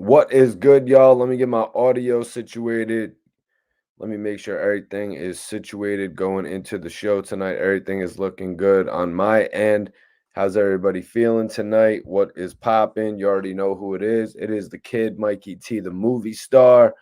What is good, y'all? Let me get my audio situated. Let me make sure everything is situated going into the show tonight. Everything is looking good on my end. How's everybody feeling tonight? What is popping? You already know who it is. It is the kid, Mikey T, the movie star.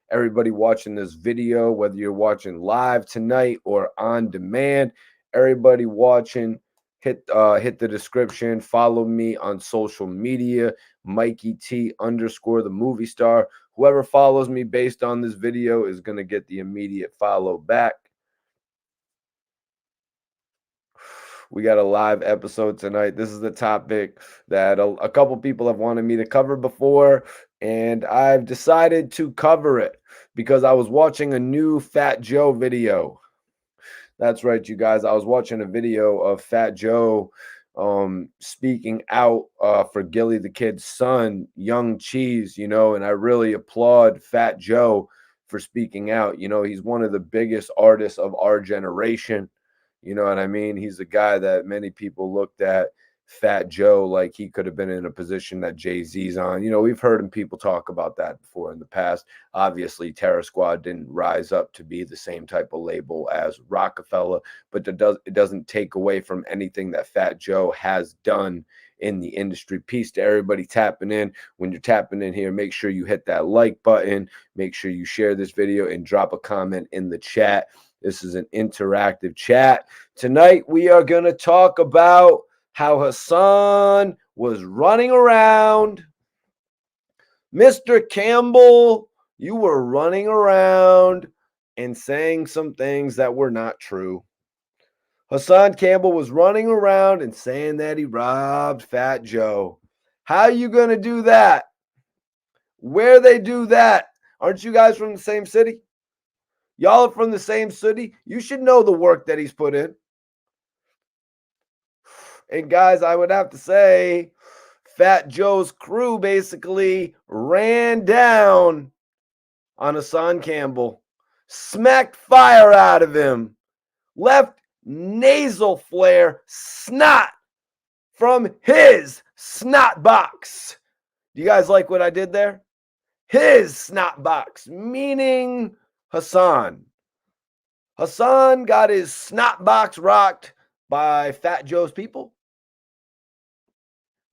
Everybody watching this video, whether you're watching live tonight or on demand, everybody watching, hit the description, follow me on social media, Mikey T underscore the movie star. Whoever follows me based on this video is going to get the immediate follow back. We got a live episode tonight. This is the topic that a couple people have wanted me to cover before, and I've decided to cover it because I was watching a new Fat Joe video. That's right, you guys. I was watching a video of Fat Joe speaking out for Gillie the kid's son, Young Cheese, and I really applaud Fat Joe for speaking out. He's one of the biggest artists of our generation. You know what I mean? He's a guy that many people looked at Fat Joe like he could have been in a position that Jay-Z's on. We've heard people talk about that before in the past. Obviously, Terror Squad didn't rise up to be the same type of label as Rockefeller, but it doesn't take away from anything that Fat Joe has done in the industry. Peace to everybody tapping in. When you're tapping in here, make sure you hit that like button. Make sure you share this video and drop a comment in the chat. This is an interactive chat. Tonight, we are going to talk about how Hassan was running around. Mr. Campbell, you were running around and saying some things that were not true. Hassan Campbell was running around and saying that he robbed Fat Joe. How you going to do that? Where they do that? Aren't you guys from the same city? Y'all are from the same city. You should know the work that he's put in. And guys, I would have to say, Fat Joe's crew basically ran down on Hassan Campbell, smacked fire out of him, left nasal flare snot from his snot box. Do you guys like what I did there? His snot box, meaning Hassan. Hassan got his snot box rocked by Fat Joe's people.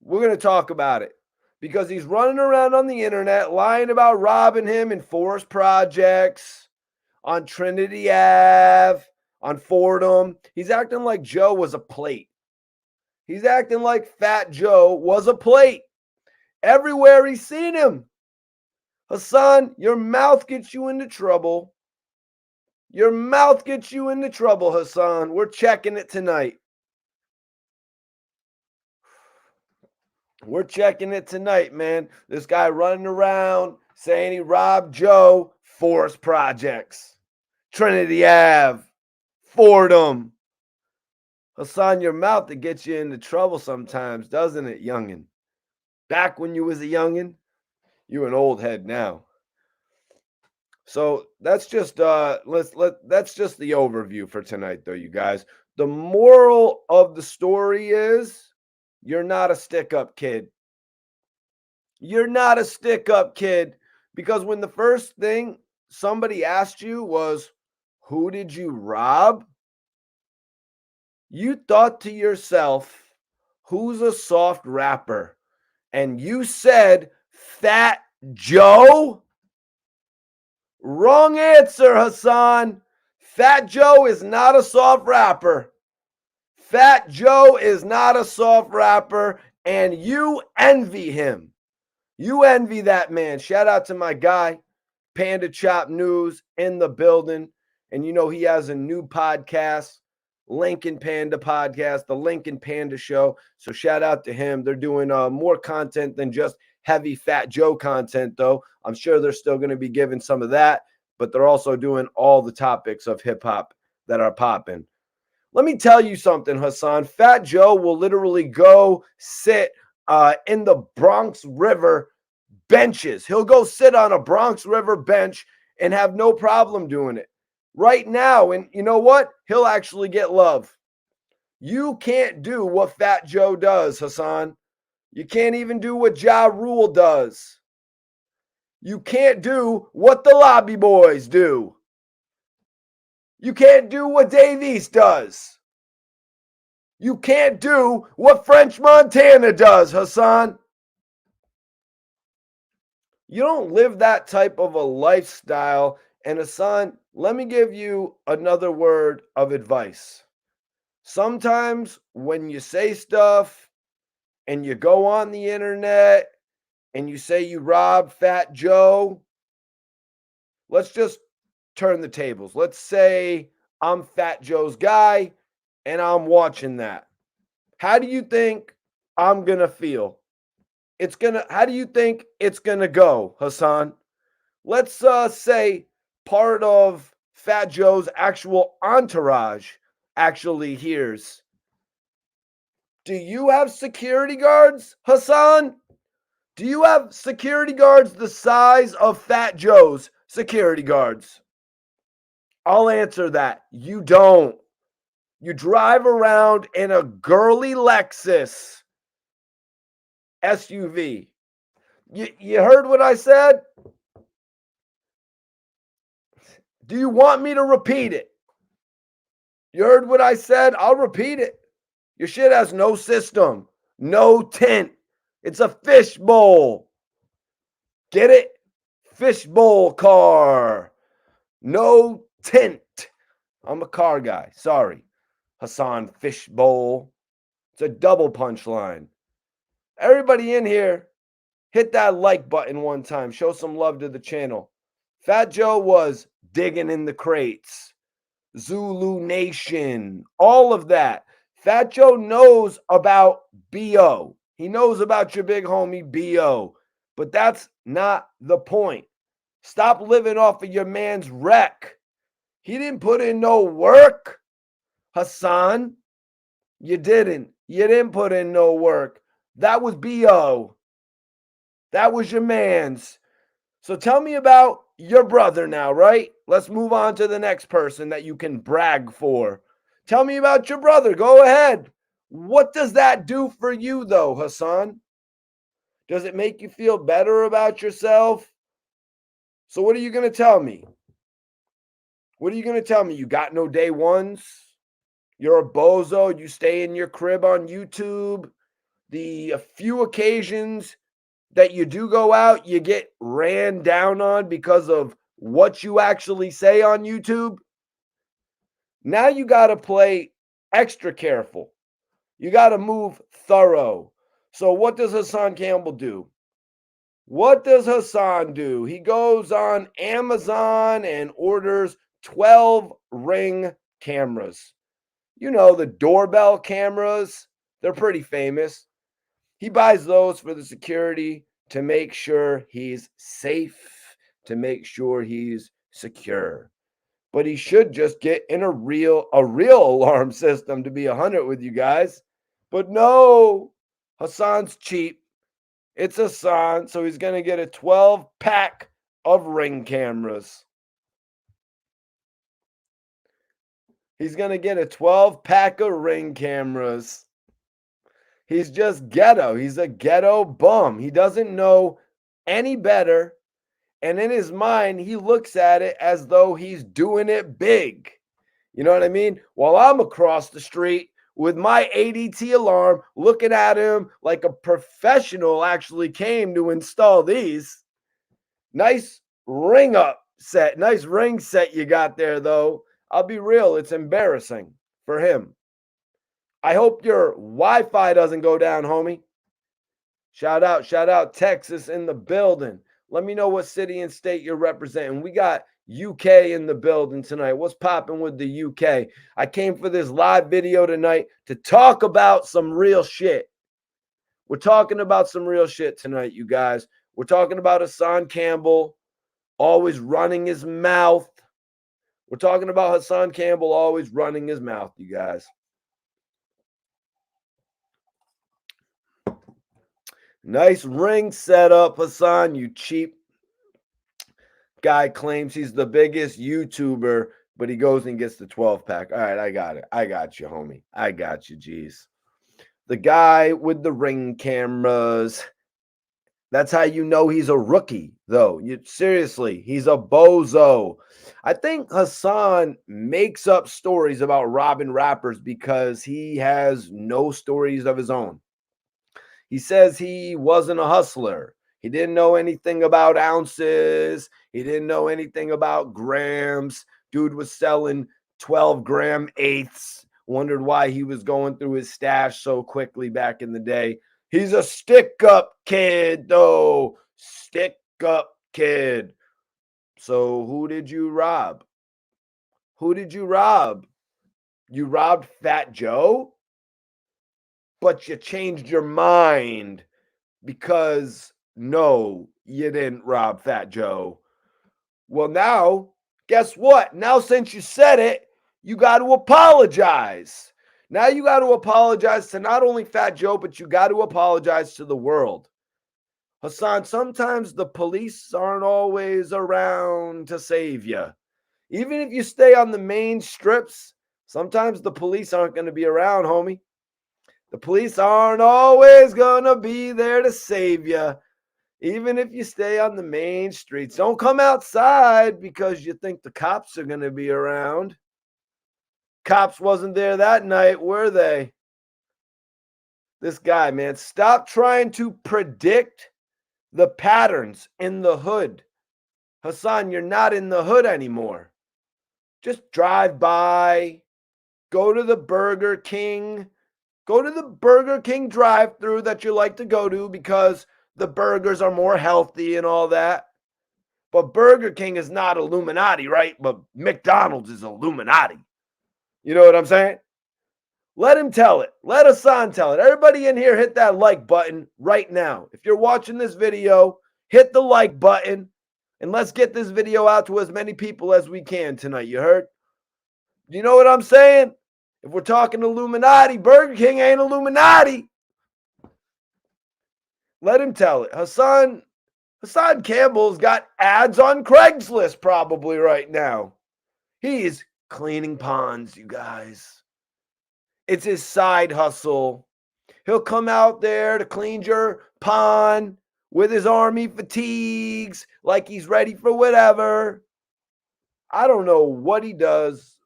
We're going to talk about it because he's running around on the internet lying about robbing him in forest projects, on Trinity Ave, on Fordham. He's acting like Joe was a plate. He's acting like Fat Joe was a plate. Everywhere he's seen him. Hassan, your mouth gets you into trouble. Your mouth gets you into trouble, Hassan. We're checking it tonight. We're checking it tonight, man. This guy running around saying he robbed Joe, forest projects, Trinity Ave, Fordham. Hassan, your mouth that gets you into trouble sometimes, doesn't it, youngin? Back when you was a youngin, you an old head now. So that's just that's just the overview for tonight, though, you guys. The moral of the story is you're not a stick-up kid. You're not a stick-up kid because when the first thing somebody asked you was, who did you rob? You thought to yourself, who's a soft rapper? And you said, Fat Joe? Wrong answer, Hassan. Fat Joe is not a soft rapper. Fat Joe is not a soft rapper, and you envy him. You envy that man. Shout out to my guy, Panda Chop News in the building. And he has a new podcast, Lincoln Panda Podcast, the Lincoln Panda Show. So shout out to him. They're doing more content than just heavy Fat Joe content, though. I'm sure they're still going to be giving some of that, but they're also doing all the topics of hip hop that are popping. Let me tell you something, Hassan. Fat Joe will literally go sit in the Bronx River benches. He'll go sit on a Bronx River bench and have no problem doing it right now. And you know what? He'll actually get love. You can't do what Fat Joe does, Hassan. You can't even do what Ja Rule does. You can't do what the lobby boys do. You can't do what Dave East does. You can't do what French Montana does, Hassan. You don't live that type of a lifestyle. And Hassan, let me give you another word of advice. Sometimes when you say stuff and you go on the internet and you say you robbed Fat Joe, let's just turn the tables. Let's say I'm Fat Joe's guy and I'm watching that. How do you think I'm going to feel? How do you think it's going to go, Hassan? Let's say part of Fat Joe's actual entourage actually hears. Do you have security guards, Hassan? Do you have security guards the size of Fat Joe's security guards? I'll answer that. You don't. You drive around in a girly Lexus SUV. You heard what I said? Do you want me to repeat it? You heard what I said? I'll repeat it. Your shit has no system, no tint. It's a fishbowl. Get it? Fishbowl car. No tint. I'm a car guy. Sorry. Hassan Fishbowl. It's a double punchline. Everybody in here, hit that like button one time. Show some love to the channel. Fat Joe was digging in the crates. Zulu Nation. All of that. Fat Joe knows about B.O. He knows about your big homie B.O. But that's not the point. Stop living off of your man's wreck. He didn't put in no work, Hassan. You didn't. You didn't put in no work. That was B.O. That was your man's. So tell me about your brother now, right? Let's move on to the next person that you can brag for. Tell me about your brother. Go ahead. What does that do for you, though, Hassan? Does it make you feel better about yourself? So what are you going to tell me? What are you going to tell me? You got no day ones? You're a bozo? You stay in your crib on YouTube? The few occasions that you do go out, you get ran down on because of what you actually say on YouTube? Now you got to play extra careful. You got to move thorough. So what does Hassan Campbell do? What does Hassan do? He goes on Amazon and orders 12 Ring cameras. You know, the doorbell cameras, they're pretty famous. He buys those for the security to make sure he's safe, to make sure he's secure. But he should just get in a real alarm system, to be 100 with you guys. But no, Hassan's cheap. It's Hassan, so he's going to get a 12-pack of Ring cameras. He's going to get a 12-pack of Ring cameras. He's just ghetto. He's a ghetto bum. He doesn't know any better. And in his mind, he looks at it as though he's doing it big. You know what I mean? While I'm across the street with my ADT alarm, looking at him like a professional actually came to install these. Nice ring set. Nice ring set you got there, though. I'll be real. It's embarrassing for him. I hope your Wi-Fi doesn't go down, homie. Shout out, Texas in the building. Let me know what city and state you're representing. We got UK in the building tonight. What's popping with the UK? I came for this live video tonight to talk about some real shit. We're talking about some real shit tonight, you guys. We're talking about Hassan Campbell always running his mouth. We're talking about Hassan Campbell always running his mouth, you guys. Nice ring setup, Hassan, you cheap. Guy claims he's the biggest YouTuber, but he goes and gets the 12-pack. All right, I got it. I got you, homie. I got you, geez. The guy with the Ring cameras. That's how you know he's a rookie, though. Seriously, he's a bozo. I think Hassan makes up stories about robbing rappers because he has no stories of his own. He says he wasn't a hustler. He didn't know anything about ounces. He didn't know anything about grams. Dude was selling 12-gram eighths. Wondered why he was going through his stash so quickly back in the day. He's a stick up kid, though. Stick up kid. So who did you rob? Who did you rob? You robbed Fat Joe, but you changed your mind because no, you didn't rob Fat Joe. Well, now, guess what? Now, since you said it, you got to apologize. Now, you got to apologize to not only Fat Joe, but you got to apologize to the world. Hassan, sometimes the police aren't always around to save you. Even if you stay on the main strips, sometimes the police aren't going to be around, homie. The police aren't always going to be there to save you. Even if you stay on the main streets, don't come outside because you think the cops are going to be around. Cops wasn't there that night, were they? This guy, man, stop trying to predict the patterns in the hood. Hassan, you're not in the hood anymore. Just drive by, go to the Burger King, go to the Burger King drive-thru that you like to go to because the burgers are more healthy and all that. But Burger King is not Illuminati, right? But McDonald's is Illuminati. You know what I'm saying? Let him tell it. Let Hassan tell it. Everybody in here, hit that like button right now. If you're watching this video, hit the like button. And let's get this video out to as many people as we can tonight. You heard? You know what I'm saying? If we're talking Illuminati, Burger King ain't Illuminati. Let him tell it. Hassan Campbell's got ads on Craigslist probably right now. He's cleaning ponds, you guys. It's his side hustle. He'll come out there to clean your pond with his army fatigues, like he's ready for whatever. I don't know what he does.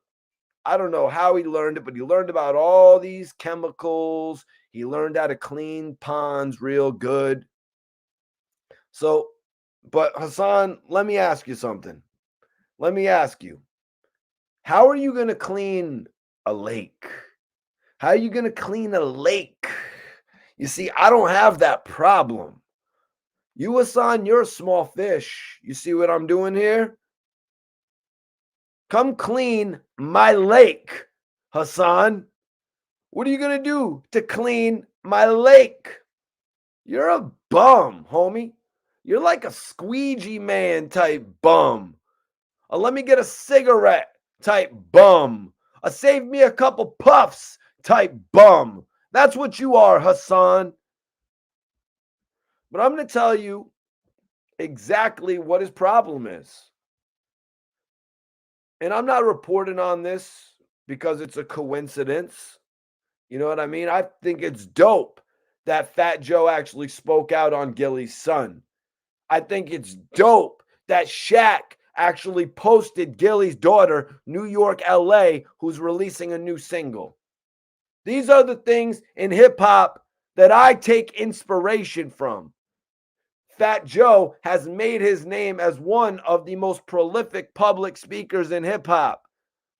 I don't know how he learned it, but he learned about all these chemicals. He learned how to clean ponds real good. So, but Hassan, let me ask you something. Let me ask you, how are you going to clean a lake? How are you going to clean a lake? You see, I don't have that problem. You, Hassan, you're a small fish. You see what I'm doing here? Come clean my lake, Hassan. What are you going to do to clean my lake? You're a bum, homie. You're like a squeegee man type bum. Let me get a cigarette type bum. Save me a couple puffs type bum. That's what you are, Hassan. But I'm going to tell you exactly what his problem is. And I'm not reporting on this because it's a coincidence. You know what I mean? I think it's dope that Fat Joe actually spoke out on Gillie's son. I think it's dope that Shaq actually posted Gillie's daughter, New York, LA, who's releasing a new single. These are the things in hip hop that I take inspiration from. Fat Joe has made his name as one of the most prolific public speakers in hip hop,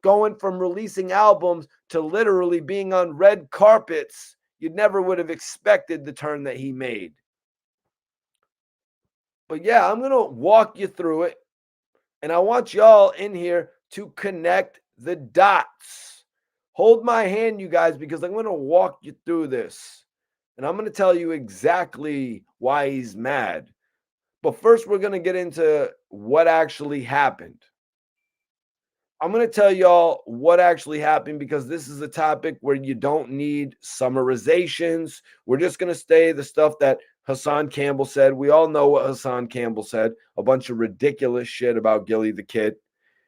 going from releasing albums to literally being on red carpets. You never would have expected the turn that he made. But yeah, I'm going to walk you through it. And I want y'all in here to connect the dots. Hold my hand, you guys, because I'm going to walk you through this. And I'm going to tell you exactly why he's mad. But first, we're going to get into what actually happened. I'm going to tell y'all what actually happened because this is a topic where you don't need summarizations. We're just going to say the stuff that Hassan Campbell said. We all know what Hassan Campbell said, a bunch of ridiculous shit about Gillie the Kid.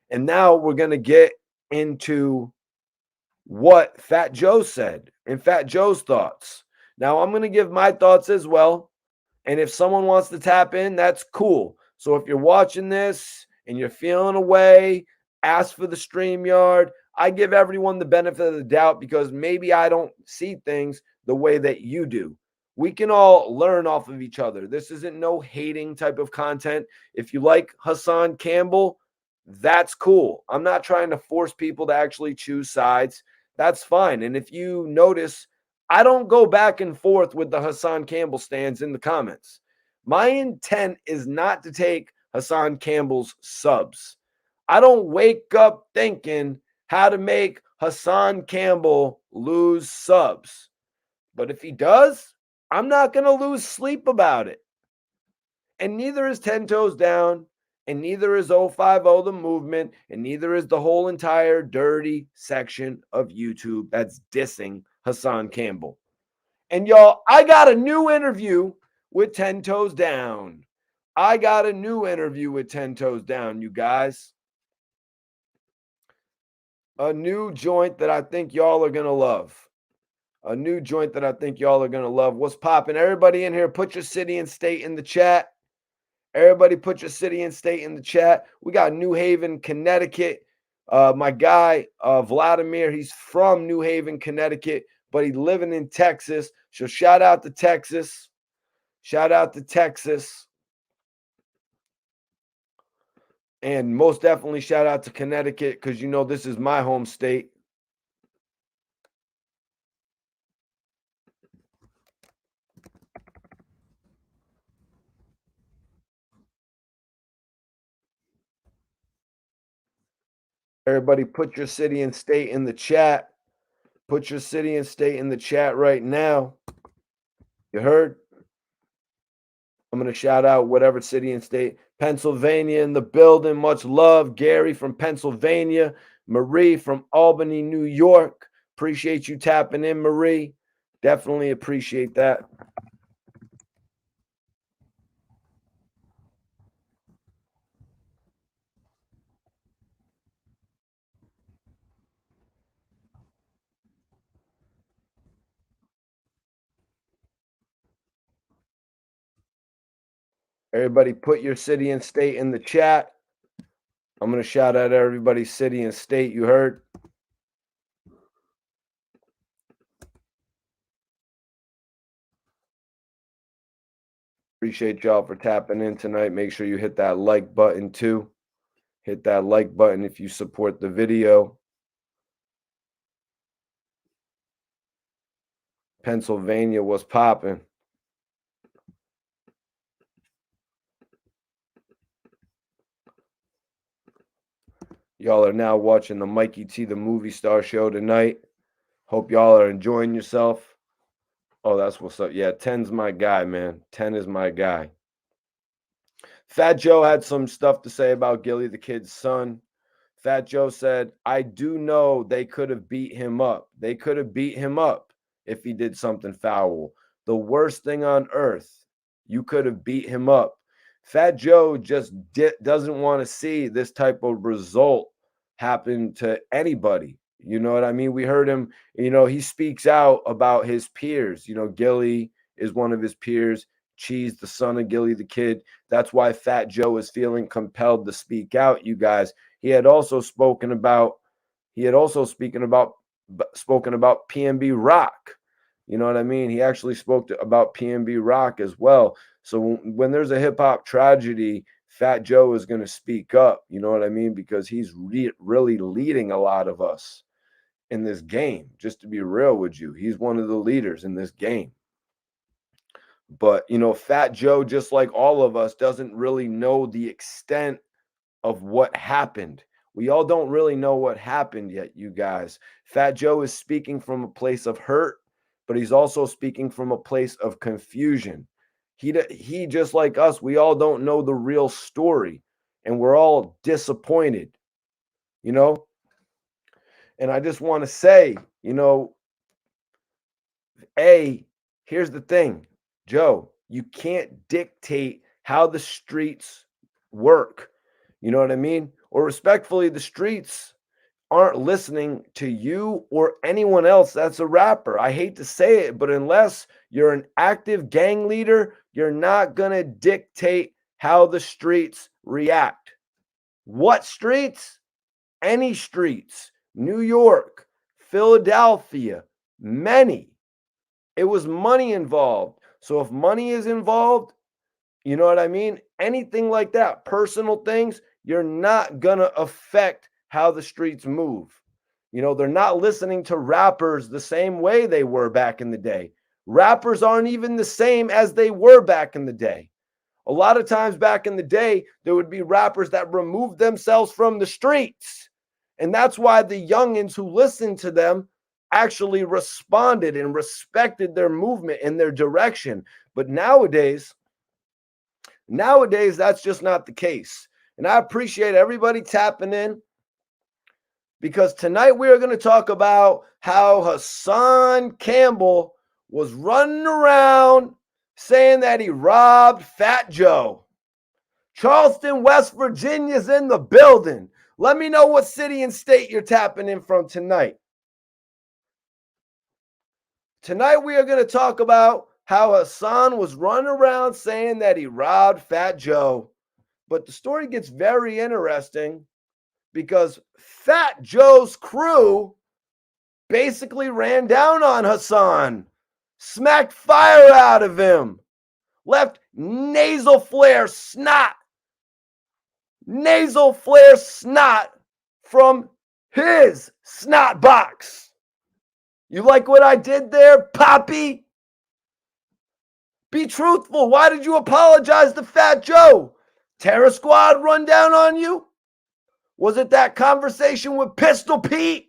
And now we're going to get into what Fat Joe said and Fat Joe's thoughts. Now, I'm going to give my thoughts as well. And if someone wants to tap in, that's cool. So if you're watching this and you're feeling away, ask for the StreamYard. I give everyone the benefit of the doubt because maybe I don't see things the way that you do. We can all learn off of each other. This isn't no hating type of content. If you like Hassan Campbell, that's cool. I'm not trying to force people to actually choose sides. That's fine. And if you notice, I don't go back and forth with the Hassan Campbell stands in the comments. My intent is not to take Hassan Campbell's subs. I don't wake up thinking how to make Hassan Campbell lose subs. But if he does, I'm not going to lose sleep about it. And neither is 10 Toes Down, and neither is 050 the movement, and neither is the whole entire dirty section of YouTube that's dissing Hassan Campbell. And y'all, I got a new interview with 10 Toes Down. I got a new interview with 10 Toes Down, you guys. A new joint that I think y'all are going to love. A new joint that I think y'all are going to love. What's popping? Everybody in here, put your city and state in the chat. Everybody put your city and state in the chat. We got New Haven, Connecticut. My guy, Vladimir, he's from New Haven, Connecticut, but he's living in Texas. So shout out to Texas. Shout out to Texas. And most definitely shout out to Connecticut because, you know, this is my home state. Everybody put your city and state in the chat. Put your city and state in the chat right now. You heard? I'm going to shout out whatever city and state. Pennsylvania in the building. Much love. Gary from Pennsylvania. Marie from Albany, New York. Appreciate you tapping in, Marie. Definitely appreciate that. Everybody put your city and state in the chat. I'm going to shout out everybody's city and state. You heard? Appreciate y'all for tapping in tonight. Make sure you hit that like button too. Hit that like button if you support the video. Pennsylvania was popping. Y'all are now watching the Mikey T, the movie star show tonight. Hope y'all are enjoying yourself. Oh, that's what's up. Yeah, 10's my guy, man. 10 is my guy. Fat Joe had some stuff to say about Gillie, the kid's son. Fat Joe said, I do know they could have beat him up. They could have beat him up if he did something foul. The worst thing on earth, you could have beat him up. Fat Joe just doesn't want to see this type of result happen to anybody. You know what I mean? We heard him, you know, he speaks out about his peers. You know, Gillie is one of his peers. Cheese, the son of Gillie, the kid. That's why Fat Joe is feeling compelled to speak out, you guys. He had also spoken about spoken about PNB Rock. You know what I mean? He actually about PNB Rock as well. So when there's a hip hop tragedy, Fat Joe is going to speak up. You know what I mean? Because he's really leading a lot of us in this game. Just to be real with you, he's one of the leaders in this game. But, you know, Fat Joe, just like all of us, doesn't really know the extent of what happened. We all don't really know what happened yet, you guys. Fat Joe is speaking from a place of hurt, but he's also speaking from a place of confusion. He just like us, we all don't know the real story, and we're all disappointed, you know? And I just want to say, you know, here's the thing, Joe, you can't dictate how the streets work. You know what I mean? Or respectfully, the streets aren't listening to you or anyone else that's a rapper. I hate to say it, but unless you're an active gang leader, you're not going to dictate how the streets react. What streets? Any streets. New York, Philadelphia, many. It was money involved. So if money is involved, you know what I mean? Anything like that, personal things, you're not going to affect how the streets move. You know, they're not listening to rappers the same way they were back in the day. Rappers aren't even the same as they were back in the day. A lot of times back in the day, there would be rappers that removed themselves from the streets. And that's why the youngins who listened to them actually responded and respected their movement and their direction. But nowadays, that's just not the case. And I appreciate everybody tapping in, because tonight we are going to talk about how Hassan Campbell was running around saying that he robbed Fat Joe. Charleston, West Virginia's in the building. Let me know what city and state you're tapping in from tonight. Tonight we are going to talk about how Hassan was running around saying that he robbed Fat Joe. But the story gets very interesting because Fat Joe's crew basically ran down on Hassan, smacked fire out of him, left nasal flare snot from his snot box. You like what I did there, Poppy? Be truthful. Why did you apologize to Fat Joe? Terror Squad run down on you? Was it that conversation with Pistol Pete?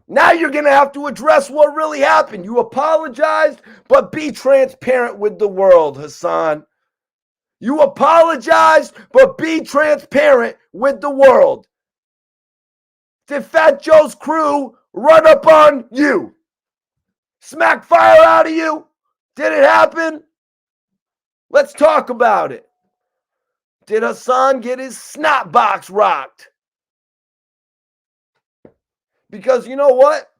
Now you're going to have to address what really happened. You apologized, but be transparent with the world, Hassan. You apologized, but be transparent with the world. Did Fat Joe's crew run up on you? Smack fire out of you? Did it happen? Let's talk about it. Did Hassan get his snot box rocked? Because you know what?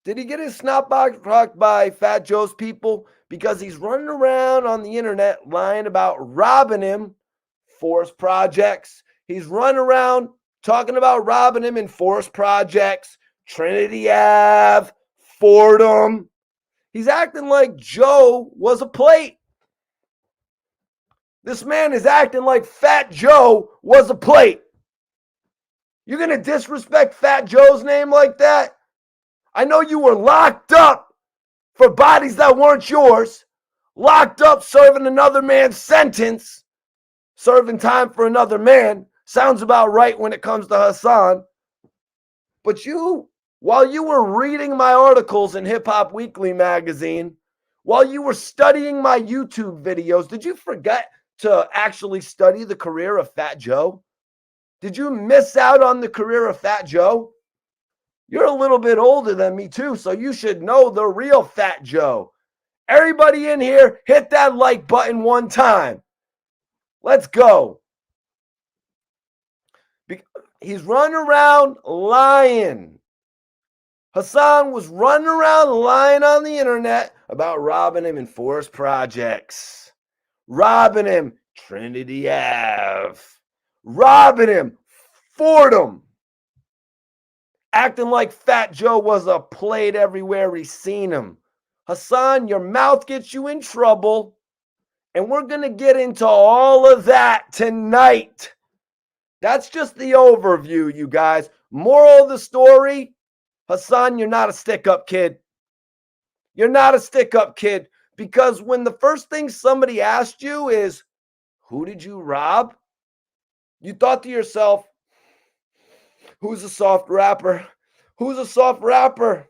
Did he get his snot box rocked by Fat Joe's people? Because he's running around on the internet lying about robbing him, forest projects. He's running around talking about robbing him in forest projects, Trinity Ave, Fordham. He's acting like Joe was a plate. This man is acting like Fat Joe was a plate. You're going to disrespect Fat Joe's name like that? I know you were locked up for bodies that weren't yours, locked up serving another man's sentence, serving time for another man. Sounds about right when it comes to Hassan. But you, while you were reading my articles in Hip Hop Weekly magazine, while you were studying my YouTube videos, did you forget to actually study the career of Fat Joe? Did you miss out on the career of Fat Joe? You're a little bit older than me too, so you should know the real Fat Joe. Everybody in here, hit that like button one time. Let's go. He's running around lying. Hassan was running around lying on the internet about robbing him in forest projects, robbing him Trinity Ave, robbing him Fordham, acting like Fat Joe was a plate everywhere he seen him. Hassan, your mouth gets you in trouble, and we're going to get into all of that tonight. That's just the overview, you guys. Moral of the story, Hassan, you're not a stick-up kid. You're not a stick-up kid, because when the first thing somebody asked you is, who did you rob? You thought to yourself, who's a soft rapper? Who's a soft rapper?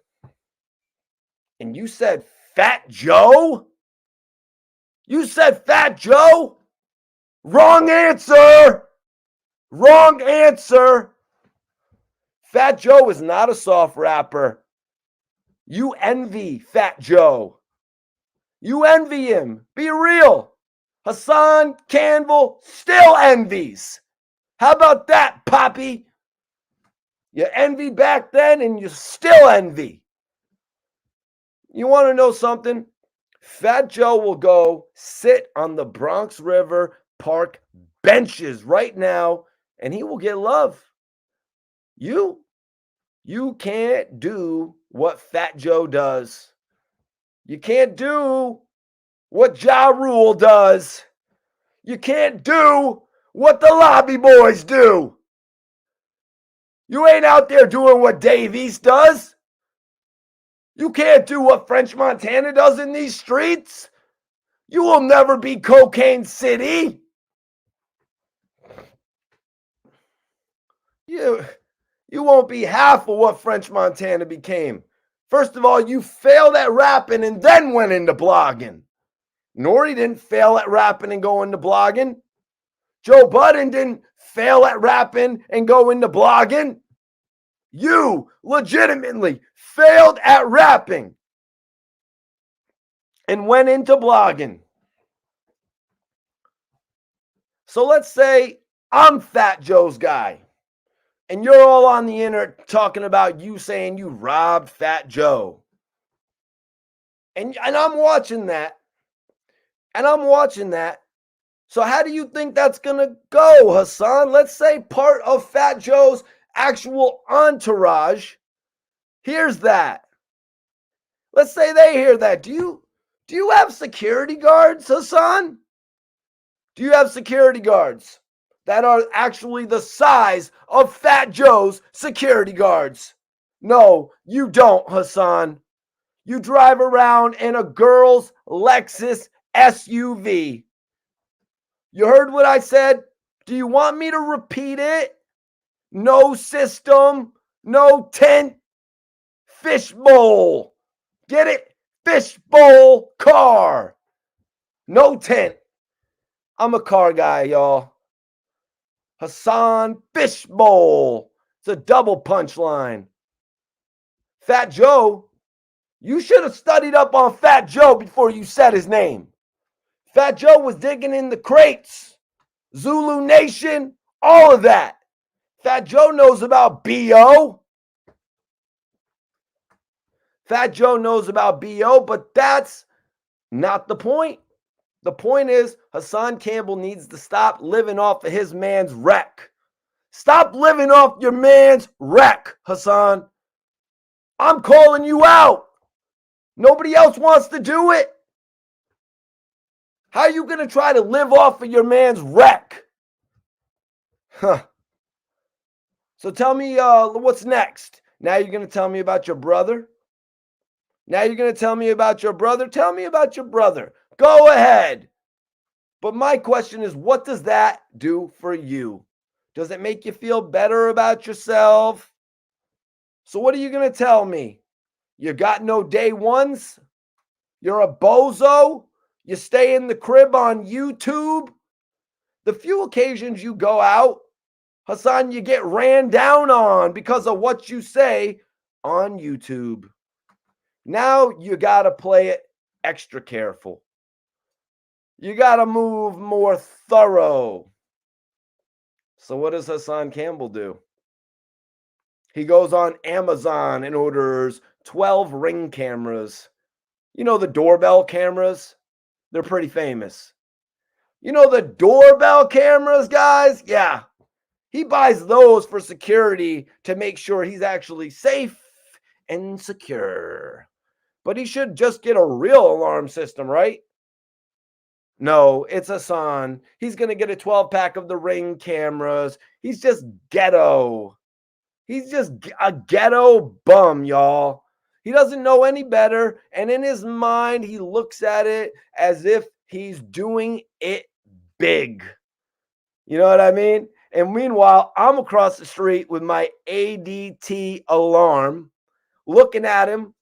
And you said Fat Joe? You said Fat Joe? Wrong answer. Wrong answer. Fat Joe is not a soft rapper. You envy Fat Joe. You envy him. Be real. Hassan Campbell still envies. How about that, Poppy? You envied back then and you still envy. You want to know something? Fat Joe will go sit on the Bronx River Park benches right now and he will get love. You you can't do what Fat Joe does. You can't do what Ja Rule does. You can't do what the lobby boys do. You ain't out there doing what Dave East does. You can't do what French Montana does in these streets. You will never be Cocaine City. You won't be half of what French Montana became. First of all, you failed at rapping and then went into blogging. Nori didn't fail at rapping and go into blogging. Joe Budden didn't fail at rapping and go into blogging. You legitimately failed at rapping and went into blogging. So let's say I'm Fat Joe's guy and you're all on the internet talking about you saying you robbed Fat Joe. And I'm watching that. And I'm watching that. So how do you think that's going to go, Hassan? Let's say part of Fat Joe's actual entourage hears that. Let's say they hear that. Do you have security guards, Hassan? Do you have security guards that are actually the size of Fat Joe's security guards? No, you don't, Hassan. You drive around in a girl's Lexus SUV. You heard what I said? Do you want me to repeat it? No system, no tent, fishbowl. Get it? Fishbowl car. No tent. I'm a car guy, y'all. Hassan Fishbowl. It's a double punchline. Fat Joe, you should have studied up on Fat Joe before you said his name. Fat Joe was digging in the crates. Zulu Nation, all of that. Fat Joe knows about B.O. Fat Joe knows about B.O., but that's not the point. The point is Hassan Campbell needs to stop living off of his man's wreck. Stop living off your man's wreck, Hassan. I'm calling you out. Nobody else wants to do it. How are you going to try to live off of your man's wreck? Huh. So tell me what's next. Now you're going to tell me about your brother? Now you're going to tell me about your brother? Tell me about your brother. Go ahead. But my question is, what does that do for you? Does it make you feel better about yourself? So what are you going to tell me? You got no day ones? You're a bozo? You stay in the crib on YouTube? The few occasions you go out, Hassan, you get ran down on because of what you say on YouTube. Now you got to play it extra careful. You got to move more thorough. So what does Hassan Campbell do? He goes on Amazon and orders 12 Ring cameras. You know the doorbell cameras? They're pretty famous. You know the doorbell cameras, guys? Yeah. He buys those for security to make sure he's actually safe and secure. But he should just get a real alarm system, right? No, it's Hassan. He's going to get a 12-pack of the Ring cameras. He's just ghetto. He's just a ghetto bum, y'all. He doesn't know any better. And in his mind, he looks at it as if he's doing it big. You know what I mean? And meanwhile, I'm across the street with my ADT alarm, looking at him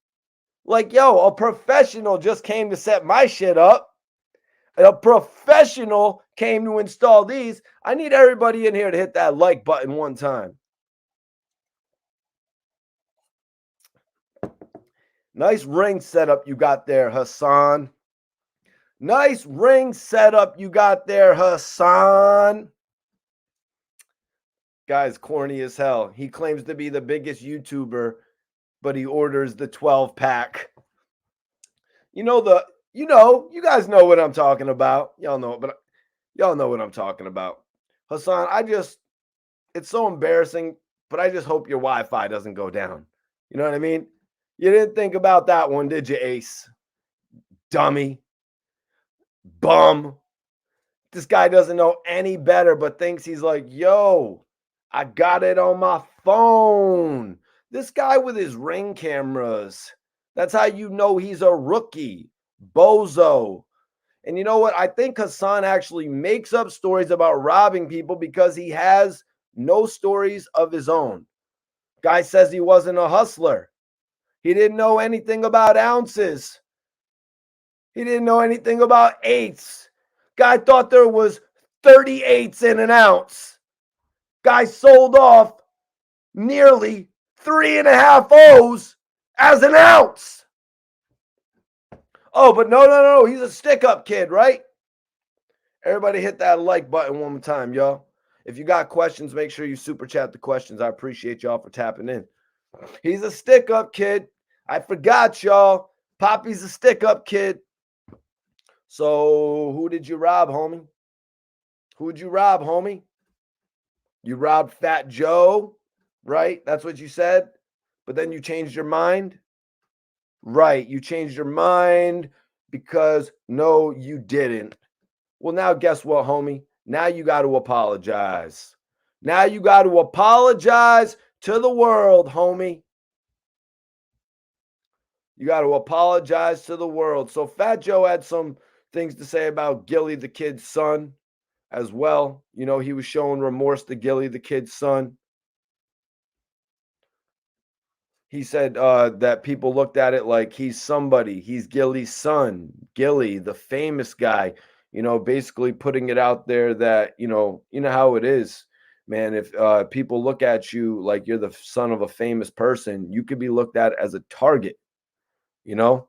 like, yo, a professional just came to set my shit up. A professional came to install these. I need everybody in here to hit that like button one time. Nice ring setup you got there, Hassan. Nice ring setup you got there, Hassan. Guy's corny as hell. He claims to be the biggest YouTuber, but he orders the 12 pack. You know you guys know what I'm talking about. Y'all know, but y'all know what I'm talking about. Hassan, it's so embarrassing, but I just hope your Wi-Fi doesn't go down. You know what I mean? You didn't think about that one, did you, Ace? Dummy. Bum. This guy doesn't know any better, but thinks he's like, yo, I got it on my phone. This guy with his Ring cameras. That's how you know he's a rookie. Bozo. And you know what? I think Hassan actually makes up stories about robbing people because he has no stories of his own. Guy says he wasn't a hustler. He didn't know anything about ounces. He didn't know anything about eighths. Guy thought there was 38ths in an ounce. Guy sold off nearly 3.5 O's as an ounce. Oh, but no. He's a stick-up kid, right? Everybody hit that like button one more time, y'all. If you got questions, make sure you super chat the questions. I appreciate y'all for tapping in. He's a stick-up kid. I forgot, y'all. Poppy's a stick-up kid. So who did you rob, homie? Who'd you rob, homie? You robbed Fat Joe, right? That's what you said. But then you changed your mind. Right. You changed your mind because no, you didn't. Well, now guess what, homie? Now you got to apologize. Now you got to apologize to the world, homie. You got to apologize to the world. So Fat Joe had some things to say about Gillie, the kid's son, as well. You know, he was showing remorse to Gillie, the kid's son. He said that people looked at it like he's somebody. He's Gillie's son, Gillie, the famous guy. You know, basically putting it out there that you know how it is, man. If people look at you like you're the son of a famous person, you could be looked at as a target. You know.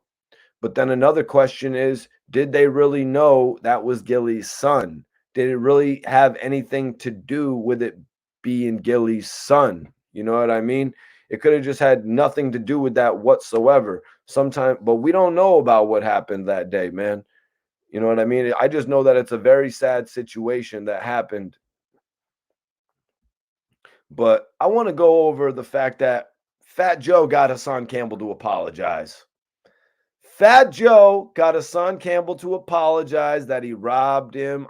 But then another question is, did they really know that was Gillie's son? Did it really have anything to do with it being Gillie's son? You know what I mean? It could have just had nothing to do with that whatsoever. Sometimes, but we don't know about what happened that day, man. You know what I mean? I just know that it's a very sad situation that happened. But I want to go over the fact that Fat Joe got Hassan Campbell to apologize. Fat Joe got Hassan Campbell to apologize that he robbed him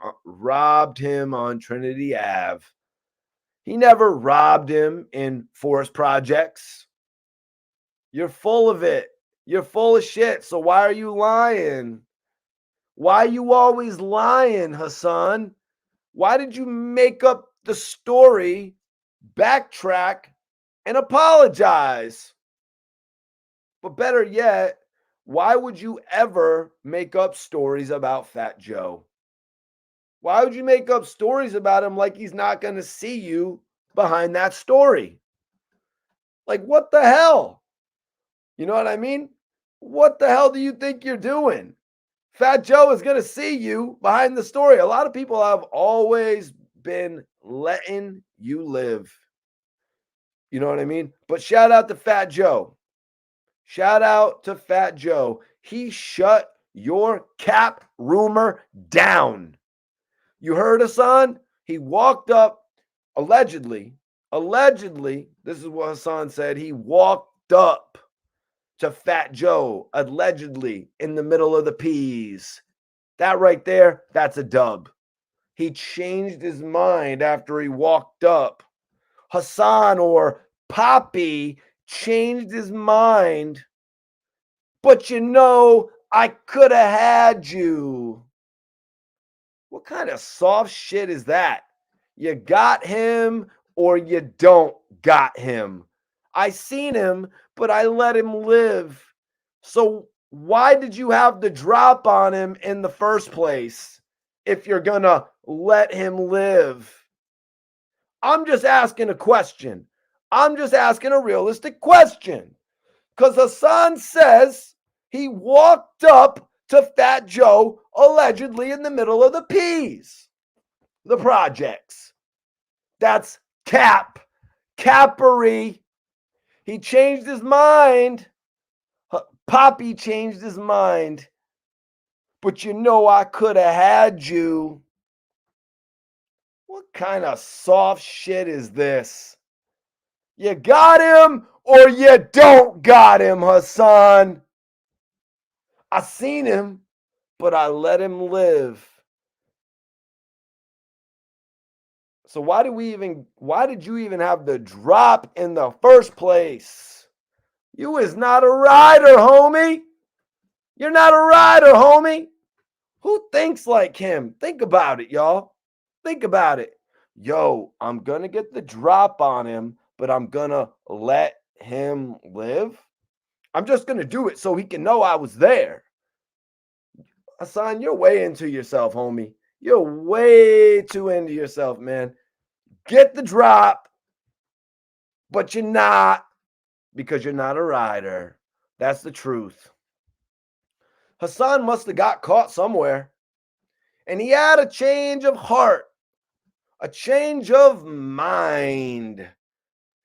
on Trinity Ave. He never robbed him in Forest Projects. You're full of it. You're full of shit. So why are you lying? Why are you always lying, Hassan? Why did you make up the story, backtrack, and apologize? But better yet, why would you ever make up stories about Fat Joe? Why would you make up stories about him like he's not going to see you behind that story? Like, what the hell? You know what I mean? What the hell do you think you're doing? Fat Joe is going to see you behind the story. A lot of people have always been letting you live. You know what I mean? But shout out to Fat Joe. Shout out to Fat Joe. He shut your cap rumor down. You heard Hassan? He walked up, allegedly, this is what Hassan said. He walked up to Fat Joe, allegedly, in the middle of the peas. That right there, that's a dub. He changed his mind after he walked up. Hassan or Poppy changed his mind. But you know, I could have had you. What kind of soft shit is that? You got him or you don't got him. I seen him, but I let him live. So why did you have the drop on him in the first place if you're gonna let him live? I'm just asking a question. I'm just asking a realistic question. Because Hassan says he walked up to Fat Joe allegedly in the middle of the peas, the projects. That's Cappery. He changed his mind. Poppy changed his mind. But you know I could have had you. What kind of soft shit is this? You got him or you don't got him, Hassan. I seen him, but I let him live. So why did you even have the drop in the first place? You is not a rider, homie. You're not a rider, homie. Who thinks like him? Think about it, y'all. Think about it. Yo, I'm going to get the drop on him, but I'm going to let him live. I'm just going to do it so he can know I was there. Hassan, you're way into yourself, homie. You're way too into yourself, man. Get the drop, but you're not, because you're not a rider. That's the truth. Hassan must have got caught somewhere, and he had a change of heart, a change of mind.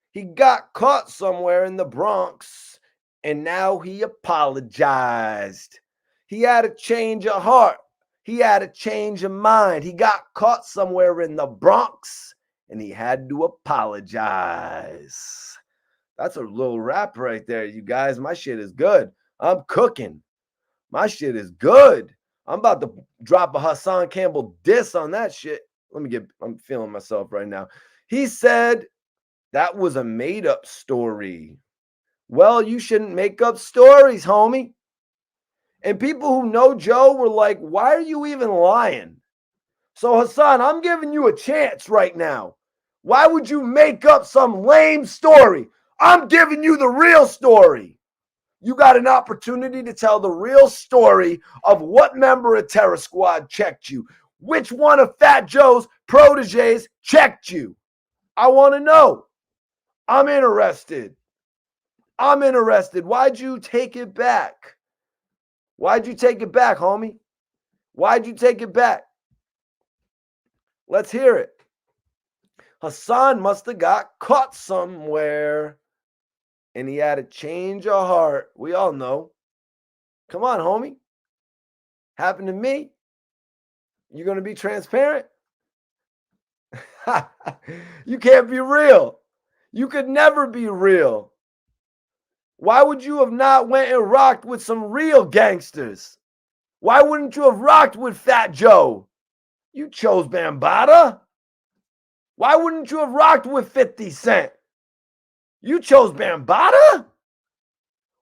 He got caught somewhere in the Bronx, and now he apologized. He had a change of heart. He had a change of mind. He got caught somewhere in the Bronx, and he had to apologize. That's a little rap right there, you guys. My shit is good. I'm cooking. My shit is good. I'm about to drop a Hassan Campbell diss on that shit. I'm feeling myself right now. He said that was a made-up story. Well, you shouldn't make up stories, homie. And people who know Joe were like, why are you even lying? So, Hassan, I'm giving you a chance right now. Why would you make up some lame story? I'm giving you the real story. You got an opportunity to tell the real story of what member of Terror Squad checked you. Which one of Fat Joe's proteges checked you? I want to know. I'm interested. Why'd you take it back? Why'd you take it back, homie? Why'd you take it back? Let's hear it. Hassan must have got caught somewhere, and he had a change of heart. We all know. Come on, homie. Happened to me. You're going to be transparent? You can't be real. You could never be real. Why would you have not went and rocked with some real gangsters? Why wouldn't you have rocked with Fat Joe? You chose Bambaataa. Why wouldn't you have rocked with 50 Cent? You chose Bambaataa?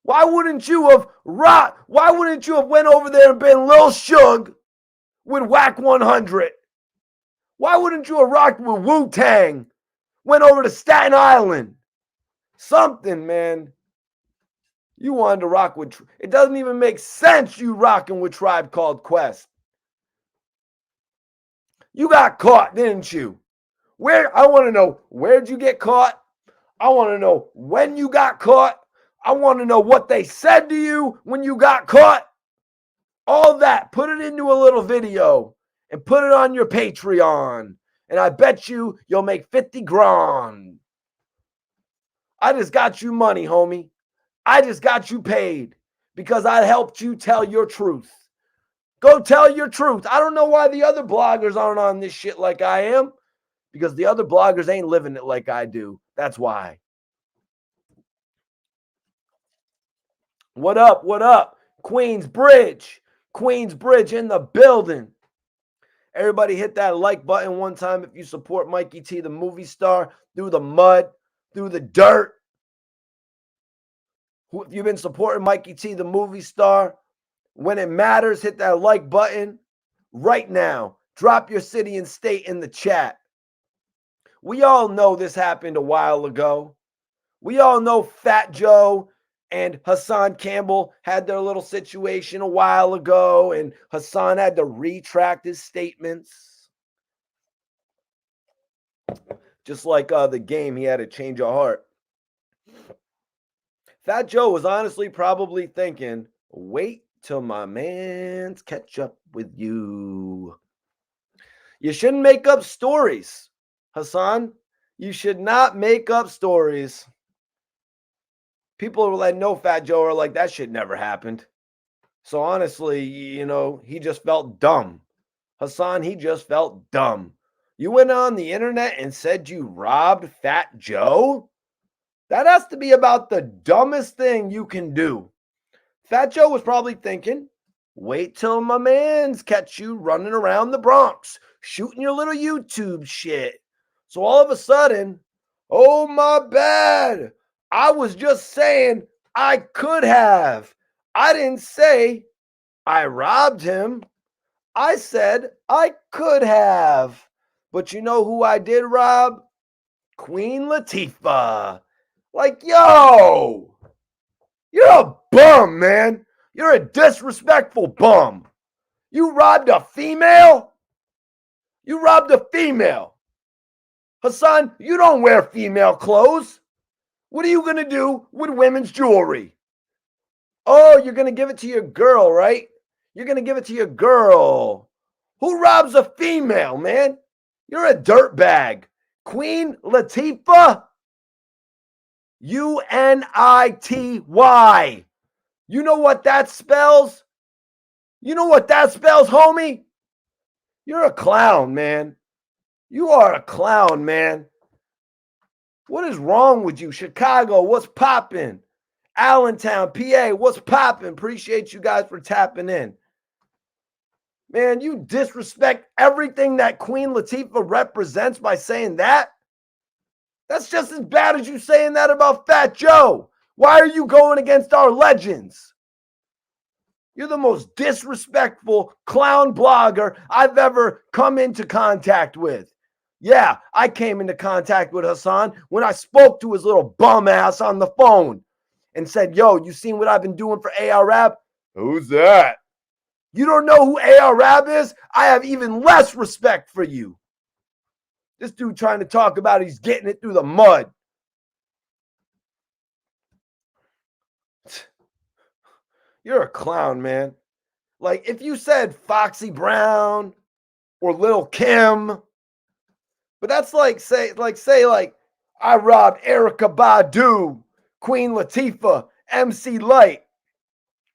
Why wouldn't you have rocked? Why wouldn't you have went over there and been Lil Suge with Whack 100? Why wouldn't you have rocked with Wu-Tang? Went over to Staten Island? Something, man. You wanted to rock with... It doesn't even make sense you rocking with Tribe Called Quest. You got caught, didn't you? I want to know, where'd you get caught? I want to know when you got caught. I want to know what they said to you when you got caught. All that. Put it into a little video and put it on your Patreon. And I bet you'll make 50 grand. I just got you money, homie. I just got you paid because I helped you tell your truth. Go tell your truth. I don't know why the other bloggers aren't on this shit like I am, because the other bloggers ain't living it like I do. That's why. What up? What up? Queensbridge. Queensbridge in the building. Everybody hit that like button one time if you support Mikey T, the movie star, through the mud, through the dirt. If you've been supporting Mikey T, the movie star, when it matters, hit that like button right now. Drop your city and state in the chat. We all know this happened a while ago. We all know Fat Joe and Hassan Campbell had their little situation a while ago, and Hassan had to retract his statements. Just like the game, he had a change of heart. Fat Joe was honestly probably thinking, wait till my mans catch up with you. You shouldn't make up stories, Hassan. You should not make up stories. People who are like, no, Fat Joe are like, that shit never happened. So honestly, he just felt dumb. Hassan, he just felt dumb. You went on the internet and said you robbed Fat Joe? That has to be about the dumbest thing you can do. Fat Joe was probably thinking, wait till my mans catch you running around the Bronx, shooting your little YouTube shit. So all of a sudden, oh my bad. I was just saying I could have. I didn't say I robbed him. I said I could have. But you know who I did rob? Queen Latifah. Like, yo, you're a bum, man. You're a disrespectful bum. You robbed a female? You robbed a female. Hassan, you don't wear female clothes. What are you going to do with women's jewelry? Oh, you're going to give it to your girl, right? You're going to give it to your girl. Who robs a female, man? You're a dirtbag. Queen Latifah? UNITY. You know what that spells? You know what that spells, homie? You're a clown, man. You are a clown, man. What is wrong with you? Chicago, what's popping? Allentown, PA, what's popping? Appreciate you guys for tapping in. Man, you disrespect everything that Queen Latifah represents by saying that? That's just as bad as you saying that about Fat Joe. Why are you going against our legends? You're the most disrespectful clown blogger I've ever come into contact with. Yeah, I came into contact with Hassan when I spoke to his little bum ass on the phone and said, yo, you seen what I've been doing for AR Rab? Who's that? You don't know who AR Rab is? I have even less respect for you. This dude trying to talk about he's getting it through the mud. You're a clown, man. Like, if you said Foxy Brown or Lil Kim, but that's like say I robbed Erica Badu, Queen Latifah, MC Light.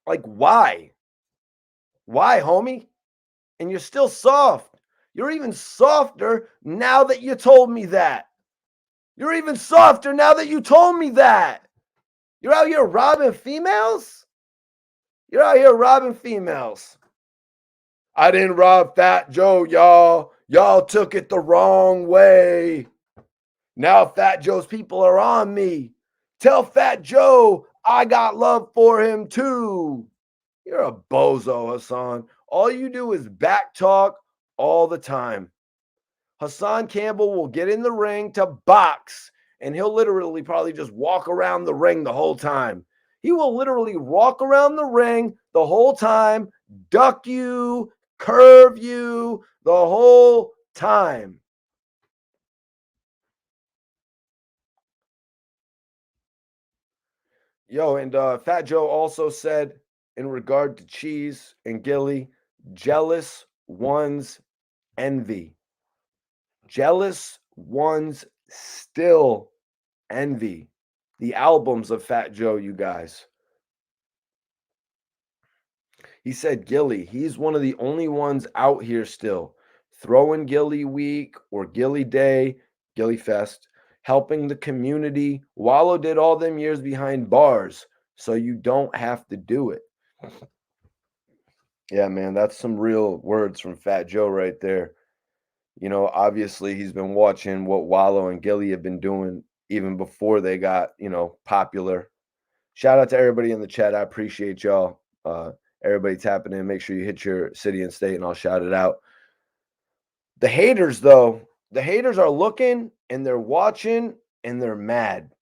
Like, why? Why, homie? And you're still soft. You're even softer now that you told me that. You're even softer now that you told me that. You're out here robbing females? You're out here robbing females. I didn't rob Fat Joe, y'all. Y'all took it the wrong way. Now Fat Joe's people are on me. Tell Fat Joe I got love for him too. You're a bozo, Hassan. All you do is back talk all the time. Hassan Campbell will get in the ring to box, and he'll literally probably just walk around the ring the whole time. He will literally walk around the ring the whole time, duck you, curve you the whole time. Yo, and Fat Joe also said in regard to Cheese and Gillie, jealous ones envy. Jealous ones still envy the albums of Fat Joe, you guys. He said Gillie, he's one of the only ones out here still throwing Gillie Week or Gillie Day, Gillie Fest, helping the community. Wallow did all them years behind bars, so you don't have to do it. Yeah, man, that's some real words from Fat Joe right there. Obviously he's been watching what Wallow and Gillie have been doing even before they got, popular. Shout out to everybody in the chat. I appreciate y'all. Everybody tapping in. Make sure you hit your city and state and I'll shout it out. The haters, though, the haters are looking and they're watching and they're mad.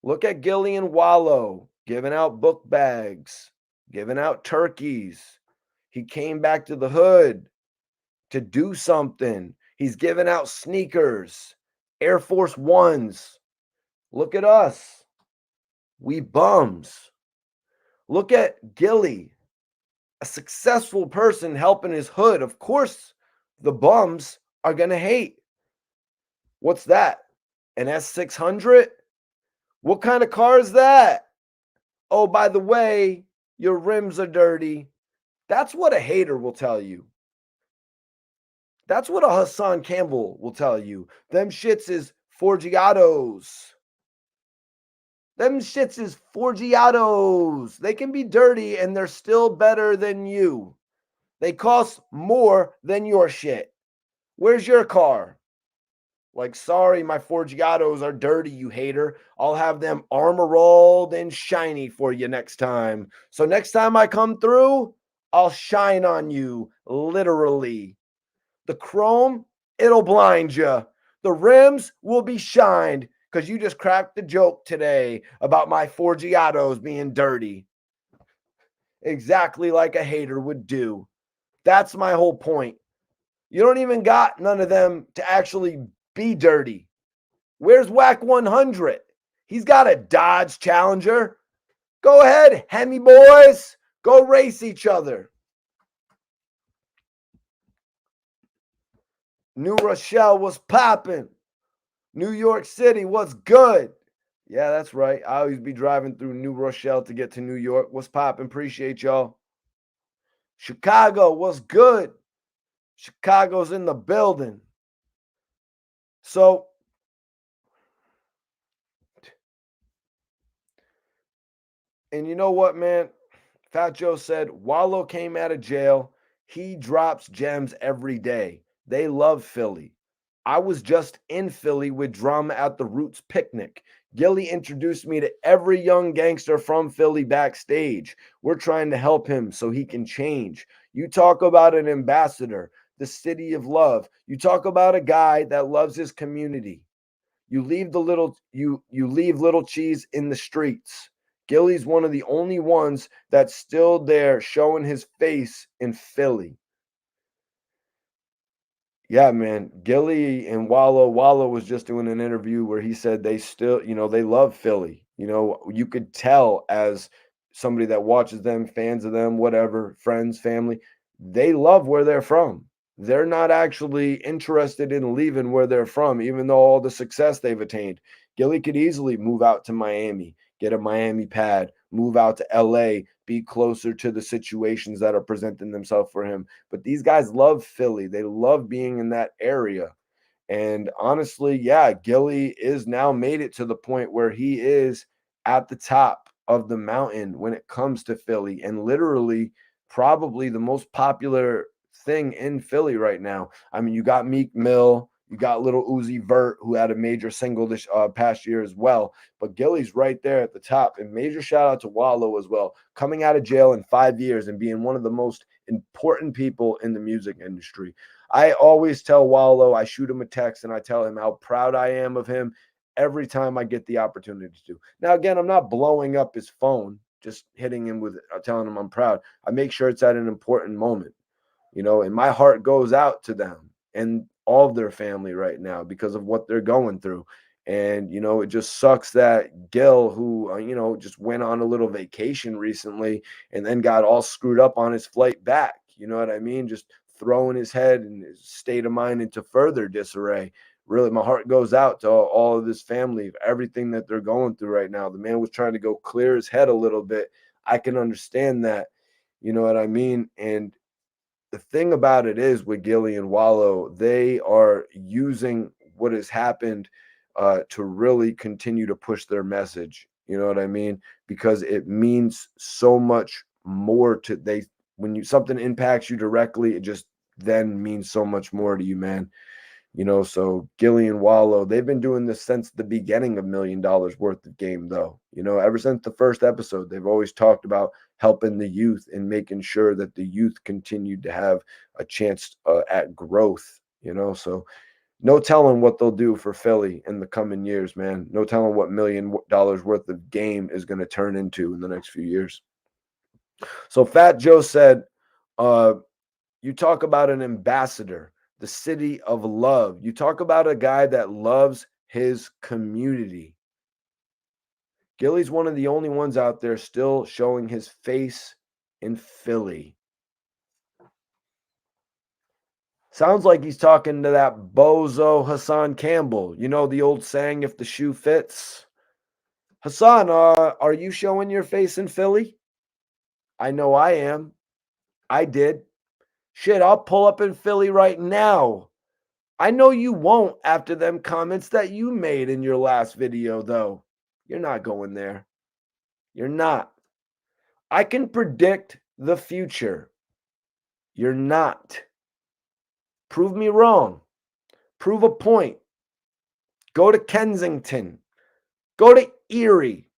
Look at Gillie and Wallow giving out book bags, giving out turkeys. He came back to the hood to do something. He's giving out sneakers, Air Force Ones. Look at us. We bums. Look at Gillie, a successful person helping his hood. Of course, the bums are going to hate. What's that? An S600? What kind of car is that? Oh, by the way, your rims are dirty. That's what a hater will tell you. That's what a Hassan Campbell will tell you. Them shits is Forgiatos. Them shits is Forgiatos. They can be dirty and they're still better than you. They cost more than your shit. Where's your car? Like, sorry, my Forgiatos are dirty, you hater. I'll have them armor rolled and shiny for you next time. So next time I come through, I'll shine on you, literally. The chrome, it'll blind you. The rims will be shined because you just cracked the joke today about my Forgiatos being dirty. Exactly like a hater would do. That's my whole point. You don't even got none of them to actually be dirty. Where's Whack 100? He's got a Dodge Challenger. Go ahead, Hemi boys. Go race each other. New Rochelle was popping. New York City was good. Yeah, that's right. I always be driving through New Rochelle to get to New York. What's popping? Appreciate y'all. Chicago was good. Chicago's in the building. So, and you know what, man? Fat Joe said Wallow came out of jail. He drops gems every day. They love Philly. I was just in Philly with Drama at the Roots picnic. Gillie introduced me to every young gangster from Philly backstage. We're trying to help him so he can change. You talk about an ambassador, the city of love. You talk about a guy that loves his community. You leave little cheese in the streets. Gillie's one of the only ones that's still there showing his face in Philly. Yeah, man. Gillie and Wallow was just doing an interview where he said they still, they love Philly. You could tell as somebody that watches them, fans of them, whatever, friends, family, they love where they're from. They're not actually interested in leaving where they're from, even though all the success they've attained. Gillie could easily move out to Miami, get a Miami pad, move out to LA, be closer to the situations that are presenting themselves for him. But these guys love Philly. They love being in that area. And honestly, yeah, Gillie is now made it to the point where he is at the top of the mountain when it comes to Philly, and literally probably the most popular thing in Philly right now. I mean, you got Meek Mill, you got little Uzi Vert, who had a major single this past year as well. But Gillie's right there at the top. And major shout out to Wallow as well, coming out of jail in 5 years and being one of the most important people in the music industry. I always tell Wallow, I shoot him a text and I tell him how proud I am of him every time I get the opportunity to. Now, again, I'm not blowing up his phone, just hitting him with telling him I'm proud. I make sure it's at an important moment, and my heart goes out to them and all of their family right now because of what they're going through. And, it just sucks that Gil, who, just went on a little vacation recently and then got all screwed up on his flight back. You know what I mean? Just throwing his head and his state of mind into further disarray. Really, my heart goes out to all of this family, everything that they're going through right now. The man was trying to go clear his head a little bit. I can understand that. You know what I mean? And the thing about it is with Gillie and Wallow, they are using what has happened to really continue to push their message. You know what I mean? Because it means so much more to they when you something impacts you directly, it just then means so much more to you, man. So Gillie and Wallow, they've been doing this since the beginning of $1 million worth of game, though. Ever since the first episode, they've always talked about helping the youth and making sure that the youth continued to have a chance at growth. So no telling what they'll do for Philly in the coming years, man. No telling what $1 million worth of game is going to turn into in the next few years. So Fat Joe said, uh, you talk about an ambassador, the city of love. You talk about a guy that loves his community. Gillie's one of the only ones out there still showing his face in Philly. Sounds like he's talking to that bozo Hassan Campbell. You know the old saying, if the shoe fits? Hassan, are you showing your face in Philly? I know I am. I did. Shit, I'll pull up in Philly right now. I know you won't after them comments that you made in your last video, though. You're not going there. You're not. I can predict the future. You're not. Prove me wrong. Prove a point. Go to Kensington. Go to Erie.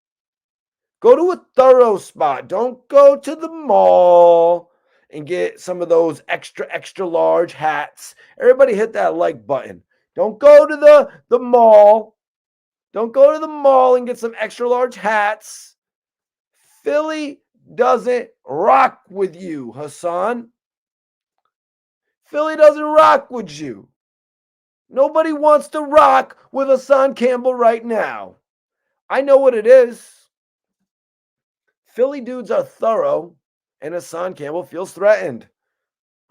Go to a thorough spot. Don't go to the mall and get some of those extra, extra large hats. Everybody hit that like button. Don't go to the mall. Don't go to the mall and get some extra large hats. Philly doesn't rock with you, Hassan. Philly doesn't rock with you. Nobody wants to rock with Hassan Campbell right now. I know what it is. Philly dudes are thorough, and Hassan Campbell feels threatened.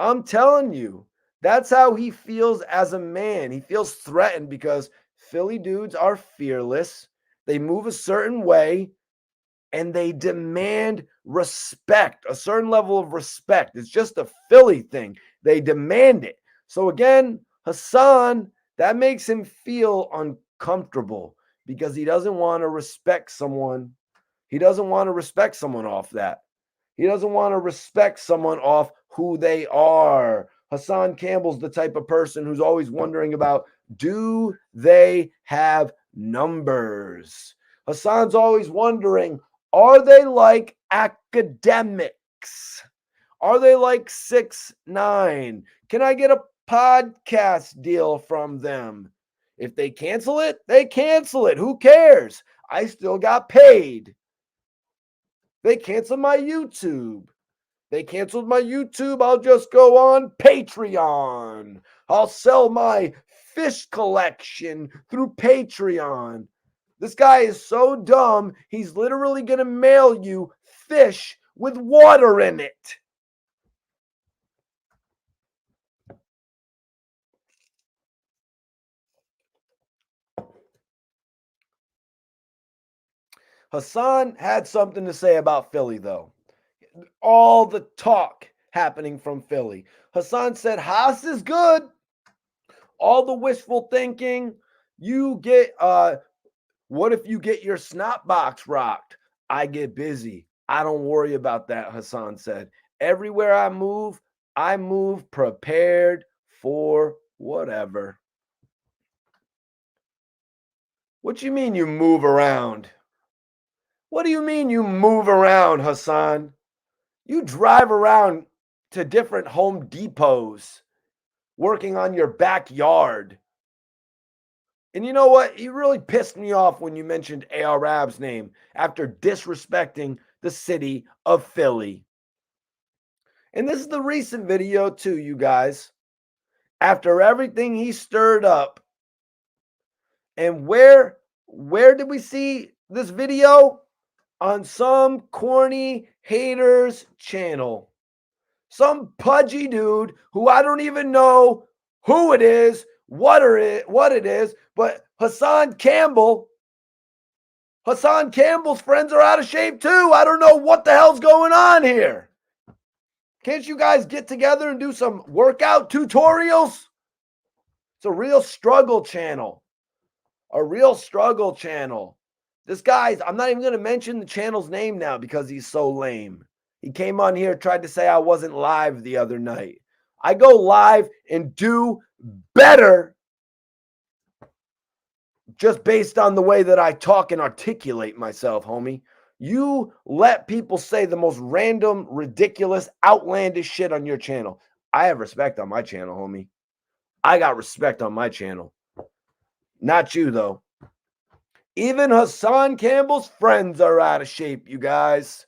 I'm telling you, that's how he feels as a man. He feels threatened because Philly dudes are fearless. They move a certain way and they demand respect, a certain level of respect. It's just a Philly thing. They demand it. So again, Hassan, that makes him feel uncomfortable because he doesn't want to respect someone. He doesn't want to respect someone off that. He doesn't want to respect someone off who they are. Hassan Campbell's the type of person who's always wondering about, do they have numbers? Hassan's always wondering, are they like academics? Are they like 6ix9ine? Can I get a podcast deal from them? If they cancel it, they cancel it. Who cares? I still got paid. They canceled my YouTube. They canceled my YouTube. I'll just go on Patreon. I'll sell my fish collection through Patreon. This guy is so dumb, he's literally going to mail you fish with water in it. Hassan had something to say about Philly, though. All the talk happening from Philly. Hassan said, Haas is good. All the wishful thinking. You get, what if you get your snot box rocked? I get busy. I don't worry about that, Hassan said. Everywhere I move prepared for whatever. What you mean you move around? What do you mean you move around, Hassan? You drive around to different Home Depots working on your backyard. And you know what? You really pissed me off when you mentioned Arab's name after disrespecting the city of Philly. And this is the recent video too, you guys. After everything he stirred up, and where did we see this video? On some corny hater's channel. Some pudgy dude who I don't even know who it is, what it is, but Hassan Campbell's friends are out of shape too. I don't know what the hell's going on here. Can't you guys get together and do some workout tutorials? It's a real struggle channel. A real struggle channel. This guy's, I'm not even going to mention the channel's name now because he's so lame. He came on here, tried to say I wasn't live the other night. I go live and do better just based on the way that I talk and articulate myself, homie. You let people say the most random, ridiculous, outlandish shit on your channel. I have respect on my channel, homie. I got respect on my channel. Not you, though. Even Hassan Campbell's friends are out of shape, you guys.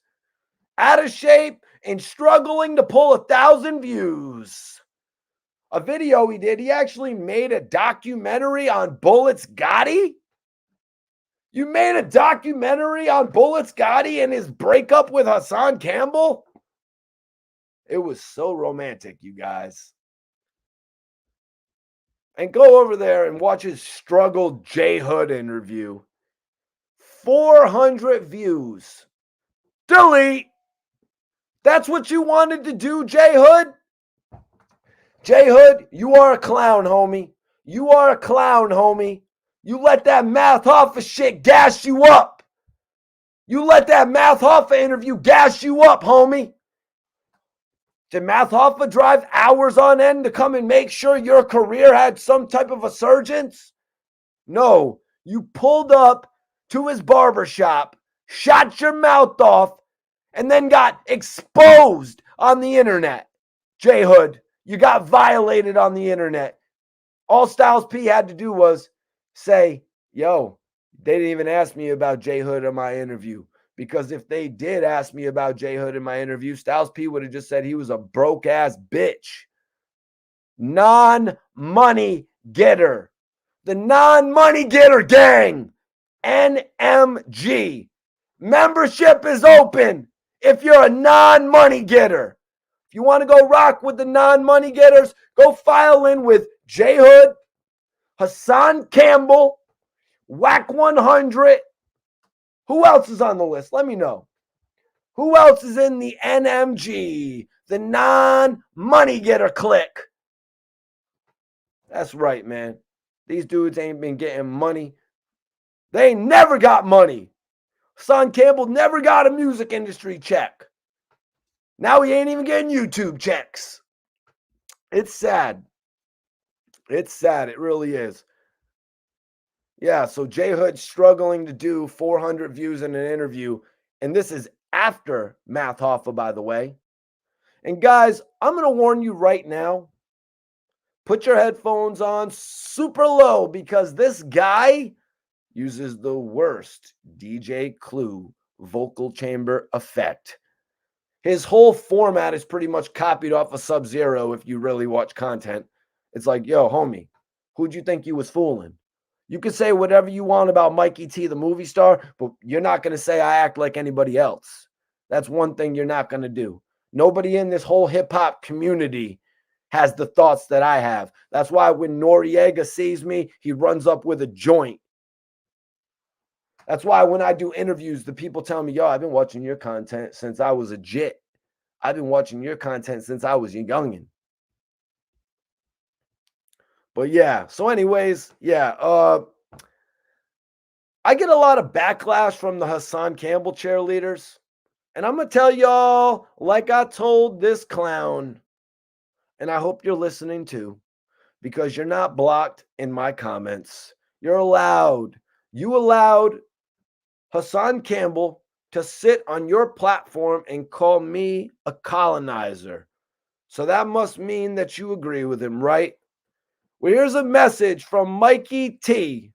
Out of shape and struggling to pull 1,000 views. A video he did, he actually made a documentary on Bullets Gotti. You made a documentary on Bullets Gotti and his breakup with Hassan Campbell? It was so romantic, you guys. and go over there and watch his struggle J Hood interview. 400 views. Delete. That's what you wanted to do, J Hood? J Hood, you are a clown, homie. You are a clown, homie. You let that Math Hoffa shit gas you up. You let that Math Hoffa interview gas you up, homie. Did Math Hoffa drive hours on end to come and make sure your career had some type of a surgence? No, you pulled up to his barbershop, shot your mouth off, and then got exposed on the internet. J Hood, you got violated on the internet. All Styles P had to do was say, yo, they didn't even ask me about J Hood in my interview. Because if they did ask me about J Hood in my interview, Styles P would have just said he was a broke ass bitch. Non-money getter. The non-money getter gang. NMG. Membership is open if you're a non-money getter. If you want to go rock with the non-money getters, go file in with J Hood, Hassan Campbell, Whack 100. Who else is on the list? Let me know. Who else is in the NMG, the non-money getter clique? That's right, man. These dudes ain't been getting money. They ain't never got money. Hassan Campbell never got a music industry check. Now he ain't even getting YouTube checks. It's sad. It's sad. It really is. Yeah, so J Hood struggling to do 400 views in an interview. And this is after Math Hoffa, by the way. And guys, I'm going to warn you right now. Put your headphones on super low because this guy uses the worst DJ Clue vocal chamber effect. His whole format is pretty much copied off of Sub-Zero if you really watch content. It's like, yo, homie, who'd you think you was fooling? You can say whatever you want about Mikey T, the movie star, but you're not going to say I act like anybody else. That's one thing you're not going to do. Nobody in this whole hip-hop community has the thoughts that I have. That's why when Noriega sees me, he runs up with a joint. That's why when I do interviews, the people tell me, yo, I've been watching your content since I was a jit. I've been watching your content since I was a youngin'. But yeah, so anyways, yeah, I get a lot of backlash from the Hassan Campbell cheerleaders. And I'm going to tell y'all, like I told this clown, and I hope you're listening too, because you're not blocked in my comments. You're allowed. You allowed Hassan Campbell to sit on your platform and call me a colonizer. So that must mean that you agree with him, right? Well, here's a message from Mikey T.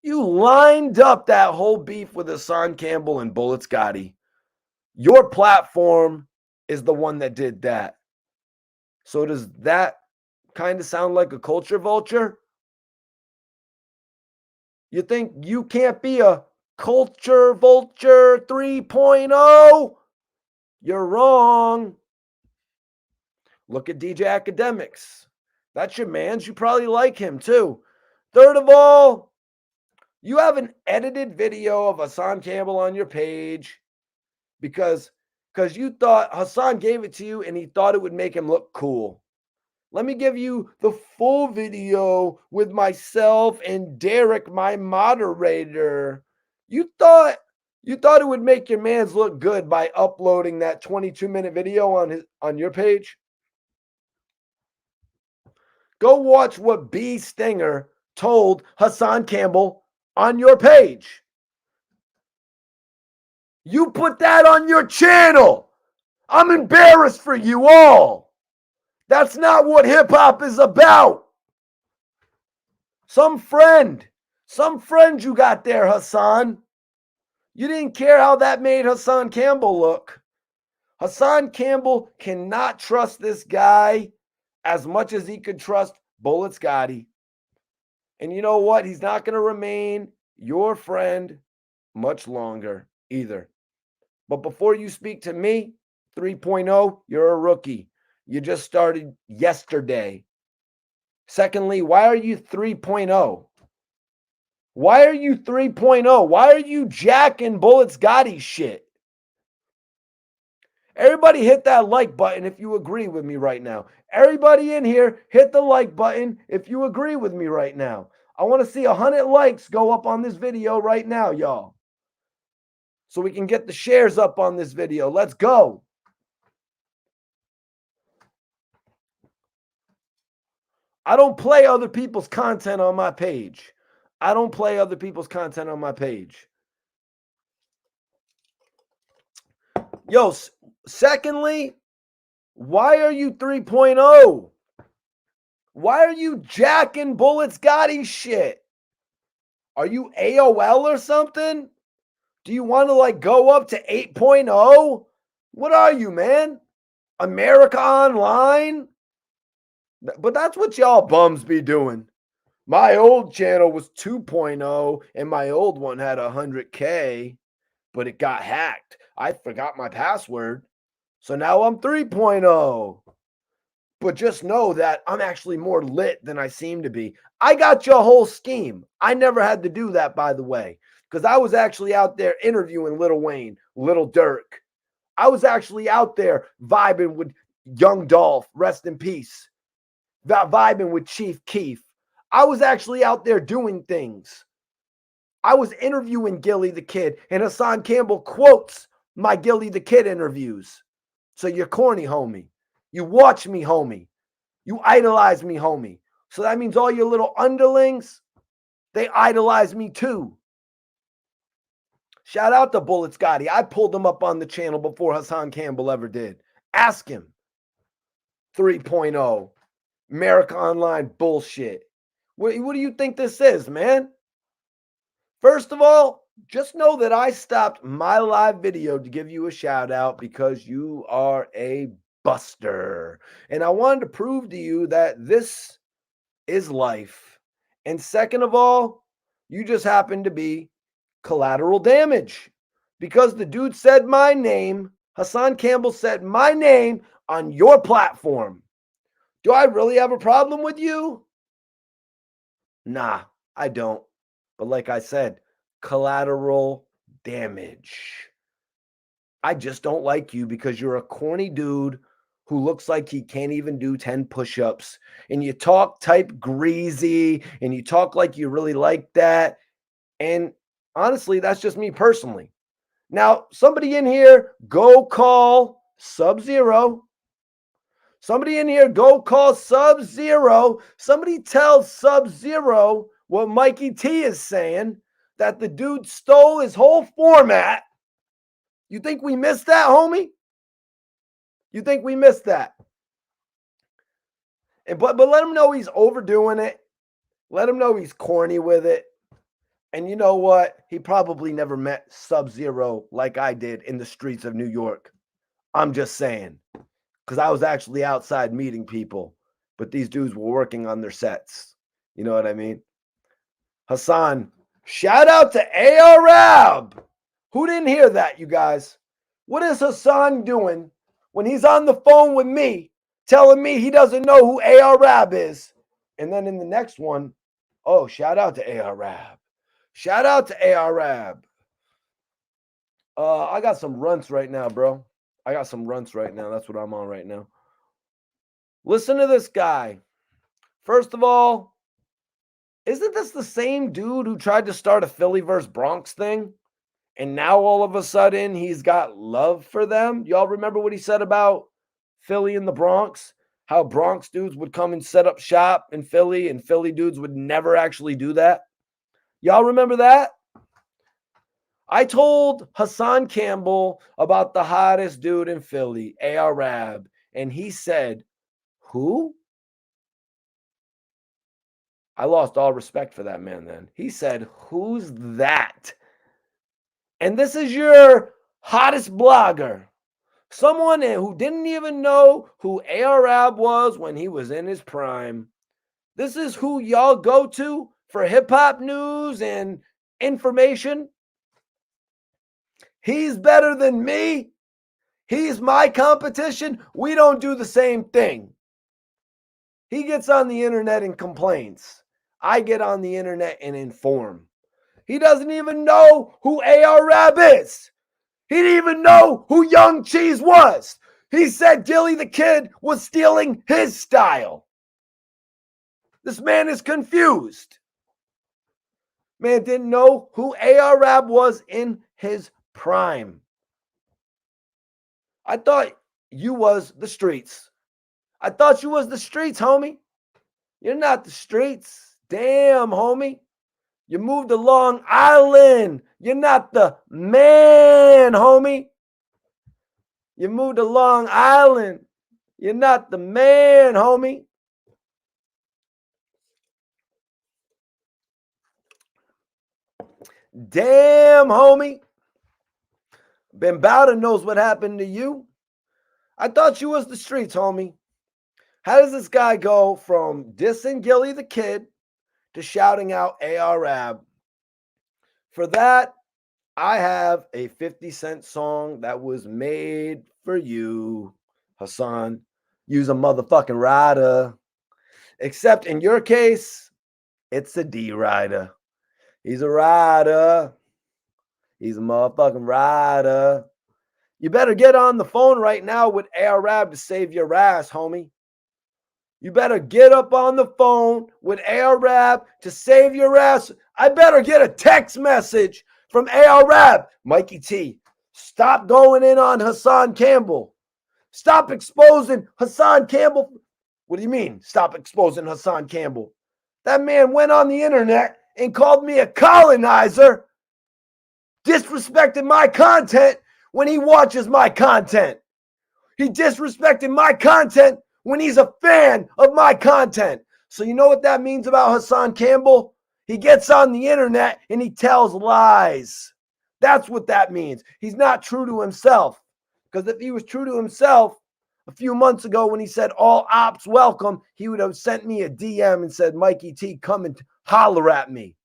You lined up that whole beef with Hassan Campbell and Bullet Scotty. Your platform is the one that did that. So does that kind of sound like a culture vulture? You think you can't be a culture vulture 3.0? You're wrong. Look at DJ Academics. That's your man's. You probably like him too. Third of all, you have an edited video of Hassan Campbell on your page because you thought Hassan gave it to you and he thought it would make him look cool. Let me give you the full video with myself and Derek, my moderator. You thought it would make your man's look good by uploading that 22-minute video on your page? Go watch what B Stinger told Hassan Campbell on your page. You put that on your channel. I'm embarrassed for you all. That's not what hip hop is about. Some friend you got there, Hassan. You didn't care how that made Hassan Campbell look. Hassan Campbell cannot trust this guy as much as he could trust Bullet Scotty. And you know what? He's not going to remain your friend much longer either. But before you speak to me, 3.0, you're a rookie. You just started yesterday. Secondly, why are you 3.0? Why are you 3.0? Why are you jacking Bullets Gotti shit? Everybody hit that like button if you agree with me right now. Everybody in here, hit the like button if you agree with me right now. I want to see 100 likes go up on this video right now, y'all. So we can get the shares up on this video. Let's go. I don't play other people's content on my page. I don't play other people's content on my page. Yo, secondly, why are you 3.0? Why are you jacking Bullets Gotti shit? Are you AOL or something? Do you want to like go up to 8.0? What are you, man? America Online? But that's what y'all bums be doing. My old channel was 2.0 and my old one had 100K, but it got hacked. I forgot my password. So now I'm 3.0. But just know that I'm actually more lit than I seem to be. I got your whole scheme. I never had to do that, by the way, because I was actually out there interviewing Lil Wayne, Lil Durk. I was actually out there vibing with Young Dolph, rest in peace, vibing with Chief Keef. I was actually out there doing things. I was interviewing Gillie the Kid, and Hassan Campbell quotes my Gillie the Kid interviews. So you're corny, homie. You watch me, homie. You idolize me, homie. So that means all your little underlings, they idolize me too. Shout out to Bullets Gotti. I pulled him up on the channel before Hassan Campbell ever did. Ask him. 3.0. America Online bullshit. What do you think this is, man? First of all, just know that I stopped my live video to give you a shout out because you are a buster. And I wanted to prove to you that this is life. And second of all, you just happen to be collateral damage because the dude said my name, Hassan Campbell said my name on your platform. Do I really have a problem with you? Nah, I don't. But like I said, collateral damage. I just don't like you because you're a corny dude who looks like he can't even do 10 push-ups. And you talk type greasy and you talk like you really like that. And honestly, that's just me personally. Now, somebody in here, go call Sub-Zero. Somebody in here, go call Sub-Zero. Somebody tell Sub-Zero what Mikey T is saying, that the dude stole his whole format. You think we missed that, homie? You think we missed that? But let him know he's overdoing it. Let him know he's corny with it. And you know what? He probably never met Sub-Zero like I did in the streets of New York. I'm just saying. Because I was actually outside meeting people. But these dudes were working on their sets. You know what I mean? Hassan, shout out to Arab. Who didn't hear that, you guys? What is Hassan doing when he's on the phone with me, telling me he doesn't know who Arab is? And then in the next one, oh, shout out to Arab. Shout out to Arab. I got some runts right now, bro. I got some runts right now. That's what I'm on right now. Listen to this guy. First of all, isn't this the same dude who tried to start a Philly versus Bronx thing? And now all of a sudden he's got love for them. Y'all remember what he said about Philly and the Bronx? How Bronx dudes would come and set up shop in Philly and Philly dudes would never actually do that? Y'all remember that? I told Hassan Campbell about the hottest dude in Philly, Arab, and he said, who? I lost all respect for that man then. He said, who's that? And this is your hottest blogger. Someone who didn't even know who Arab was when he was in his prime. This is who y'all go to for hip-hop news and information. He's better than me. He's my competition. We don't do the same thing. He gets on the internet and complains. I get on the internet and inform. He doesn't even know who A.R. Rab is. He didn't even know who Young Cheese was. He said Gillie the Kid was stealing his style. This man is confused. Man didn't know who A.R. Rab was in his prime. I thought you was the streets. I thought you was the streets, homie. You're not the streets. Damn, homie. You moved to Long Island. You're not the man, homie. You moved to Long Island. You're not the man, homie. Damn, homie. Ben Bowden knows what happened to you. I thought you was the streets, homie. How does this guy go from dissing Gillie the Kid to shouting out A.R. Rab? For that, I have a 50-cent song that was made for you, Hassan. Use a motherfucking rider. Except in your case, it's a D rider. He's a rider. He's a motherfucking rider. You better get on the phone right now with A.R. Rab to save your ass, homie. You better get up on the phone with A.R. Rab to save your ass. I better get a text message from A.R. Rab. Mikey T, stop going in on Hassan Campbell. Stop exposing Hassan Campbell. What do you mean, stop exposing Hassan Campbell? That man went on the internet and called me a colonizer, disrespected my content when he watches my content. He disrespected my content when he's a fan of my content. So you know what that means about Hassan Campbell? He gets on the internet and he tells lies. That's what that means. He's not true to himself. Because if he was true to himself, a few months ago when he said all ops welcome, he would have sent me a DM and said, Mikey T, come and holler at me.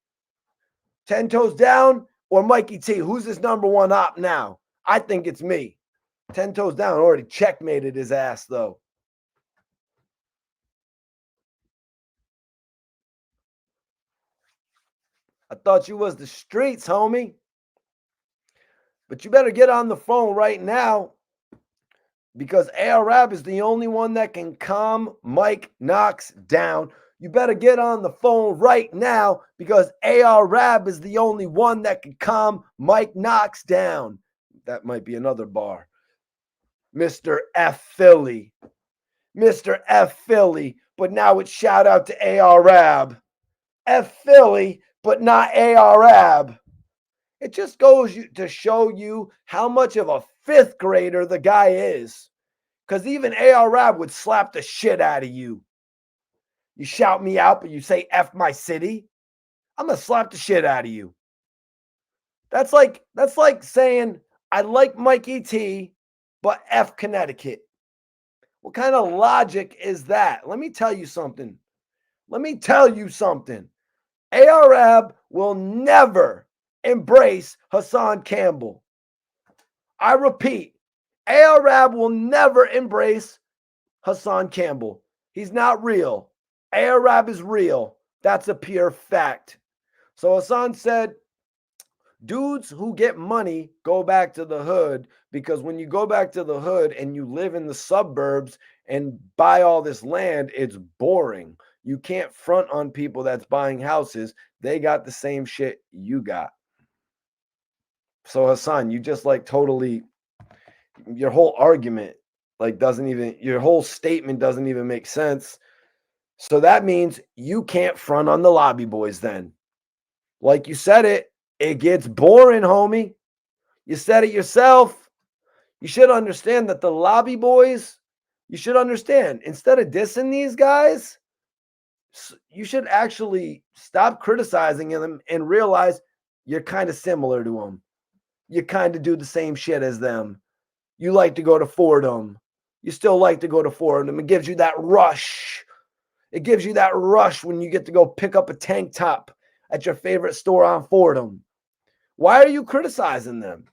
10 Toes Down or Mikey T, who's his number one op now? I think it's me. 10 Toes Down already checkmated his ass, though. I thought you was the streets, homie. But you better get on the phone right now because A.R. Rab is the only one that can calm Mike Knox down. You better get on the phone right now because A.R. Rab is the only one that can calm Mike Knox down. That might be another bar. Mr. F. Philly. Mr. F. Philly. But now it's shout out to A.R. Rab. F. Philly, but not A.R. Rab. It just goes to show you how much of a fifth grader the guy is. Because even A.R. Rab would slap the shit out of you. You shout me out, but you say F my city. I'm going to slap the shit out of you. That's like saying I like Mikey T, but F Connecticut. What kind of logic is that? Let me tell you something. A.R. Rab will never embrace Hassan Campbell. I repeat, A.R. Rab will never embrace Hassan Campbell. He's not real. A.R. Rab is real. That's a pure fact. So Hassan said, dudes who get money go back to the hood because when you go back to the hood and you live in the suburbs and buy all this land, it's boring. You can't front on people that's buying houses. They got the same shit you got. So Hassan, you just like totally, your whole argument your whole statement doesn't even make sense. So that means you can't front on the lobby boys then. Like you said it gets boring, homie. You said it yourself. You should understand that the lobby boys, you should understand, instead of dissing these guys, you should actually stop criticizing them and realize you're kind of similar to them. You kind of do the same shit as them. You like to go to Fordham. You still like to go to Fordham. It gives you that rush. It gives you that rush when you get to go pick up a tank top at your favorite store on Fordham. Why are you criticizing them?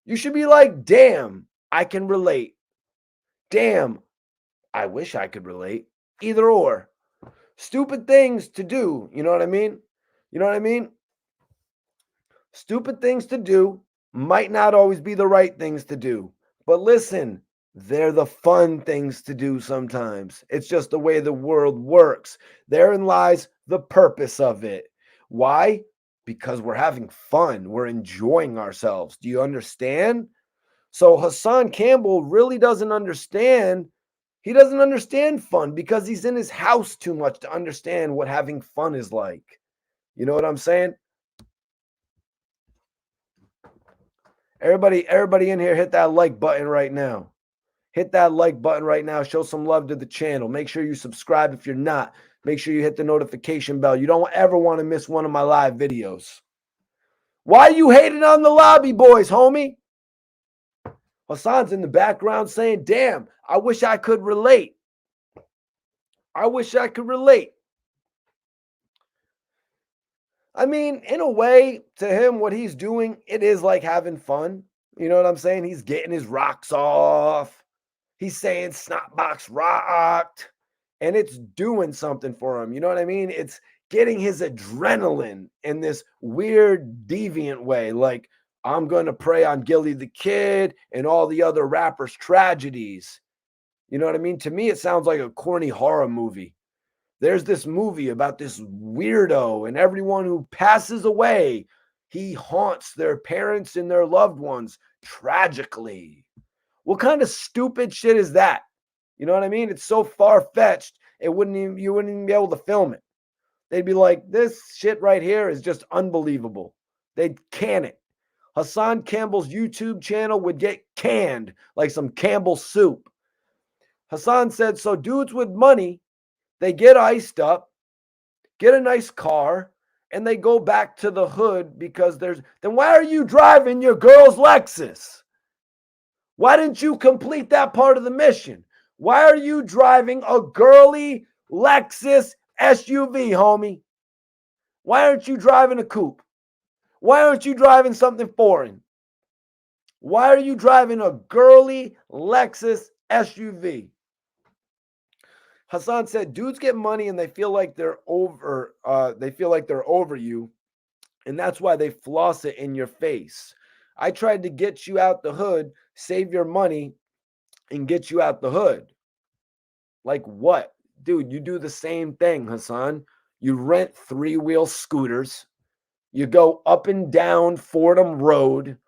You should be like, damn, I can relate. Damn, I wish I could relate. Either or. Stupid things to do. You know what I mean? You know what I mean? Stupid things to do might not always be the right things to do. But listen, they're the fun things to do sometimes. It's just the way the world works. Therein lies the purpose of it. Why? Because we're having fun. We're enjoying ourselves. Do you understand? So Hassan Campbell really doesn't understand. He doesn't understand fun because he's in his house too much to understand what having fun is like. You know what I'm saying? Everybody in here, hit that like button right now. Hit that like button right now. Show some love to the channel. Make sure you subscribe if you're not. Make sure you hit the notification bell. You don't ever want to miss one of my live videos. Why you hating on the lobby boys, homie? Hassan's in the background saying, damn, I wish I could relate. I wish I could relate. I mean, in a way, to him, what he's doing, it is like having fun. You know what I'm saying? He's getting his rocks off. He's saying Snotbox rocked. And it's doing something for him. You know what I mean? It's getting his adrenaline in this weird, deviant way. Like, I'm going to prey on Gillie the Kid and all the other rappers' tragedies. You know what I mean? To me, it sounds like a corny horror movie. There's this movie about this weirdo, and everyone who passes away, he haunts their parents and their loved ones tragically. What kind of stupid shit is that? You know what I mean? It's so far-fetched, you wouldn't even be able to film it. They'd be like, this shit right here is just unbelievable. They'd can it. Hassan Campbell's YouTube channel would get canned like some Campbell soup. Hassan said, so dudes with money, they get iced up, get a nice car, and they go back to the hood because then why are you driving your girl's Lexus? Why didn't you complete that part of the mission? Why are you driving a girly Lexus SUV, homie? Why aren't you driving a coupe? Why aren't you driving something foreign? Why are you driving a girly Lexus SUV? Hassan said, dudes get money and they feel like they're over you, and that's why they floss it in your face. I tried to get you out the hood, save your money, and get you out the hood. Like what? Dude, you do the same thing, Hassan. You rent 3-wheel scooters. You go up and down Fordham Road.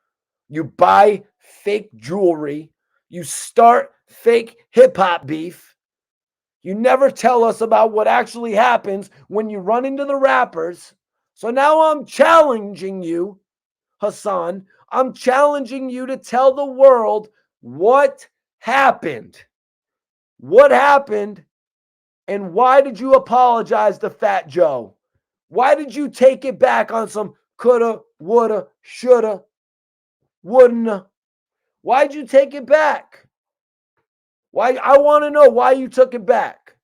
You buy fake jewelry. You start fake hip-hop beef. You never tell us about what actually happens when you run into the rappers. So now I'm challenging you, Hassan. I'm challenging you to tell the world what happened. What happened, and why did you apologize to Fat Joe? Why did you take it back on some coulda, woulda, shoulda, wouldn't? Why'd you take it back? Why? I want to know why you took it back.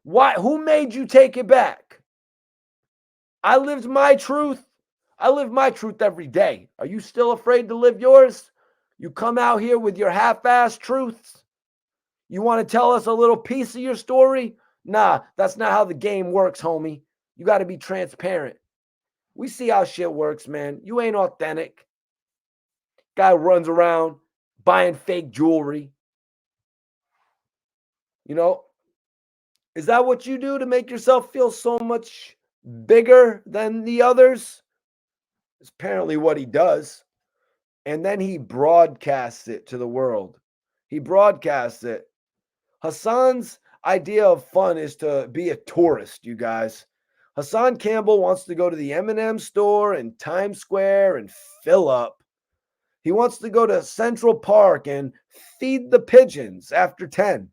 Why? Who made you take it back? I lived my truth. I live my truth every day. Are you still afraid to live yours? You come out here with your half-assed truths? You want to tell us a little piece of your story? Nah, that's not how the game works, homie. You got to be transparent. We see how shit works, man. You ain't authentic. Guy runs around buying fake jewelry. You know, is that what you do to make yourself feel so much bigger than the others? It's apparently what he does. And then he broadcasts it to the world. He broadcasts it. Hassan's idea of fun is to be a tourist, you guys. Hassan Campbell wants to go to the M&M store in Times Square and fill up. He wants to go to Central Park and feed the pigeons after 10.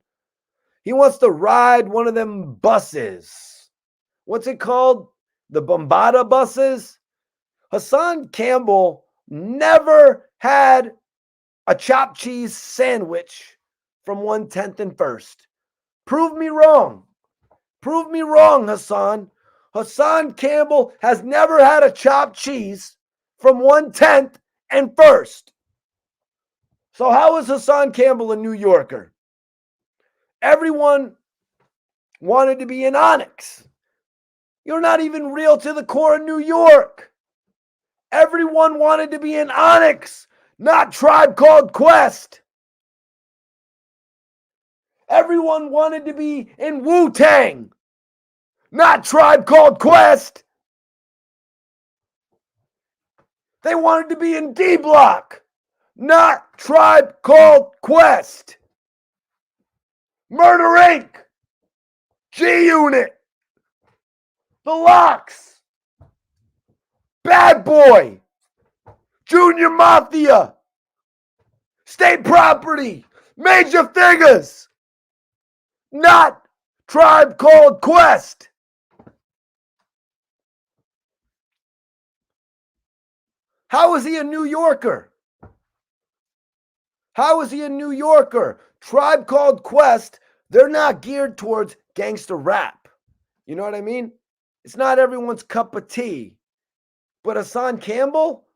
He wants to ride one of them buses. What's it called? The Bombada buses? Hassan Campbell never had a chopped cheese sandwich from 110th and First. Prove me wrong. Prove me wrong, Hassan. Hassan Campbell has never had a chopped cheese from 110th and First. So how is Hassan Campbell a New Yorker? Everyone wanted to be in Onyx. You're not even real to the core of New York. Everyone wanted to be in Onyx, not Tribe Called Quest. Everyone wanted to be in Wu-Tang, not Tribe Called Quest. They wanted to be in D-Block, not Tribe Called Quest. Murder Inc., G-Unit, The Locks, Bad Boy, Junior Mafia, State Property, Major Figures, not Tribe Called Quest. How is he a New Yorker? How is he a New Yorker? Tribe Called Quest, they're not geared towards gangster rap. You know what I mean? It's not everyone's cup of tea. But Hassan Campbell,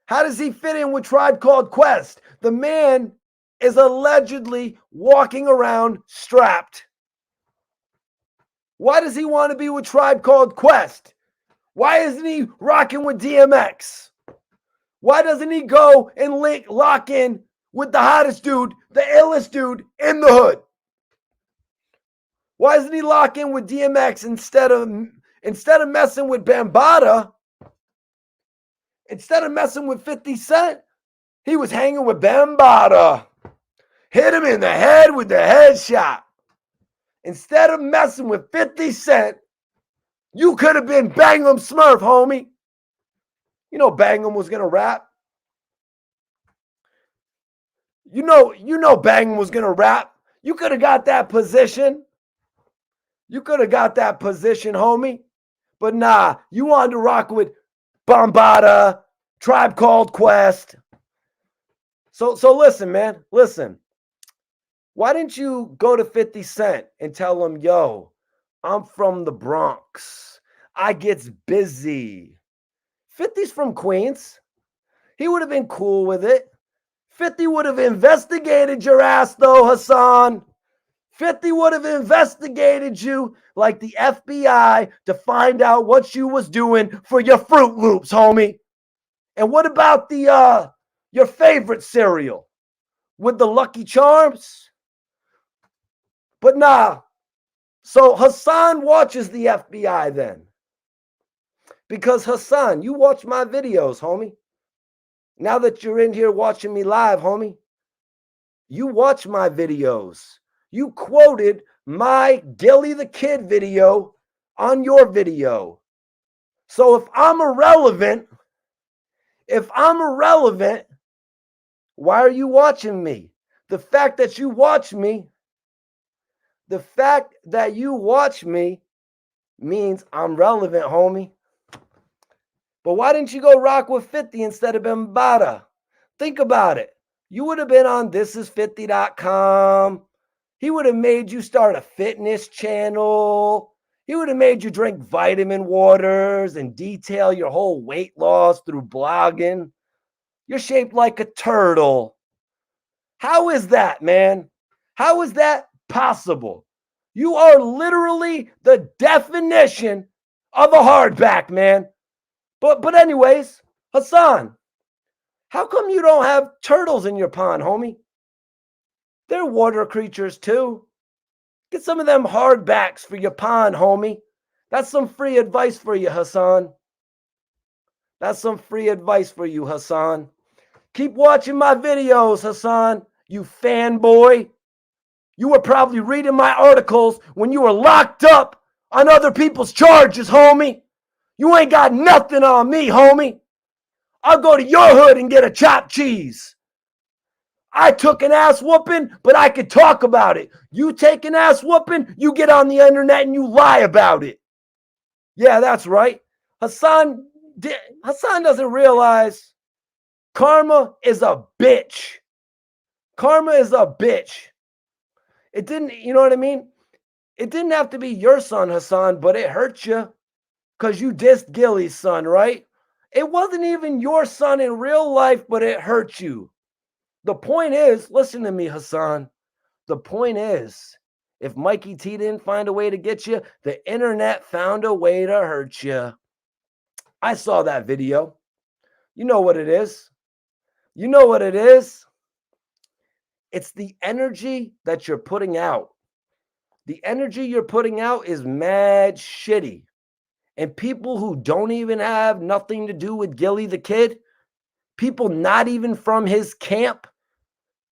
how does he fit in with Tribe Called Quest? The man is allegedly walking around strapped. Why does he want to be with Tribe Called Quest? Why isn't he rocking with DMX? Why doesn't he go and lock in with the hottest dude, the illest dude in the hood? Why doesn't he lock in with DMX instead of messing with Bambaataa? Instead of messing with 50 Cent, he was hanging with Bambaataa. Hit him in the head with the headshot. Instead of messing with 50 Cent, you could have been Bangum Smurf, homie. You know Bangum was going to rap. You know Bangum was going to rap. You could have got that position. You could have got that position, homie. But nah, you wanted to rock with Bambaataa, Tribe Called Quest. So listen, man. Listen. Why didn't you go to 50 Cent and tell him, yo, I'm from the Bronx. I gets busy. 50's from Queens. He would have been cool with it. 50 would have investigated your ass, though, Hassan. 50 would have investigated you like the FBI to find out what you was doing for your Fruit Loops, homie. And what about the your favorite cereal with the Lucky Charms? But nah. So Hassan watches the FBI then. Because Hassan, you watch my videos, homie. Now that you're in here watching me live, homie, you watch my videos. You quoted my Gillie the Kid video on your video. So if I'm irrelevant, why are you watching me? The fact that you watch me means I'm relevant, homie. But why didn't you go rock with 50 instead of Bambaataa? Think about it. You would have been on thisis50.com. He would have made you start a fitness channel. He would have made you drink vitamin waters and detail your whole weight loss through blogging. You're shaped like a turtle. How is that, man? How is that possible? You are literally the definition of a hardback, man. But anyways, Hassan, how come you don't have turtles in your pond, homie? They're water creatures too. Get some of them hardbacks for your pond, homie. That's some free advice for you, Hassan. That's some free advice for you, Hassan. Keep watching my videos, Hassan, you fanboy. You were probably reading my articles when you were locked up on other people's charges, homie. You ain't got nothing on me, homie. I'll go to your hood and get a chopped cheese. I took an ass whooping, but I could talk about it. You take an ass whooping, you get on the internet and you lie about it. Yeah, that's right. Hassan doesn't realize karma is a bitch. Karma is a bitch. It didn't, you know what I mean? It didn't have to be your son, Hassan, but it hurt you because you dissed Gillie's son, right? It wasn't even your son in real life, but it hurt you. The point is, listen to me, Hassan. The point is, If Mikey T didn't find a way to get you, the internet found a way to hurt you. I saw that video. You know what it is. You know what it is. It's the energy that you're putting out. The energy you're putting out is mad shitty. And people who don't even have nothing to do with Gillie the Kid, people not even from his camp,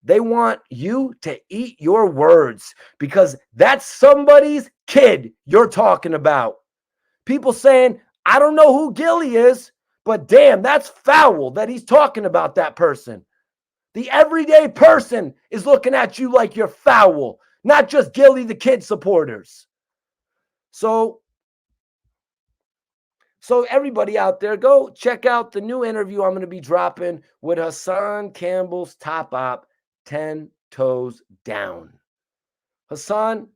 they want you to eat your words because that's somebody's kid you're talking about. People saying, I don't know who Gillie is, but damn, that's foul that he's talking about that person. The everyday person is looking at you like you're foul, not just Gillie the Kid supporters. So everybody out there, go check out the new interview I'm going to be dropping with Hassan Campbell's top op, 10 Toes Down. Hassan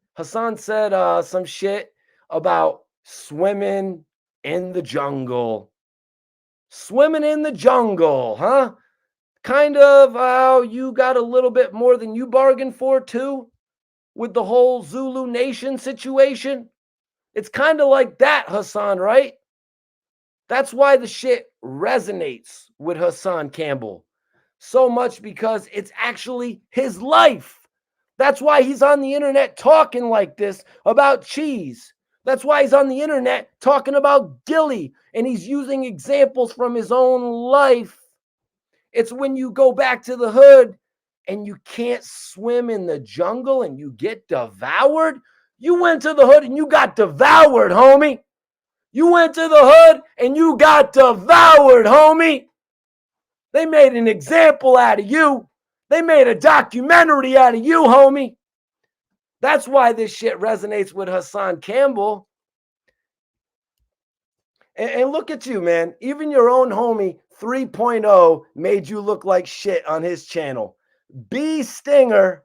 said some shit about swimming in the jungle. Swimming in the jungle, huh? Kind of how you got a little bit more than you bargained for too with the whole Zulu Nation situation. It's kind of like that, Hassan, right? That's why the shit resonates with Hassan Campbell so much because it's actually his life. That's why he's on the internet talking like this about cheese. That's why he's on the internet talking about Gillie and he's using examples from his own life. It's when you go back to the hood and you can't swim in the jungle and you get devoured. You went to the hood and you got devoured, homie. You went to the hood and you got devoured, homie. They made an example out of you. They made a documentary out of you, homie. That's why this shit resonates with Hassan Campbell. And look at you, man. Even your own homie 3.0 made you look like shit on his channel. B Stinger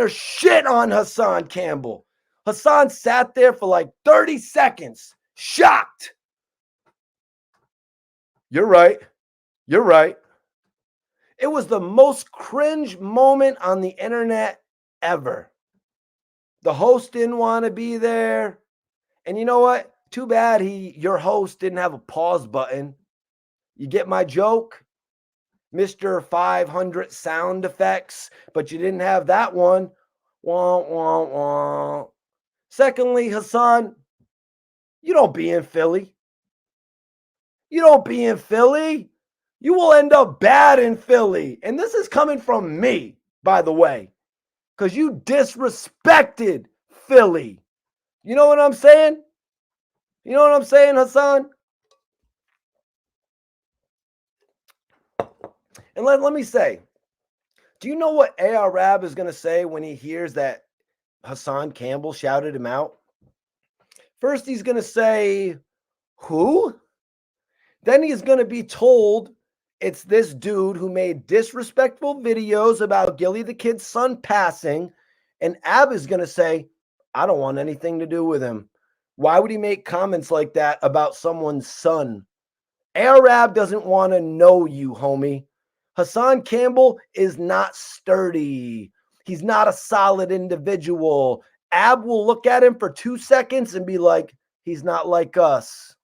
shit on Hassan Campbell. Hassan sat there for like 30 seconds, shocked. You're right. You're right. It was the most cringe moment on the internet ever. The host didn't want to be there. And you know what? Too bad your host didn't have a pause button. You get my joke? Mr. 500 sound effects, but you didn't have that one. Wah, wah, wah. Secondly, Hassan, you don't be in Philly. You don't be in Philly. You will end up bad in Philly. And this is coming from me, by the way, because you disrespected Philly. You know what I'm saying? You know what I'm saying, Hassan? And let me say, do you know what Arab is going to say when he hears that Hassan Campbell shouted him out? First, he's going to say, who? Then he's going to be told it's this dude who made disrespectful videos about Gillie the Kid's son passing. And Ab is going to say, I don't want anything to do with him. Why would he make comments like that about someone's son? Arab doesn't want to know you, homie. Hassan Campbell is not sturdy. He's not a solid individual. Ab will look at him for 2 seconds and be like, he's not like us.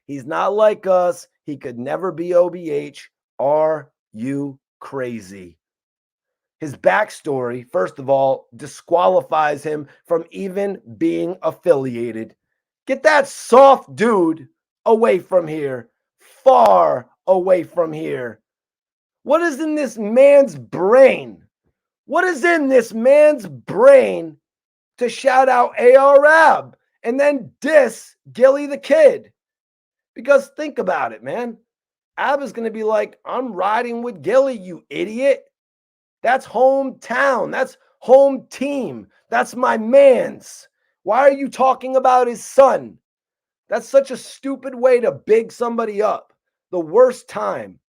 He's not like us. He could never be OBH. Are you crazy? His backstory, first of all, disqualifies him from even being affiliated. Get that soft dude away from here. Far away from here. What is in this man's brain? What is in this man's brain to shout out Arab and then diss Gillie the Kid? Because think about it, man. Ab is going to be like, I'm riding with Gillie, you idiot. That's hometown. That's home team. That's my man's. Why are you talking about his son? That's such a stupid way to big somebody up. The worst time.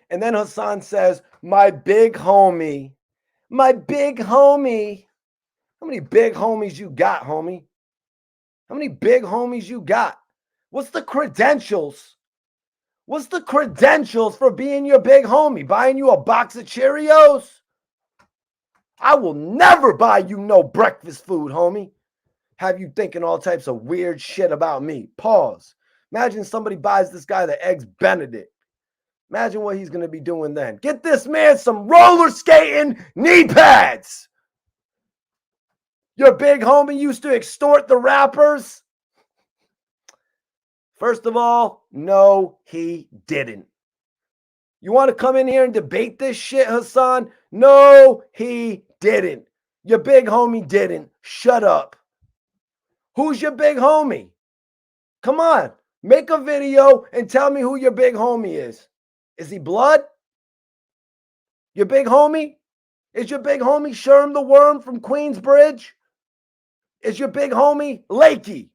And then Hassan says, my big homie. My big homie. How many big homies you got, homie? How many big homies you got? What's the credentials? What's the credentials for being your big homie? Buying you a box of Cheerios? I will never buy you no breakfast food, homie. Have you thinking all types of weird shit about me. Pause. Imagine somebody buys this guy the Eggs Benedict. Imagine what he's going to be doing then. Get this man some roller skating knee pads. Your big homie used to extort the rappers. First of all, no, he didn't. You want to come in here and debate this shit, Hassan? No, he didn't. Your big homie didn't. Shut up. Who's your big homie? Come on, make a video and tell me who your big homie is. Is he blood? Your big homie? Is your big homie Sherm the Worm from Queensbridge? Is your big homie Lakey?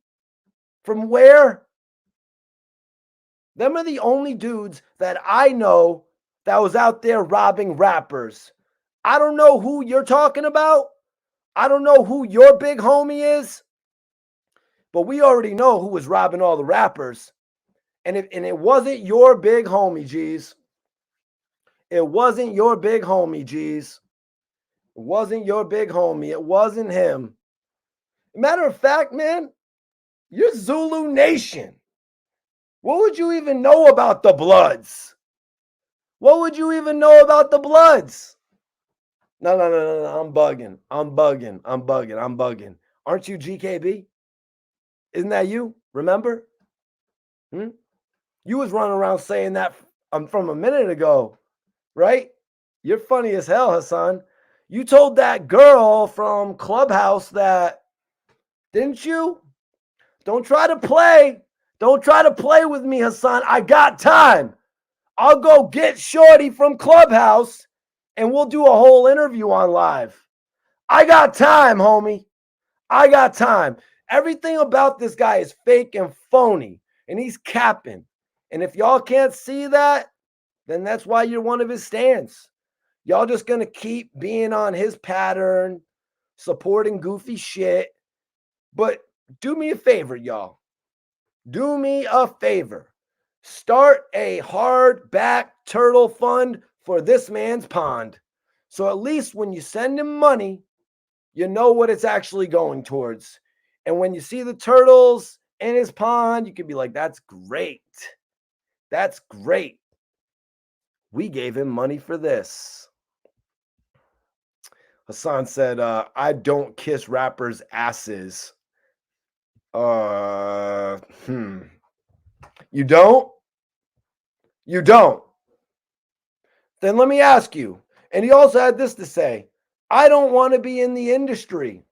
From where? Them are the only dudes that I know that was out there robbing rappers. I don't know who you're talking about. I don't know who your big homie is. But we already know who was robbing all the rappers. And it wasn't your big homie, G's. It wasn't your big homie, G's. It wasn't your big homie. It wasn't him. Matter of fact, man, you're Zulu Nation. What would you even know about the Bloods? What would you even know about the Bloods? No. I'm bugging. Aren't you GKB? Isn't that you? Remember? You was running around saying that from a minute ago, right? You're funny as hell, Hassan. You told that girl from Clubhouse that, didn't you? Don't try to play. Don't try to play with me, Hassan. I got time. I'll go get Shorty from Clubhouse and we'll do a whole interview on live. I got time, homie. I got time. Everything about this guy is fake and phony, and he's capping. And if y'all can't see that, then that's why you're one of his stands. Y'all just going to keep being on his pattern, supporting goofy shit. But do me a favor, y'all. Do me a favor. Start a hardback turtle fund for this man's pond. So at least when you send him money, you know what it's actually going towards. And when you see the turtles in his pond, you can be like, that's great. That's great. We gave him money for this. Hassan said, I don't kiss rappers' asses. You don't? You don't? Then let me ask you. And he also had this to say, I don't want to be in the industry.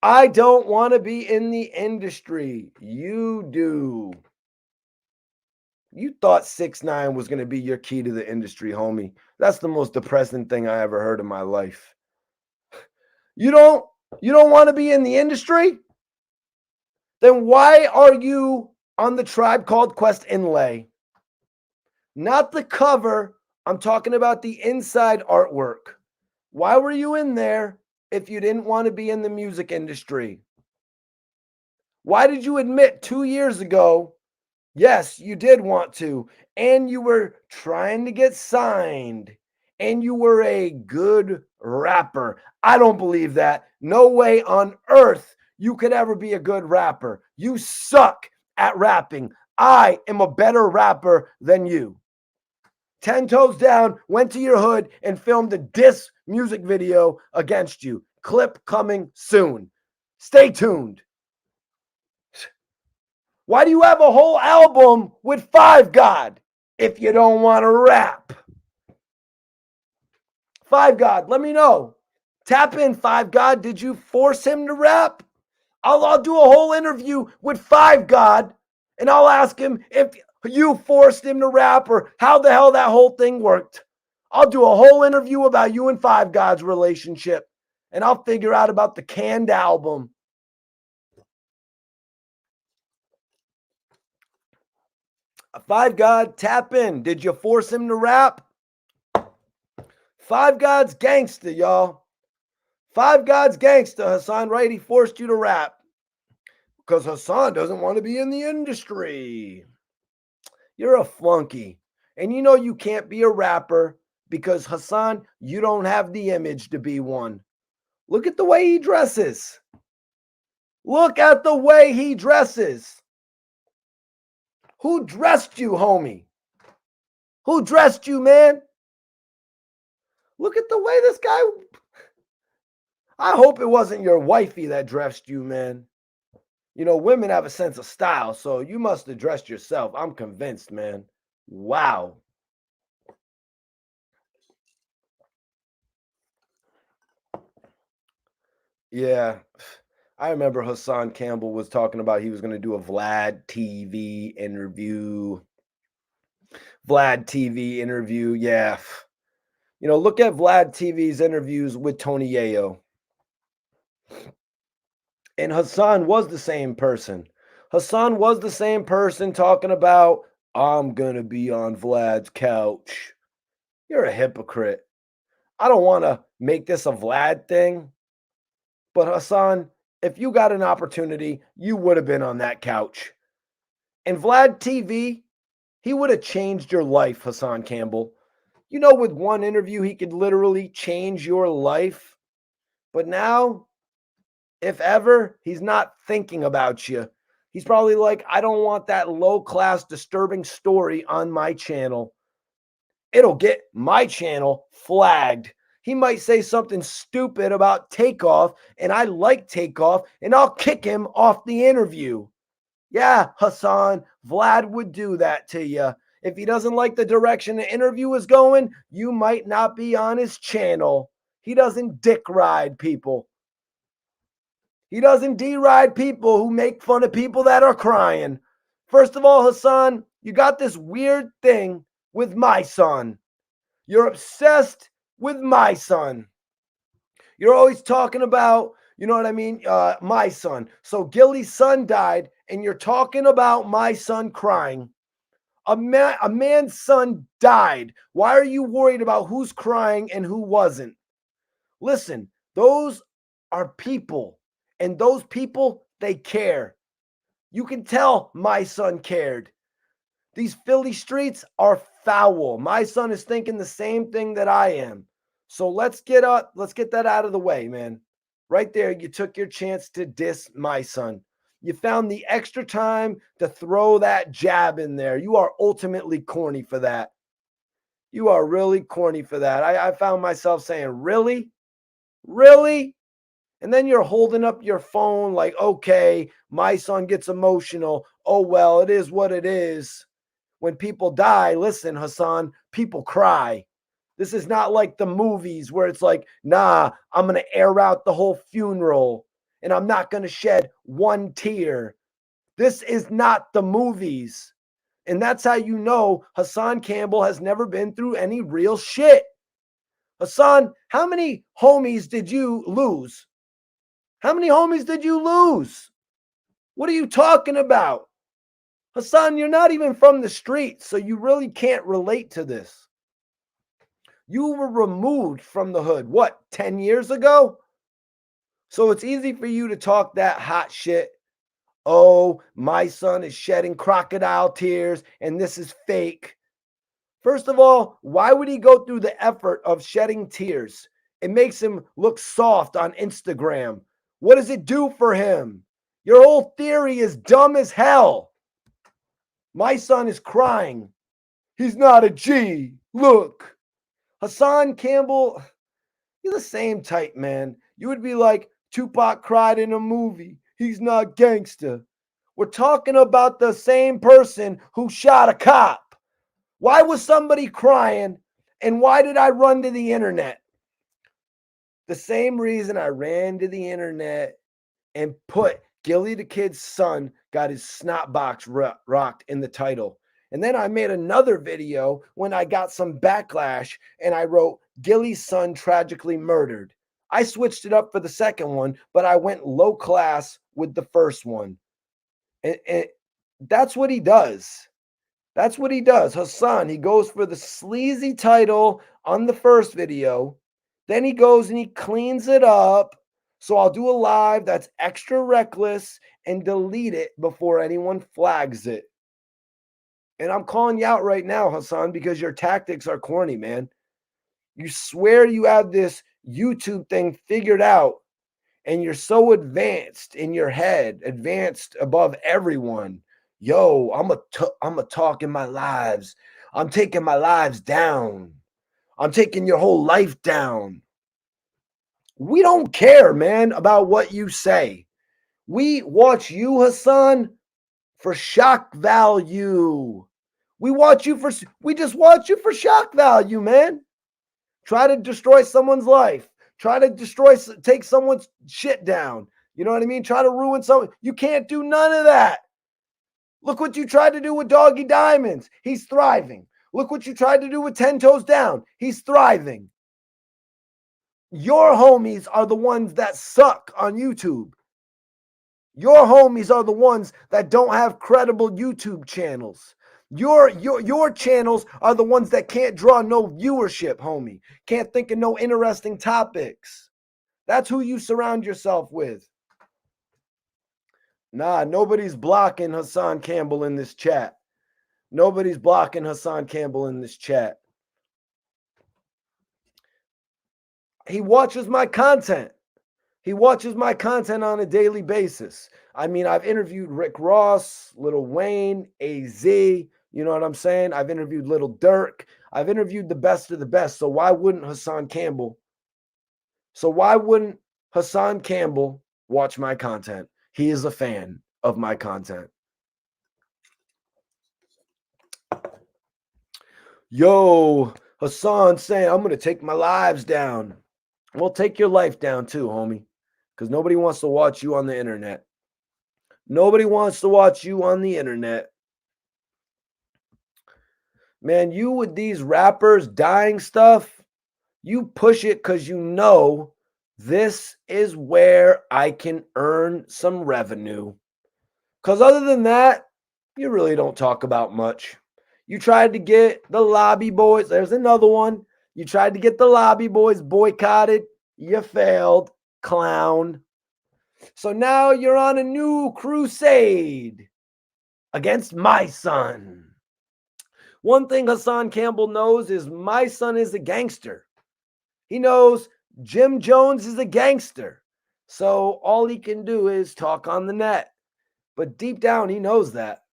I don't want to be in the industry. You do. You thought 6ix9ine was going to be your key to the industry, homie. That's the most depressing thing I ever heard in my life. You don't want to be in the industry? Then why are you on the Tribe Called Quest inlay? Not the cover. I'm talking about the inside artwork. Why were you in there if you didn't want to be in the music industry? Why did you admit 2 years ago, yes, you did want to, and you were trying to get signed, and you were a good rapper? I don't believe that. No way on earth you could ever be a good rapper. You suck at rapping. I am a better rapper than you. 10 Toes Down went to your hood and filmed a diss music video against you. Clip coming soon. Stay tuned. Why do you have a whole album with Five God if you don't want to rap? Five God, let me know. Tap in, Five God. Did you force him to rap? I'll do a whole interview with Five God, and I'll ask him if you forced him to rap or how the hell that whole thing worked. I'll do a whole interview about you and Five God's relationship, and I'll figure out about the canned album. Five God, tap in. Did you force him to rap? Five God's gangster, y'all. Five God's gangster, Hassan, right? He forced you to rap because Hassan doesn't want to be in the industry. You're a flunky. And you know you can't be a rapper because Hassan, you don't have the image to be one. Look at the way he dresses. Look at the way he dresses. Who dressed you, homie? Who dressed you, man? Look at the way this guy. I hope it wasn't your wifey that dressed you, man. You know, women have a sense of style, so you must have dressed yourself. I'm convinced, man. Wow. Yeah. I remember Hassan Campbell was talking about he was going to do a Vlad TV interview. Vlad TV interview. Yeah. You know, look at Vlad TV's interviews with Tony Yayo. And Hassan was the same person. Hassan was the same person talking about, I'm going to be on Vlad's couch. You're a hypocrite. I don't want to make this a Vlad thing, but Hassan, if you got an opportunity, you would have been on that couch. And Vlad TV, he would have changed your life, Hassan Campbell. You know, with one interview, he could literally change your life. But now, if ever, he's not thinking about you. He's probably like, I don't want that low class, disturbing story on my channel. It'll get my channel flagged. He might say something stupid about Takeoff, and I like Takeoff, and I'll kick him off the interview. Yeah, Hassan, Vlad would do that to you. If he doesn't like the direction the interview is going, you might not be on his channel. He doesn't dick ride people. He doesn't deride people who make fun of people that are crying. First of all, Hassan, you got this weird thing with my son. You're obsessed with my son. You're always talking about, you know what I mean? My son. So Gillie's son died, and you're talking about my son crying. A man's son died. Why are you worried about who's crying and who wasn't? Listen, those are people, and those people, they care. You can tell my son cared. These Philly streets are foul. My son is thinking the same thing that I am. So let's get that out of the way, man. Right there, you took your chance to diss my son. You found the extra time to throw that jab in there. You are ultimately corny for that. You are really corny for that. I found myself saying, really? Really? And then you're holding up your phone like, okay, my son gets emotional. Oh, well, it is what it is. When people die, listen, Hassan, people cry. This is not like the movies where it's like, nah, I'm going to air out the whole funeral and I'm not going to shed one tear. This is not the movies. And that's how you know Hassan Campbell has never been through any real shit. Hassan, how many homies did you lose? How many homies did you lose? What are you talking about? Hassan, you're not even from the streets, so you really can't relate to this. You were removed from the hood, what, 10 years ago? So it's easy for you to talk that hot shit. Oh, my son is shedding crocodile tears and this is fake. First of all, why would he go through the effort of shedding tears? It makes him look soft on Instagram. What does it do for him? Your whole theory is dumb as hell. My son is crying. He's not a G. Look. Hassan Campbell, you're the same type, man. You would be like, Tupac cried in a movie. He's not gangster. We're talking about the same person who shot a cop. Why was somebody crying? And why did I run to the internet? The same reason I ran to the internet and put Gillie the Kid's son got his snot box rocked in the title. And then I made another video when I got some backlash and I wrote Gillie's son tragically murdered. I switched it up for the second one, but I went low class with the first one. And that's what he does. That's what he does. Hassan, he goes for the sleazy title on the first video. Then he goes and he cleans it up. So I'll do a live that's extra reckless and delete it before anyone flags it. And I'm calling you out right now, Hassan, because your tactics are corny, man. You swear you have this YouTube thing figured out, and you're so advanced in your head, advanced above everyone. Yo, I'm a talk in my lives. I'm taking my lives down. I'm taking your whole life down. We don't care, man, about what you say. We watch you, Hassan, for shock value. We just watch you for shock value, man. Try to destroy someone's life. Try to take someone's shit down. You know what I mean? Try to ruin someone. You can't do none of that. Look what you tried to do with Doggy Diamonds. He's thriving. Look what you tried to do with 10 Toes Down. He's thriving. Your homies are the ones that suck on YouTube. Your homies are the ones that don't have credible YouTube channels. Your channels are the ones that can't draw no viewership, homie. Can't think of no interesting topics. That's who you surround yourself with. Nah, nobody's blocking Hassan Campbell in this chat. Nobody's blocking Hassan Campbell in this chat. He watches my content. He watches my content on a daily basis. I mean, I've interviewed Rick Ross, Lil Wayne, AZ. You know what I'm saying? I've interviewed Lil Durk. I've interviewed the best of the best. So why wouldn't Hassan Campbell watch my content? He is a fan of my content. Yo, Hassan saying, I'm going to take my lives down. Well, take your life down too, homie, because nobody wants to watch you on the internet. Nobody wants to watch you on the internet. Man, you with these rappers dying stuff, you push it because you know this is where I can earn some revenue. Because other than that, you really don't talk about much. You tried to get the lobby boys. There's another one. You tried to get the lobby boys boycotted. You failed, clown. So now you're on a new crusade against my son. One thing Hassan Campbell knows is my son is a gangster. He knows Jim Jones is a gangster. So all he can do is talk on the net. But deep down, he knows that.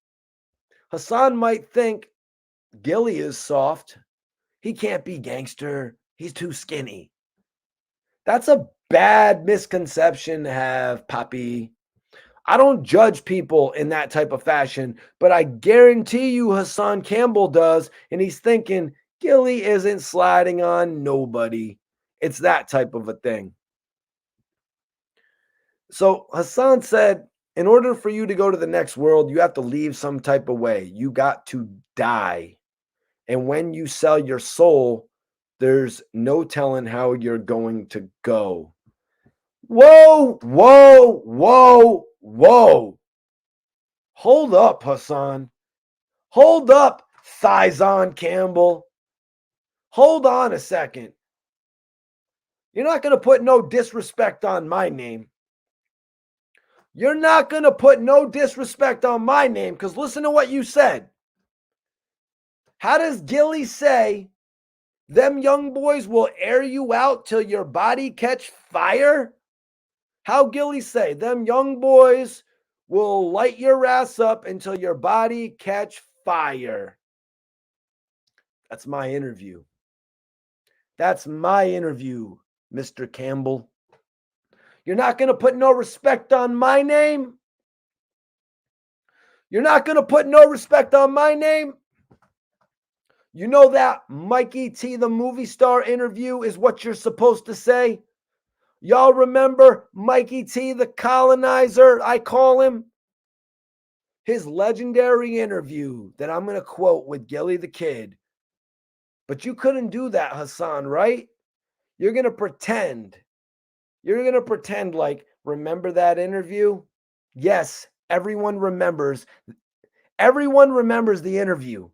Hassan might think Gillie is soft. He can't be gangster. He's too skinny. That's a bad misconception to have, Poppy. I don't judge people in that type of fashion, but I guarantee you Hassan Campbell does, and he's thinking Gillie isn't sliding on nobody. It's that type of a thing. So Hassan said, in order for you to go to the next world, you have to leave some type of way. You got to die. And when you sell your soul, there's no telling how you're going to go. Whoa, whoa, whoa, whoa. Hold up, Hassan. Hold up, Hassan Campbell. Hold on a second. You're not going to put no disrespect on my name. You're not going to put no disrespect on my name because listen to what you said. How does Gillie say them young boys will air you out till your body catch fire? How Gillie say them young boys will light your ass up until your body catch fire? That's my interview. That's my interview, Mr. Campbell. You're not going to put no respect on my name? You're not going to put no respect on my name? You know that Mikey T, the movie star interview is what you're supposed to say? Y'all remember Mikey T, the colonizer, I call him? His legendary interview that I'm going to quote with Gillie the Kid. But you couldn't do that, Hassan, right? You're going to pretend. You're going to pretend like, remember that interview? Yes, everyone remembers. Everyone remembers the interview.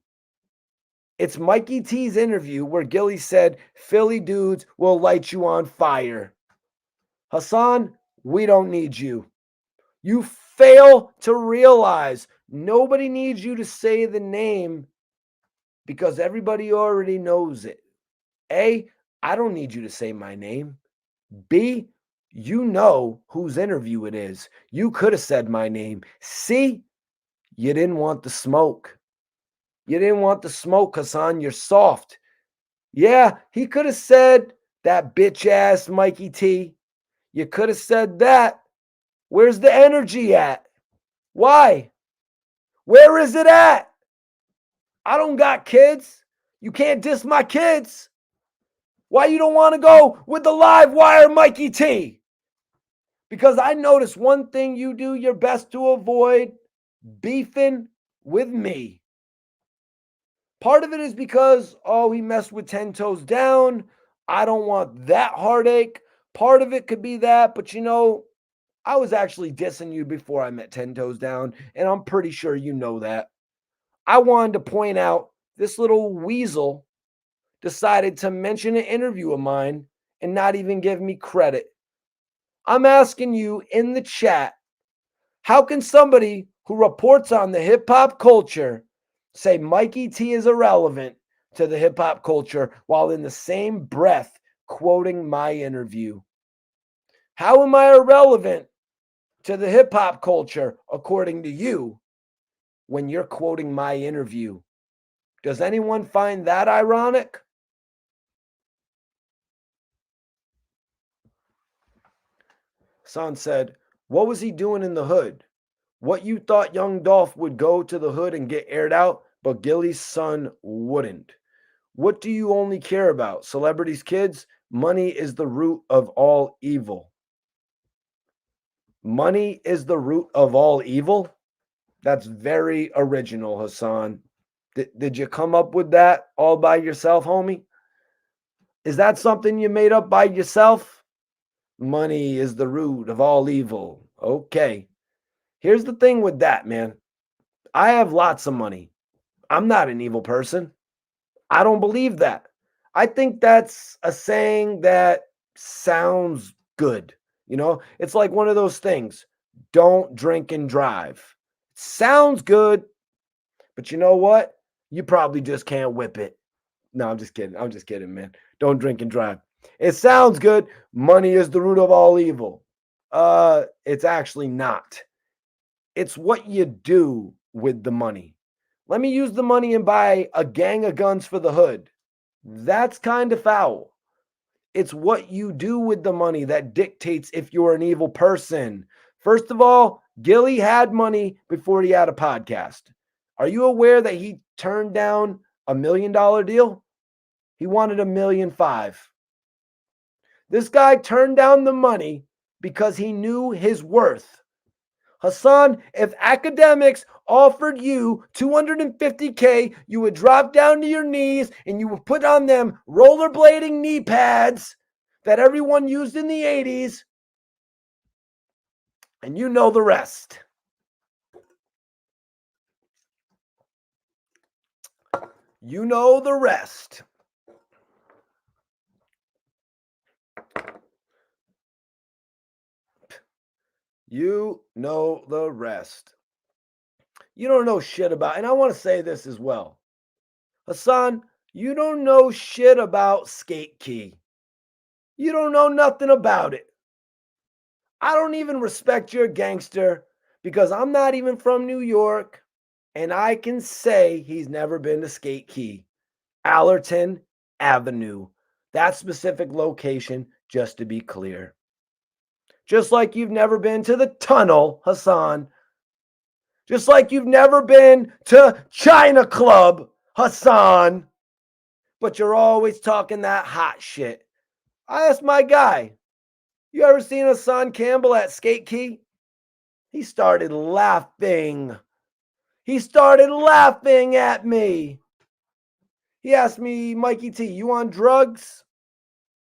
It's Mikey T's interview where Gillie said, Philly dudes will light you on fire. Hassan, we don't need you. You fail to realize nobody needs you to say the name because everybody already knows it. I don't need you to say my name. B, you know whose interview it is. You could have said my name. C, you didn't want the smoke. You didn't want the smoke, Hassan. You're soft. Yeah, he could have said that bitch ass Mikey T. You could have said that. Where's the energy at? Why? Where is it at? I don't got kids. You can't diss my kids. Why you don't want to go with the live wire Mikey T? Because I notice one thing you do your best to avoid beefing with me. Part of it is because, oh, he messed with 10 toes down. I don't want that heartache. Part of it could be that, but I was actually dissing you before I met 10 toes down, and I'm pretty sure you know that. I wanted to point out this little weasel decided to mention an interview of mine and not even give me credit. I'm asking you in the chat, how can somebody who reports on the hip hop culture say Mikey T is irrelevant to the hip hop culture while in the same breath quoting my interview? How am I irrelevant to the hip hop culture according to you when you're quoting my interview? Does anyone find that ironic? Son said, what was he doing in the hood? What you thought young Dolph would go to the hood and get aired out, but Gillie's son wouldn't. What do you only care about? Celebrities' kids? Money is the root of all evil. Money is the root of all evil? That's very original, Hassan. Did you come up with that all by yourself, homie? Is that something you made up by yourself? Money is the root of all evil. Okay. Here's the thing with that, man. I have lots of money. I'm not an evil person. I don't believe that. I think that's a saying that sounds good. It's like one of those things. Don't drink and drive. Sounds good, but you know what? You probably just can't whip it. No, I'm just kidding. I'm just kidding, man. Don't drink and drive. It sounds good. Money is the root of all evil. It's actually not. It's what you do with the money. Let me use the money and buy a gang of guns for the hood. That's kind of foul. It's what you do with the money that dictates if you're an evil person. First of all, Gillie had money before he had a podcast. Are you aware that he turned down $1 million deal? He wanted $1.5 million. This guy turned down the money because he knew his worth. Hassan, if academics offered you $250K, you would drop down to your knees and you would put on them rollerblading knee pads that everyone used in the 80s, and you know the rest. You know the rest. You know the rest. You don't know shit about, and I want to say this as well. Hassan, you don't know shit about Skate Key. You don't know nothing about it. I don't even respect your gangster because I'm not even from New York, and I can say he's never been to Skate Key, Allerton Avenue, that specific location, just to be clear. Just like you've never been to the tunnel, Hassan. Just like you've never been to China Club, Hassan. But you're always talking that hot shit. I asked my guy, you ever seen Hassan Campbell at Skate Key? He started laughing. He started laughing at me. He asked me, Mikey T, you on drugs?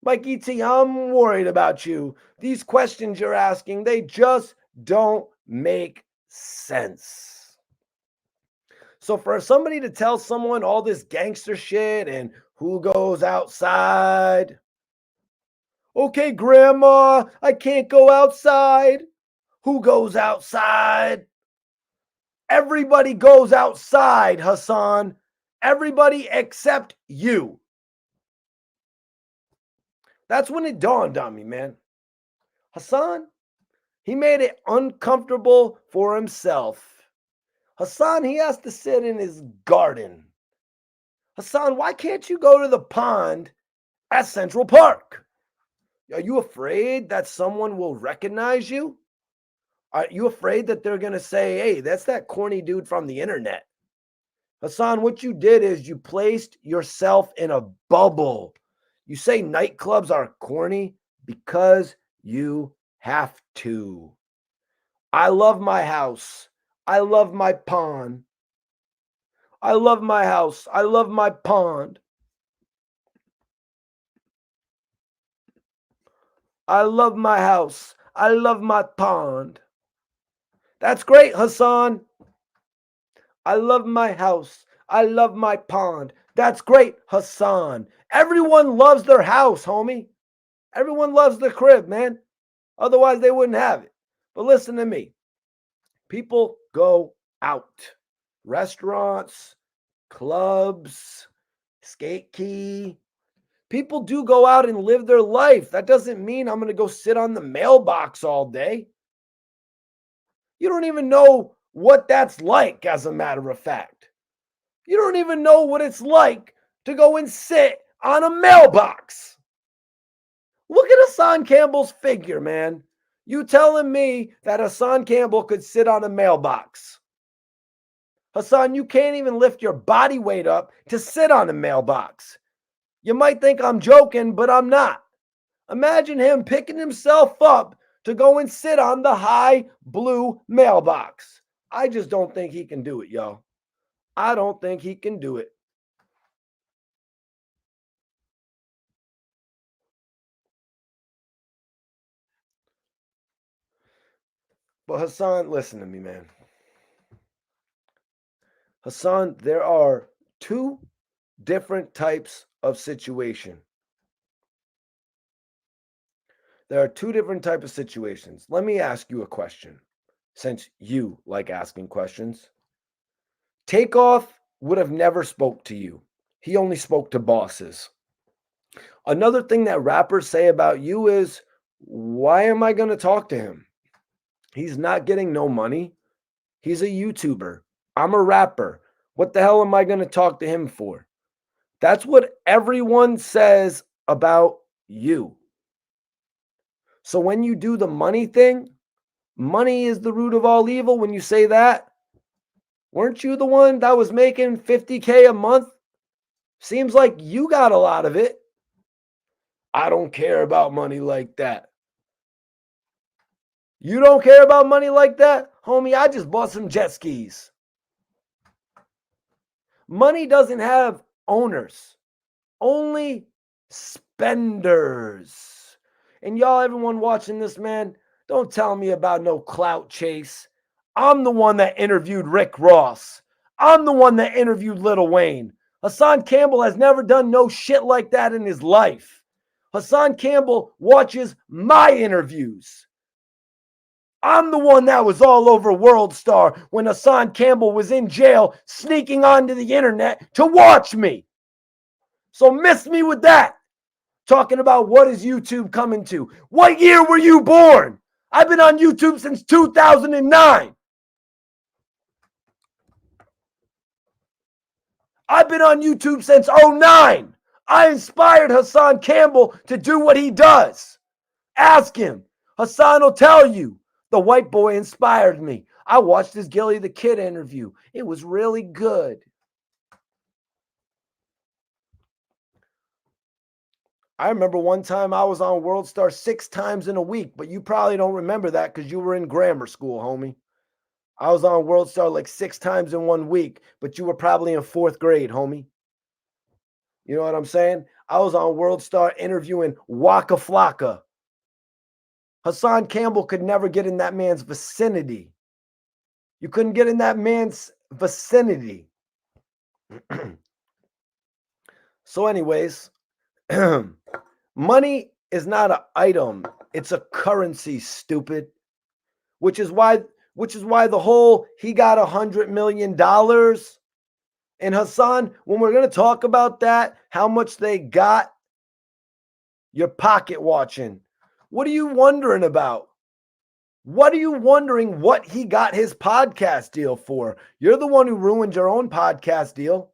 Mikey T, I'm worried about you. These questions you're asking, they just don't make sense. So for somebody to tell someone all this gangster shit and who goes outside, okay, grandma, I can't go outside. Who goes outside? Everybody goes outside, Hassan. Everybody except you. That's when it dawned on me, man. Hassan, he made it uncomfortable for himself. Hassan, he has to sit in his garden. Hassan, why can't you go to the pond at Central Park? Are you afraid that someone will recognize you? Are you afraid that they're going to say, hey, that's that corny dude from the internet? Hassan, what you did is you placed yourself in a bubble. You say nightclubs are corny because you have to. I love my house. I love my pond. I love my house. I love my pond. I love my house. I love my pond. That's great, Hassan. I love my house. I love my pond. That's great, Hassan. Everyone loves their house, homie. Everyone loves their crib, man. Otherwise, they wouldn't have it. But listen to me. People go out. Restaurants, clubs, skate key. People do go out and live their life. That doesn't mean I'm going to go sit on the mailbox all day. You don't even know what that's like, as a matter of fact. You don't even know what it's like to go and sit on a mailbox. Look at Hassan Campbell's figure, man. You telling me that Hassan Campbell could sit on a mailbox? Hassan, you can't even lift your body weight up to sit on a mailbox. You might think I'm joking, but I'm not. Imagine him picking himself up to go and sit on the high blue mailbox. I just don't think he can do it, yo. I don't think he can do it. But Hassan, listen to me, man. Hassan, there are two different types of situation. There are two different types of situations. Let me ask you a question, since you like asking questions. Takeoff would have never spoke to you. He only spoke to bosses. Another thing that rappers say about you is, why am I going to talk to him? He's not getting no money. He's a YouTuber. I'm a rapper. What the hell am I going to talk to him for? That's what everyone says about you. So when you do the money thing, money is the root of all evil. When you say that, weren't you the one that was making 50K a month? Seems like you got a lot of it. I don't care about money like that. You don't care about money like that? Homie, I just bought some jet skis. Money doesn't have owners, only spenders. And y'all, everyone watching this, man, don't tell me about no clout chase. I'm the one that interviewed Rick Ross. I'm the one that interviewed Lil Wayne. Hassan Campbell has never done no shit like that in his life. Hassan Campbell watches my interviews. I'm the one that was all over World Star when Hassan Campbell was in jail sneaking onto the internet to watch me. So miss me with that. Talking about what is YouTube coming to. What year were you born? I've been on YouTube since 2009. I've been on YouTube since 2009. I inspired Hassan Campbell to do what he does. Ask him. Hassan will tell you. The white boy inspired me. I watched his Gillie the Kid interview. It was really good. I remember one time I was on World Star 6 times in a week, but you probably don't remember that because you were in grammar school, homie. I was on World Star like 6 times in 1 week, but you were probably in 4th grade, homie. You know what I'm saying? I was on World Star interviewing Waka Flocka. Hassan Campbell could never get in that man's vicinity. You couldn't get in that man's vicinity. So anyways, money is not an item. It's a currency, stupid. Which is why the whole he got $100 million. And Hassan, when we're going to talk about that, how much they got, You're pocket watching. What are you wondering about? What are you wondering what he got his podcast deal for? You're the one who ruined your own podcast deal.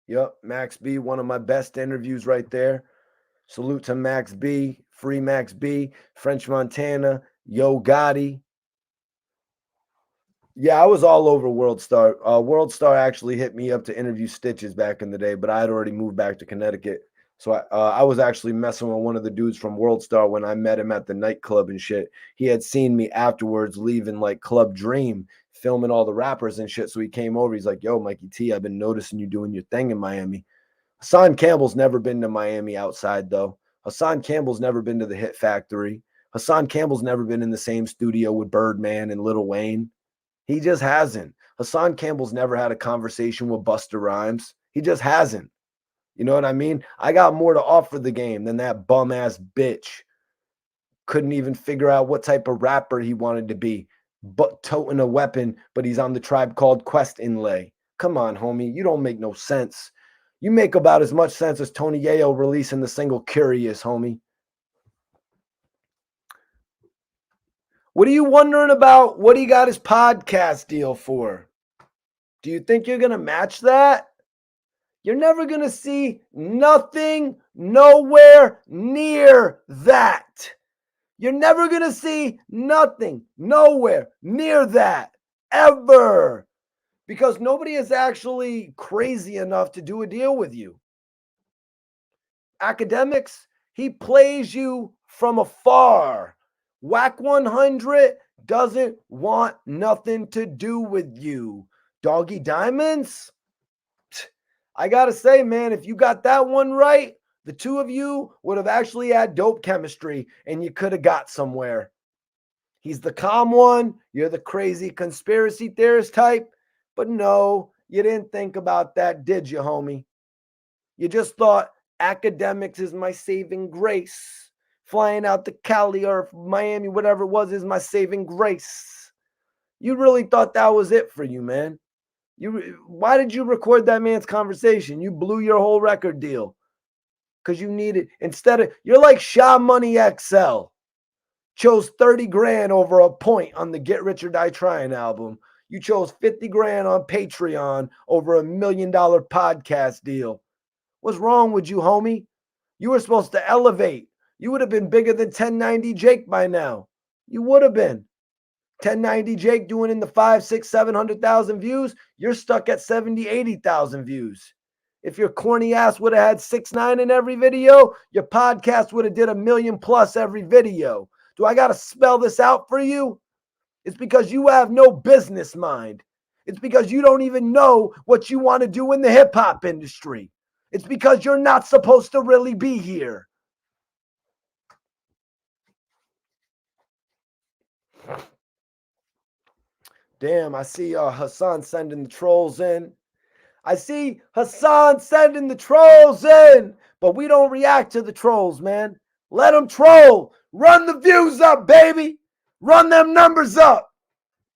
Yep, Max B, one of my best interviews right there. Salute to Max B, Free Max B, French Montana, Yo Gotti. Yeah, I was all over World Star. World Star actually hit me up to interview Stitches back in the day, but I had already moved back to Connecticut. So I was actually messing with one of the dudes from World Star when I met him at the nightclub and shit. He had seen me afterwards leaving like Club Dream, filming all the rappers and shit. So he came over. He's like, "Yo, Mikey T, I've been noticing you doing your thing in Miami." Hassan Campbell's never been to Miami outside though. Hassan Campbell's never been to the Hit Factory. Hassan Campbell's never been in the same studio with Birdman and Lil Wayne. He just hasn't. Hassan Campbell's never had a conversation with Busta Rhymes. He just hasn't. You know what I mean? I got more to offer the game than that bum ass bitch. Couldn't even figure out what type of rapper he wanted to be. But toting a weapon, but he's on the Tribe Called Quest inlay. Come on, homie. You don't make no sense. You make about as much sense as Tony Yayo releasing the single Curious, homie. What are you wondering about? What he got his podcast deal for? Do you think you're going to match that? You're never going to see nothing nowhere near that. You're never going to see nothing nowhere near that ever. Because nobody is actually crazy enough to do a deal with you. Academics, he plays you from afar. Whack 100 doesn't want nothing to do with you. Doggy Diamonds, I gotta say, man, if you got that one right, the two of you would have actually had dope chemistry and you could have got somewhere. He's the calm one, you're the crazy conspiracy theorist type, but no, you didn't think about that, did you, homie? You just thought academics is my saving grace. Flying out to Cali or Miami, whatever it was, is my saving grace. You really thought that was it for you, man. Why did you record that man's conversation? You blew your whole record deal because you needed, instead of, you're like Sha Money XL. Chose 30 grand over a point on the Get Rich or Die Trying album. You chose 50 grand on Patreon over $1 million podcast deal. What's wrong with you, homie? You were supposed to elevate. You would have been bigger than 1090 Jake by now. You would have been. 1090 Jake doing in the 5, 6, 700,000 views. You're stuck at 70, 80,000 views. If your corny ass would have had 6ix9ine in every video, your podcast would have did 1 million plus every video. Do I got to spell this out for you? It's because you have no business mind. It's because you don't even know what you want to do in the hip hop industry. It's because you're not supposed to really be here. Damn, I see Hassan sending the trolls in. I see Hassan sending the trolls in, but we don't react to the trolls, man. Let them troll. Run the views up, baby. Run them numbers up.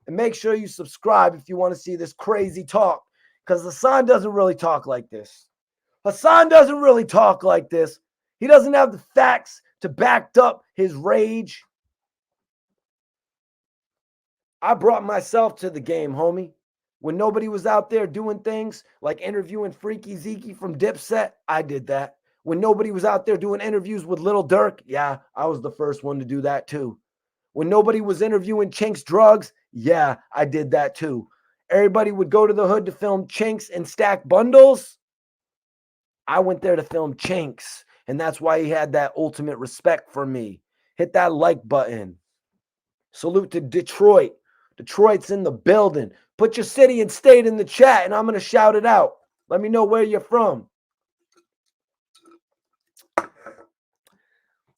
And make sure you subscribe if you want to see this crazy talk, because Hassan doesn't really talk like this. Hassan doesn't really talk like this. He doesn't have the facts to back up his rage. I brought myself to the game, homie. When nobody was out there doing things like interviewing Freaky Zeke from Dipset, I did that. When nobody was out there doing interviews with Lil Durk, yeah, I was the first one to do that too. When nobody was interviewing Chinks Drugs, yeah, I did that too. Everybody would go to the hood to film Chinks and stack bundles. I went there to film Chinks, and that's why he had that ultimate respect for me. Hit that like button. Salute to Detroit. Detroit's in the building. Put your city and state in the chat, and I'm going to shout it out. Let me know where you're from.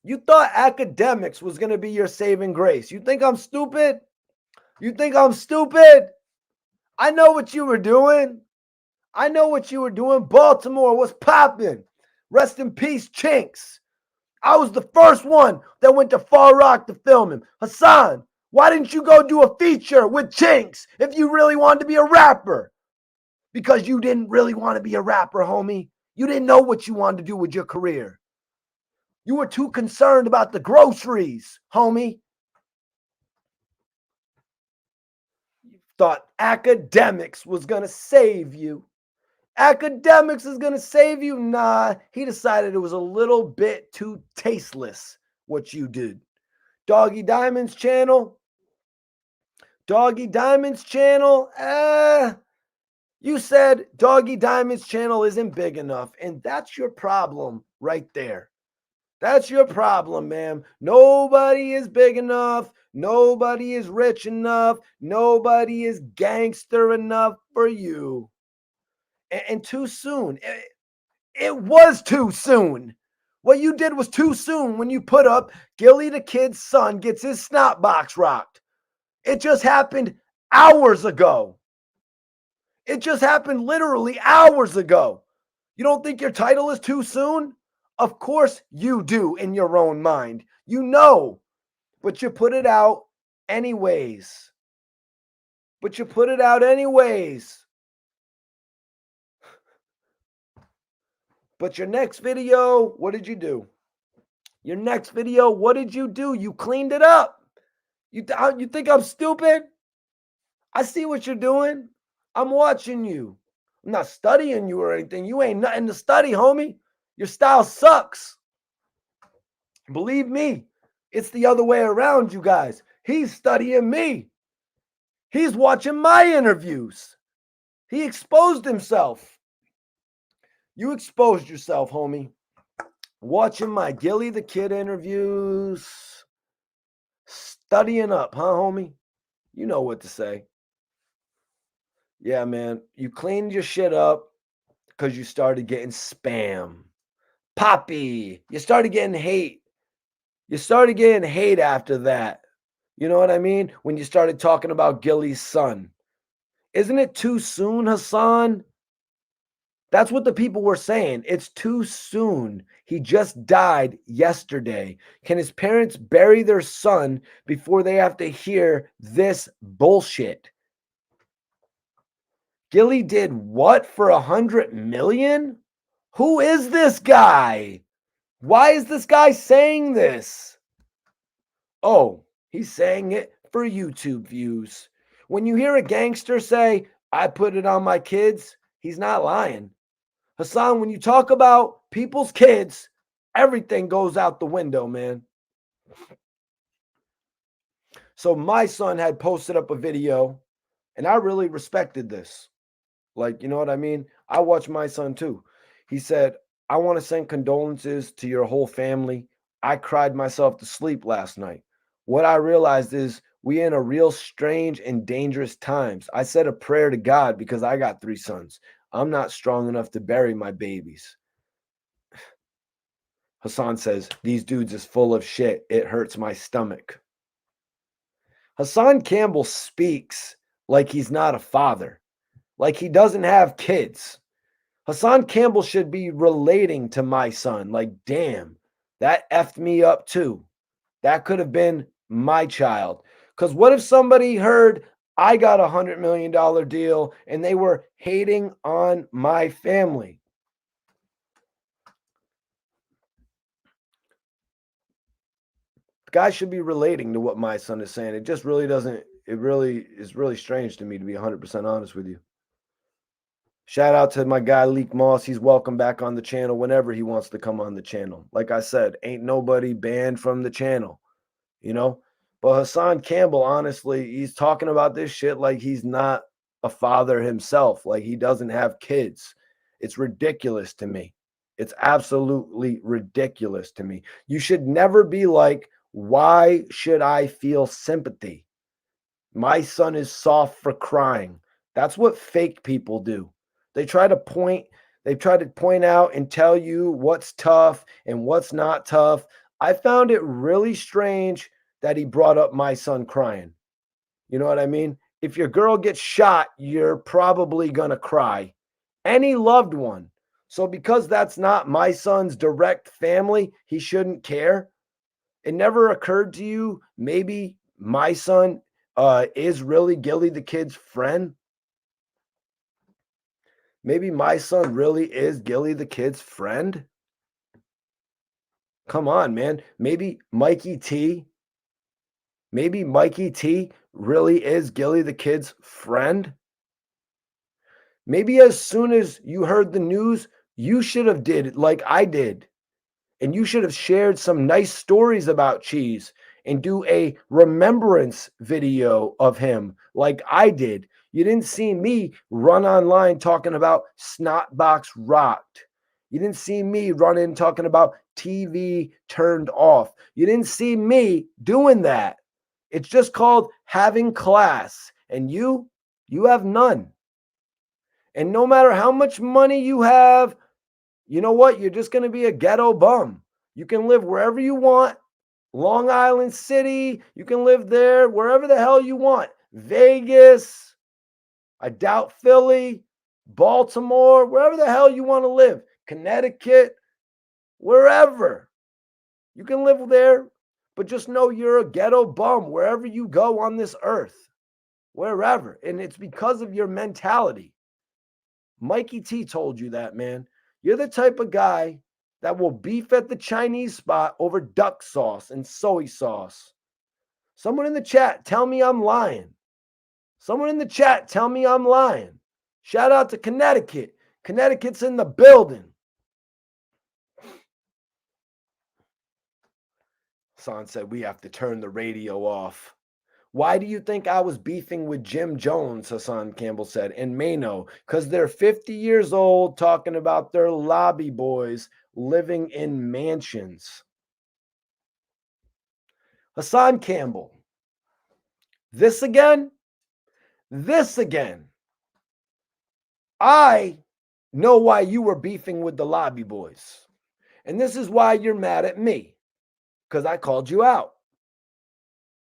You thought academics was going to be your saving grace. You think I'm stupid? You think I'm stupid? I know what you were doing. I know what you were doing. Baltimore was popping. Rest in peace, Chinks. I was the first one that went to Far Rock to film him. Hassan, why didn't you go do a feature with Chinks if you really wanted to be a rapper? Because you didn't really want to be a rapper, homie. You didn't know what you wanted to do with your career. You were too concerned about the groceries, homie. You thought academics was going to save you. Academics is going to save you. Nah, he decided it was a little bit too tasteless what you did. Doggy Diamond's channel. You said Doggy Diamond's channel isn't big enough, and that's your problem right there. That's your problem, ma'am. Nobody is big enough. Nobody is rich enough. Nobody is gangster enough for you. And too soon. It was too soon. What you did was too soon when you put up Gillie the Kid's son gets his snot box rocked. It just happened hours ago. It just happened literally hours ago. You don't think your title is too soon? Of course you do in your own mind. You know, but you put it out anyways. But your next video, what did you do? Your next video, what did you do? You cleaned it up. You think I'm stupid? I see what you're doing. I'm watching you. I'm not studying you or anything. You ain't nothing to study, homie. Your style sucks. Believe me, it's the other way around, you guys. He's studying me. He's watching my interviews. He exposed himself. You exposed yourself, homie. Watching my Gillie the Kid interviews. Studying up, huh, homie? You know what to say. Yeah, man. You cleaned your shit up because you started getting spam. Poppy. You started getting hate. You started getting hate after that. You know what I mean? When you started talking about Gillie's son. Isn't it too soon, Hassan? That's what the people were saying. It's too soon. He just died yesterday. Can his parents bury their son before they have to hear this bullshit? Gillie did what for 100 million? Who is this guy? Why is this guy saying this? Oh, he's saying it for YouTube views. When you hear a gangster say, I put it on my kids, he's not lying. Hassan, when you talk about people's kids, everything goes out the window, man. So my son had posted up a video, and I really respected this. Like, you know what I mean? I watch my son too. He said, I want to send condolences to your whole family. I cried myself to sleep last night. What I realized is we in a real strange and dangerous times. I said a prayer to God because I got 3 sons. I'm not strong enough to bury my babies. Hassan says, these dudes is full of shit. It hurts my stomach. Hassan Campbell speaks like he's not a father, like he doesn't have kids. Hassan Campbell should be relating to my son. Like, damn, that effed me up too. That could have been my child. Because what if somebody heard I got $100 million deal and they were hating on my family? Guys should be relating to what my son is saying. It just really doesn't, it really is really strange to me, to be 100% honest with you. Shout out to my guy, Leek Moss. He's welcome back on the channel whenever he wants to come on the channel. Like I said, ain't nobody banned from the channel, you know? But Hassan Campbell, honestly, he's talking about this shit like he's not a father himself, like he doesn't have kids. It's ridiculous to me. It's absolutely ridiculous to me. You should never be like, why should I feel sympathy? My son is soft for crying. That's what fake people do. They try to point out and tell you what's tough and what's not tough. I found it really strange that he brought up my son crying. You know what I mean? If your girl gets shot, you're probably going to cry. Any loved one. So because that's not my son's direct family, he shouldn't care. It never occurred to you maybe my son is really Gillie the Kid's friend? Maybe my son really is Gillie the kid's friend? Come on, man. Maybe Mikey T really is Gillie the kid's friend? Maybe as soon as you heard the news, you should have did it like I did. And you should have shared some nice stories about Cheese and do a remembrance video of him like I did. You didn't see me run online talking about Snotbox Rocked. You didn't see me run in talking about TV turned off. You didn't see me doing that. It's just called having class. And you have none. And no matter how much money you have, you know what? You're just going to be a ghetto bum. You can live wherever you want. Long Island City, you can live there, wherever the hell you want. Vegas, I doubt Philly, Baltimore, wherever the hell you want to live. Connecticut, wherever. You can live there, but just know you're a ghetto bum wherever you go on this earth. Wherever. And it's because of your mentality. Mikey T told you that, man. You're the type of guy that will beef at the Chinese spot over duck sauce and soy sauce. Someone in the chat, tell me I'm lying. Someone in the chat, tell me I'm lying. Shout out to Connecticut. Connecticut's in the building. Son said we have to turn the radio off. Why do you think I was beefing with Jim Jones, Hassan Campbell said, and Mano? Because they're 50 years old talking about their lobby boys living in mansions. Hassan Campbell, this again? This again. I know why you were beefing with the lobby boys. And this is why you're mad at me, because I called you out.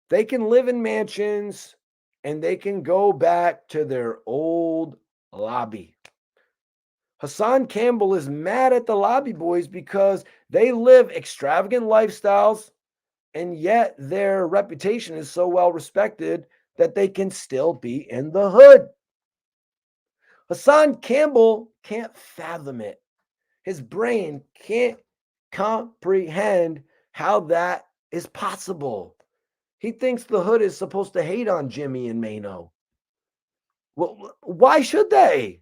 They can live in mansions and they can go back to their old lobby. Hassan Campbell is mad at the lobby boys because they live extravagant lifestyles and yet their reputation is so well respected that they can still be in the hood. Hassan Campbell can't fathom it. His brain can't comprehend how that is possible. He thinks the hood is supposed to hate on Jimmy and Mano. Well, why should they?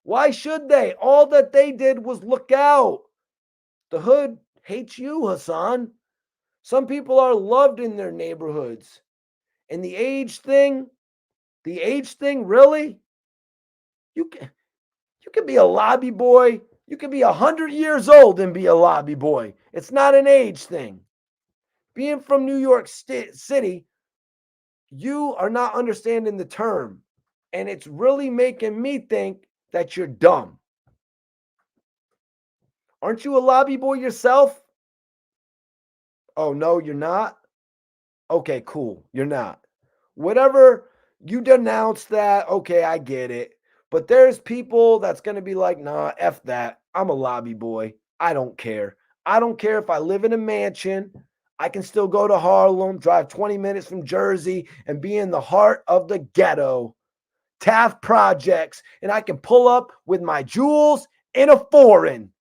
Why should they? All that they did was look out. The hood hates you, Hassan. Some people are loved in their neighborhoods. And the age thing, really? You can be a lobby boy. You can be 100 years old and be a lobby boy. It's not an age thing. Being from New York City, you are not understanding the term. And it's really making me think that you're dumb. Aren't you a lobby boy yourself? Oh, no, you're not? Okay, cool. You're not. Whatever, you denounce that. Okay, I get it. But there's people that's going to be like, nah, F that. I'm a lobby boy. I don't care. I don't care if I live in a mansion. I can still go to Harlem, drive 20 minutes from Jersey, and be in the heart of the ghetto. Taft Projects, and I can pull up with my jewels in a foreign.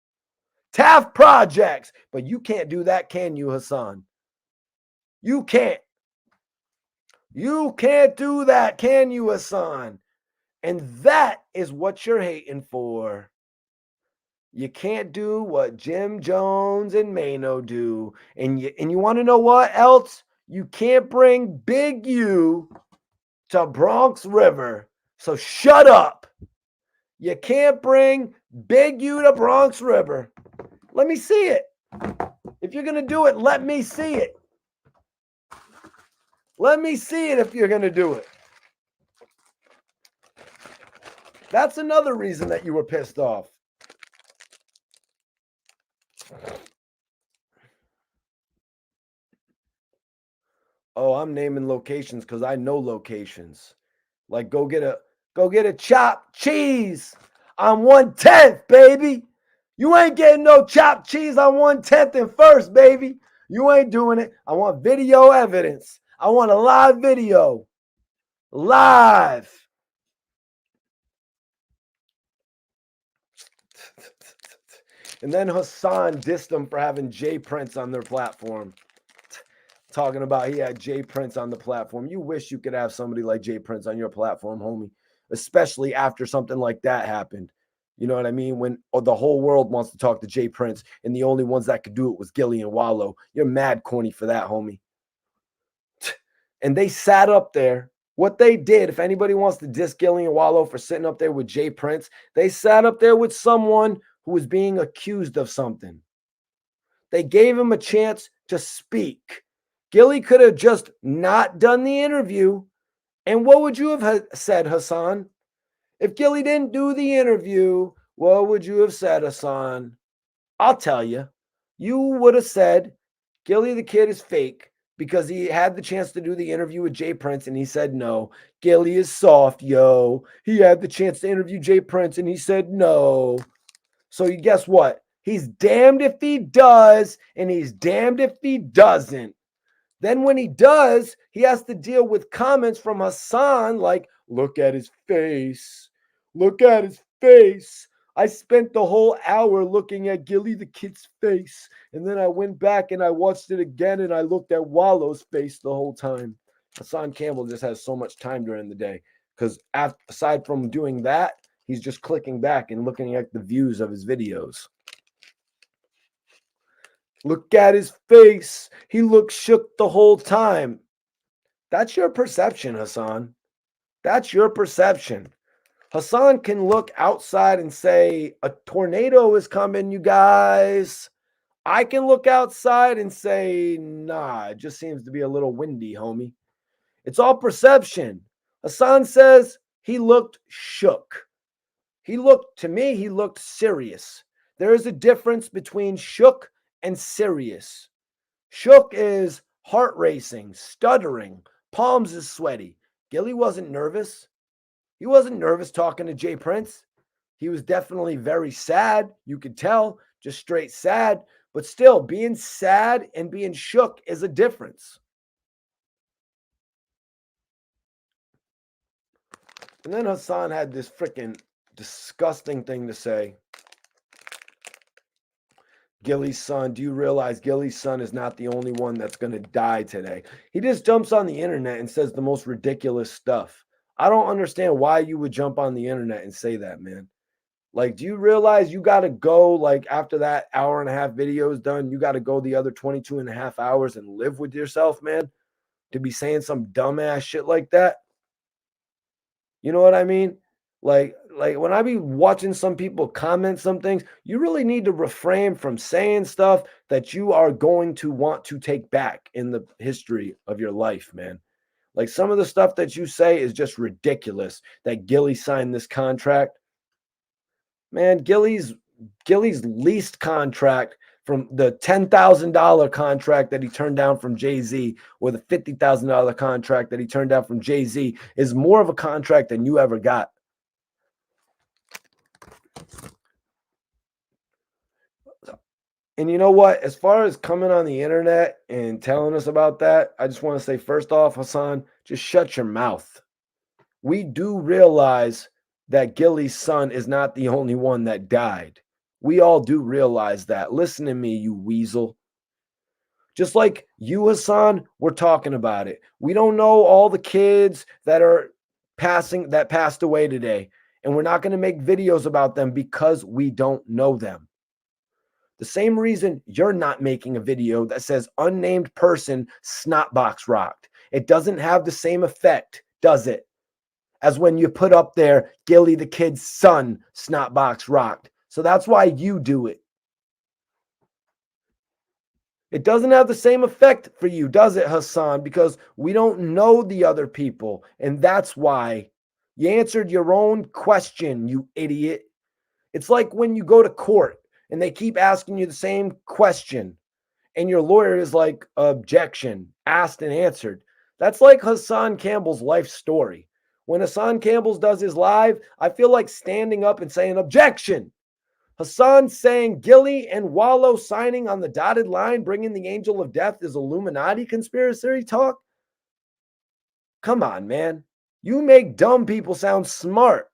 Taft Projects. But you can't do that, can you, Hassan? You can't. You can't do that, can you, Hassan? And that is what you're hating for. You can't do what Jim Jones and Mano do. And you want to know what else? You can't bring Big U to Bronx River. So shut up. You can't bring Big U to Bronx River. Let me see it. If you're going to do it, let me see it. Let me see it if you're going to do it. That's another reason that you were pissed off. Oh, I'm naming locations because I know locations. Like go get a chopped cheese on 110th, baby. You ain't getting no chopped cheese on 110th and First, baby. You ain't doing it. I want video evidence. I want a live video. Live. And then Hassan dissed them for having Jay Prince on their platform. Talking about he had Jay Prince on the platform. You wish you could have somebody like Jay Prince on your platform, homie, especially after something like that happened. You know what I mean? When the whole world wants to talk to Jay Prince, and the only ones that could do it was Gillie and Wallow. You're mad corny for that, homie. And they sat up there. What they did, if anybody wants to diss Gillie and Wallow for sitting up there with Jay Prince, they sat up there with someone who was being accused of something. They gave him a chance to speak. Gillie could have just not done the interview. And what would you have said, Hassan? If Gillie didn't do the interview, what would you have said, Hassan? I'll tell you. You would have said, Gillie the Kid is fake because he had the chance to do the interview with Jay Prince and he said no. Gillie is soft, yo. He had the chance to interview Jay Prince and he said no. So you guess what? He's damned if he does and he's damned if he doesn't. Then when he does, he has to deal with comments from Hassan like, look at his face. Look at his face. I spent the whole hour looking at Gillie the Kid's face. And then I went back and I watched it again and I looked at Wallow's face the whole time. Hassan Campbell just has so much time during the day because aside from doing that, he's just clicking back and looking at the views of his videos. Look at his face. He looked shook the whole time. That's your perception, Hassan. That's your perception. Hassan can look outside and say, a tornado is coming, you guys. I can look outside and say, nah, it just seems to be a little windy, homie. It's all perception. Hassan says he looked shook. To me, he looked serious. There is a difference between shook and serious. Shook is heart racing, stuttering, palms is sweaty. Gillie wasn't nervous. He wasn't nervous talking to Jay Prince. He was definitely very sad. You could tell, just straight sad. But still, being sad and being shook is a difference. And then Hassan had this freaking disgusting thing to say. Gillie's son, do you realize Gillie's son is not the only one that's going to die today? He just jumps on the internet and says the most ridiculous stuff. I don't understand why you would jump on the internet and say that, man. Like, do you realize you got to go, like, after that hour and a half video is done, you got to go the other 22 and a half hours and live with yourself, man, to be saying some dumbass shit like that? You know what I mean? Like when I be watching some people comment some things, you really need to refrain from saying stuff that you are going to want to take back in the history of your life, man. Like some of the stuff that you say is just ridiculous. That Gillie signed this contract. Man, Gillie's leased contract from the $10,000 contract that he turned down from Jay-Z or the $50,000 contract that he turned down from Jay-Z is more of a contract than you ever got. And you know what? As far as coming on the internet and telling us about that, I just want to say, first off, Hassan, just shut your mouth. We do realize that Gillie's son is not the only one that died. We all do realize that. Listen to me, you weasel. Just like you, Hassan, we're talking about it. We don't know all the kids that passed away today. And we're not going to make videos about them because we don't know them. The same reason you're not making a video that says unnamed person snotbox rocked. It doesn't have the same effect, does it? As when you put up there, Gillie the Kid's son snotbox rocked. So that's why you do it. It doesn't have the same effect for you, does it, Hassan? Because we don't know the other people. And that's why you answered your own question, you idiot. It's like when you go to court and they keep asking you the same question and your lawyer is like, objection, asked and answered. That's like Hassan Campbell's life story. When Hassan Campbell does his live, I feel like standing up and saying, objection. Hassan saying Gillie and Wallow signing on the dotted line, bringing the angel of death is Illuminati conspiracy talk. Come on, man. You make dumb people sound smart.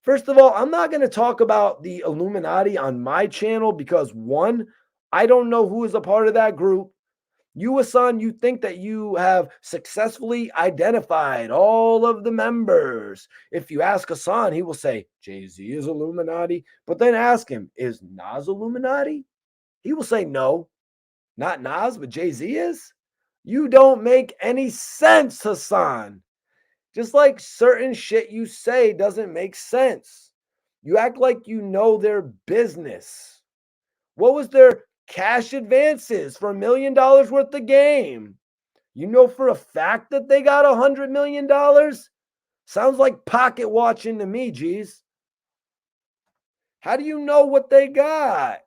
First of all, I'm not going to talk about the Illuminati on my channel because one, I don't know who is a part of that group. You, Hassan, you think that you have successfully identified all of the members. If you ask Hassan, he will say Jay-Z is Illuminati. But then ask him, is Nas Illuminati? He will say no, not Nas, but Jay-Z is. You don't make any sense, Hassan. Just like certain shit you say doesn't make sense. You act like you know their business. What was their cash advances for $1 million worth of game? You know for a fact that they got $100 million? Sounds like pocket watching to me, geez. How do you know what they got?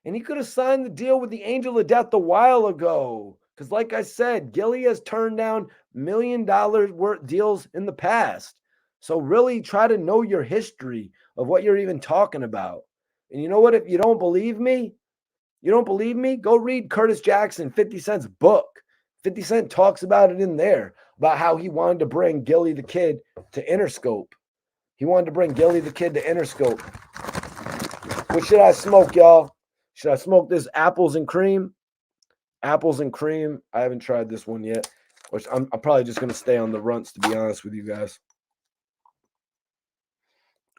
And he could have signed the deal with the Angel of Death a while ago. Because, like I said, Gillie has turned down $1 million worth deals in the past. So, really try to know your history of what you're even talking about. And you know what? If you don't believe me, go read Curtis Jackson, 50 Cent's book. 50 Cent talks about it in there, about how he wanted to bring Gillie the Kid to Interscope. He wanted to bring Gillie the Kid to Interscope. What should I smoke, y'all? Should I smoke this apples and cream? Apples and cream. I haven't tried this one yet. Which I'm probably just going to stay on the runts, to be honest with you guys.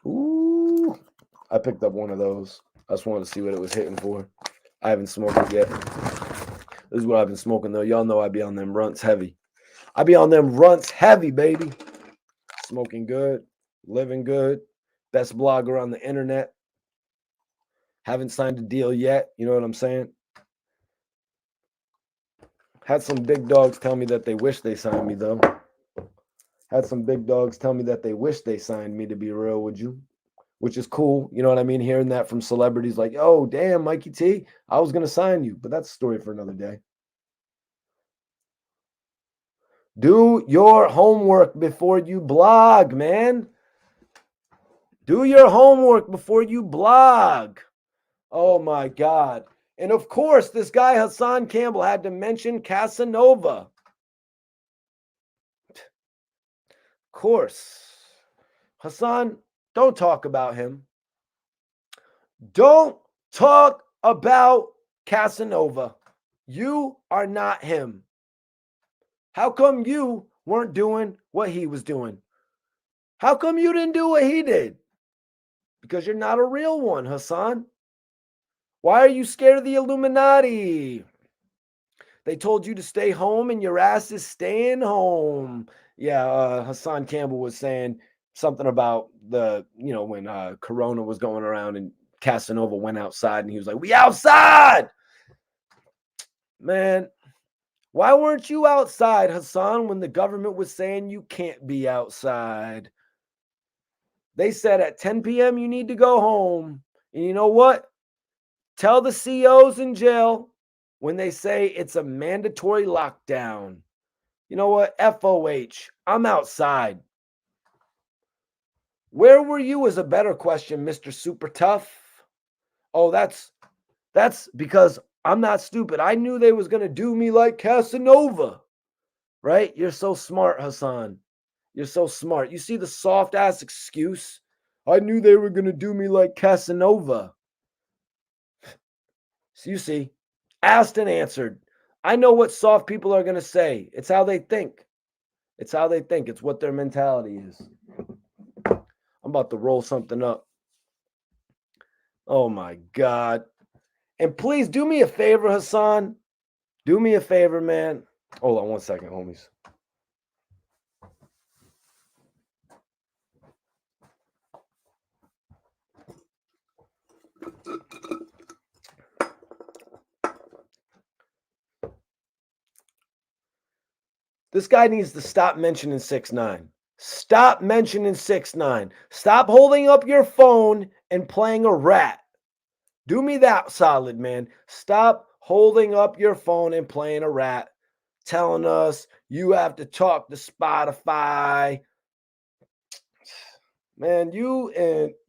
Ooh. I picked up one of those. I just wanted to see what it was hitting for. I haven't smoked it yet. This is what I've been smoking, though. Y'all know I be on them runts heavy. I be on them runts heavy, baby. Smoking good. Living good. Best blogger on the internet. Haven't signed a deal yet. You know what I'm saying? Had some big dogs tell me that they wish they signed me, though. Had some big dogs tell me that they wish they signed me, to be real with you, which is cool. You know what I mean? Hearing that from celebrities like, oh, damn, Mikey T, I was going to sign you. But that's a story for another day. Do your homework before you blog, man. Do your homework before you blog. Oh, my God. And of course, this guy, Hassan Campbell, had to mention Casanova. Of course. Hassan, don't talk about him. Don't talk about Casanova. You are not him. How come you weren't doing what he was doing? How come you didn't do what he did? Because you're not a real one, Hassan. Why are you scared of the Illuminati? They told you to stay home and your ass is staying home. Yeah, Hassan Campbell was saying something about when Corona was going around and Casanova went outside and he was like, we outside! Man, why weren't you outside, Hassan, when the government was saying you can't be outside? They said at 10 p.m. you need to go home. And you know what? Tell the COs in jail when they say it's a mandatory lockdown. You know what? FOH, I'm outside. Where were you is a better question, Mr. Super Tough. Oh, that's because I'm not stupid. I knew they was going to do me like Casanova. Right? You're so smart, Hassan. You're so smart. You see the soft ass excuse? I knew they were going to do me like Casanova. So you see, asked and answered. I know what soft people are going to say. It's how they think. It's how they think. It's what their mentality is. I'm about to roll something up. Oh my God. And please do me a favor, Hassan. Do me a favor, man. Hold on one second, homies. This guy needs to stop mentioning 6ix9ine. Stop mentioning 6ix9ine. Stop holding up your phone and playing a rat. Do me that solid, man. Stop holding up your phone and playing a rat, telling us you have to talk to Spotify. Man, you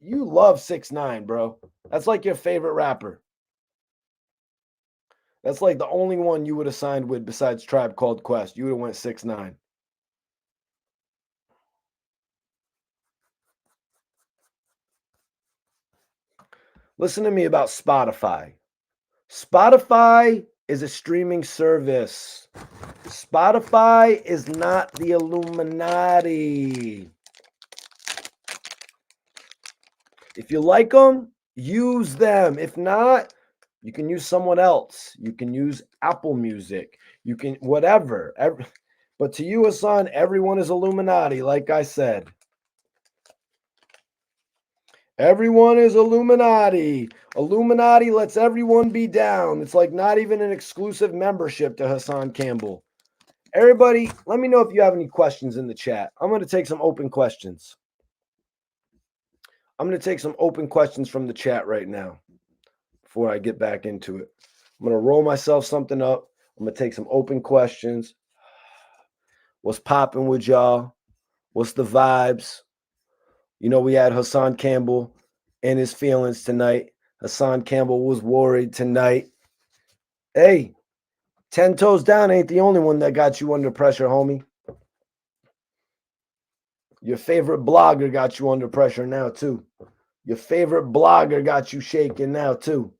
love 6ix9ine, bro. That's like your favorite rapper. That's like the only one you would have signed with besides Tribe Called Quest. You would have went 6ix9ine. Listen to me about Spotify. Spotify is a streaming service. Spotify is not the Illuminati. If you like them, use them. If not, you can use someone else. You can use Apple Music. You can whatever. But to you, Hassan, everyone is Illuminati, like I said. Everyone is Illuminati. Illuminati lets everyone be down. It's like not even an exclusive membership to Hassan Campbell. Everybody, let me know if you have any questions in the chat. I'm going to take some open questions. I'm going to take some open questions from the chat right now before I get back into it. I'm going to roll myself something up. I'm going to take some open questions. What's popping with y'all? What's the vibes? You know, we had Hassan Campbell in his feelings tonight. Hassan Campbell was worried tonight. Hey, 10 toes down ain't the only one that got you under pressure, homie. Your favorite blogger got you under pressure now, too. Your favorite blogger got you shaking now, too.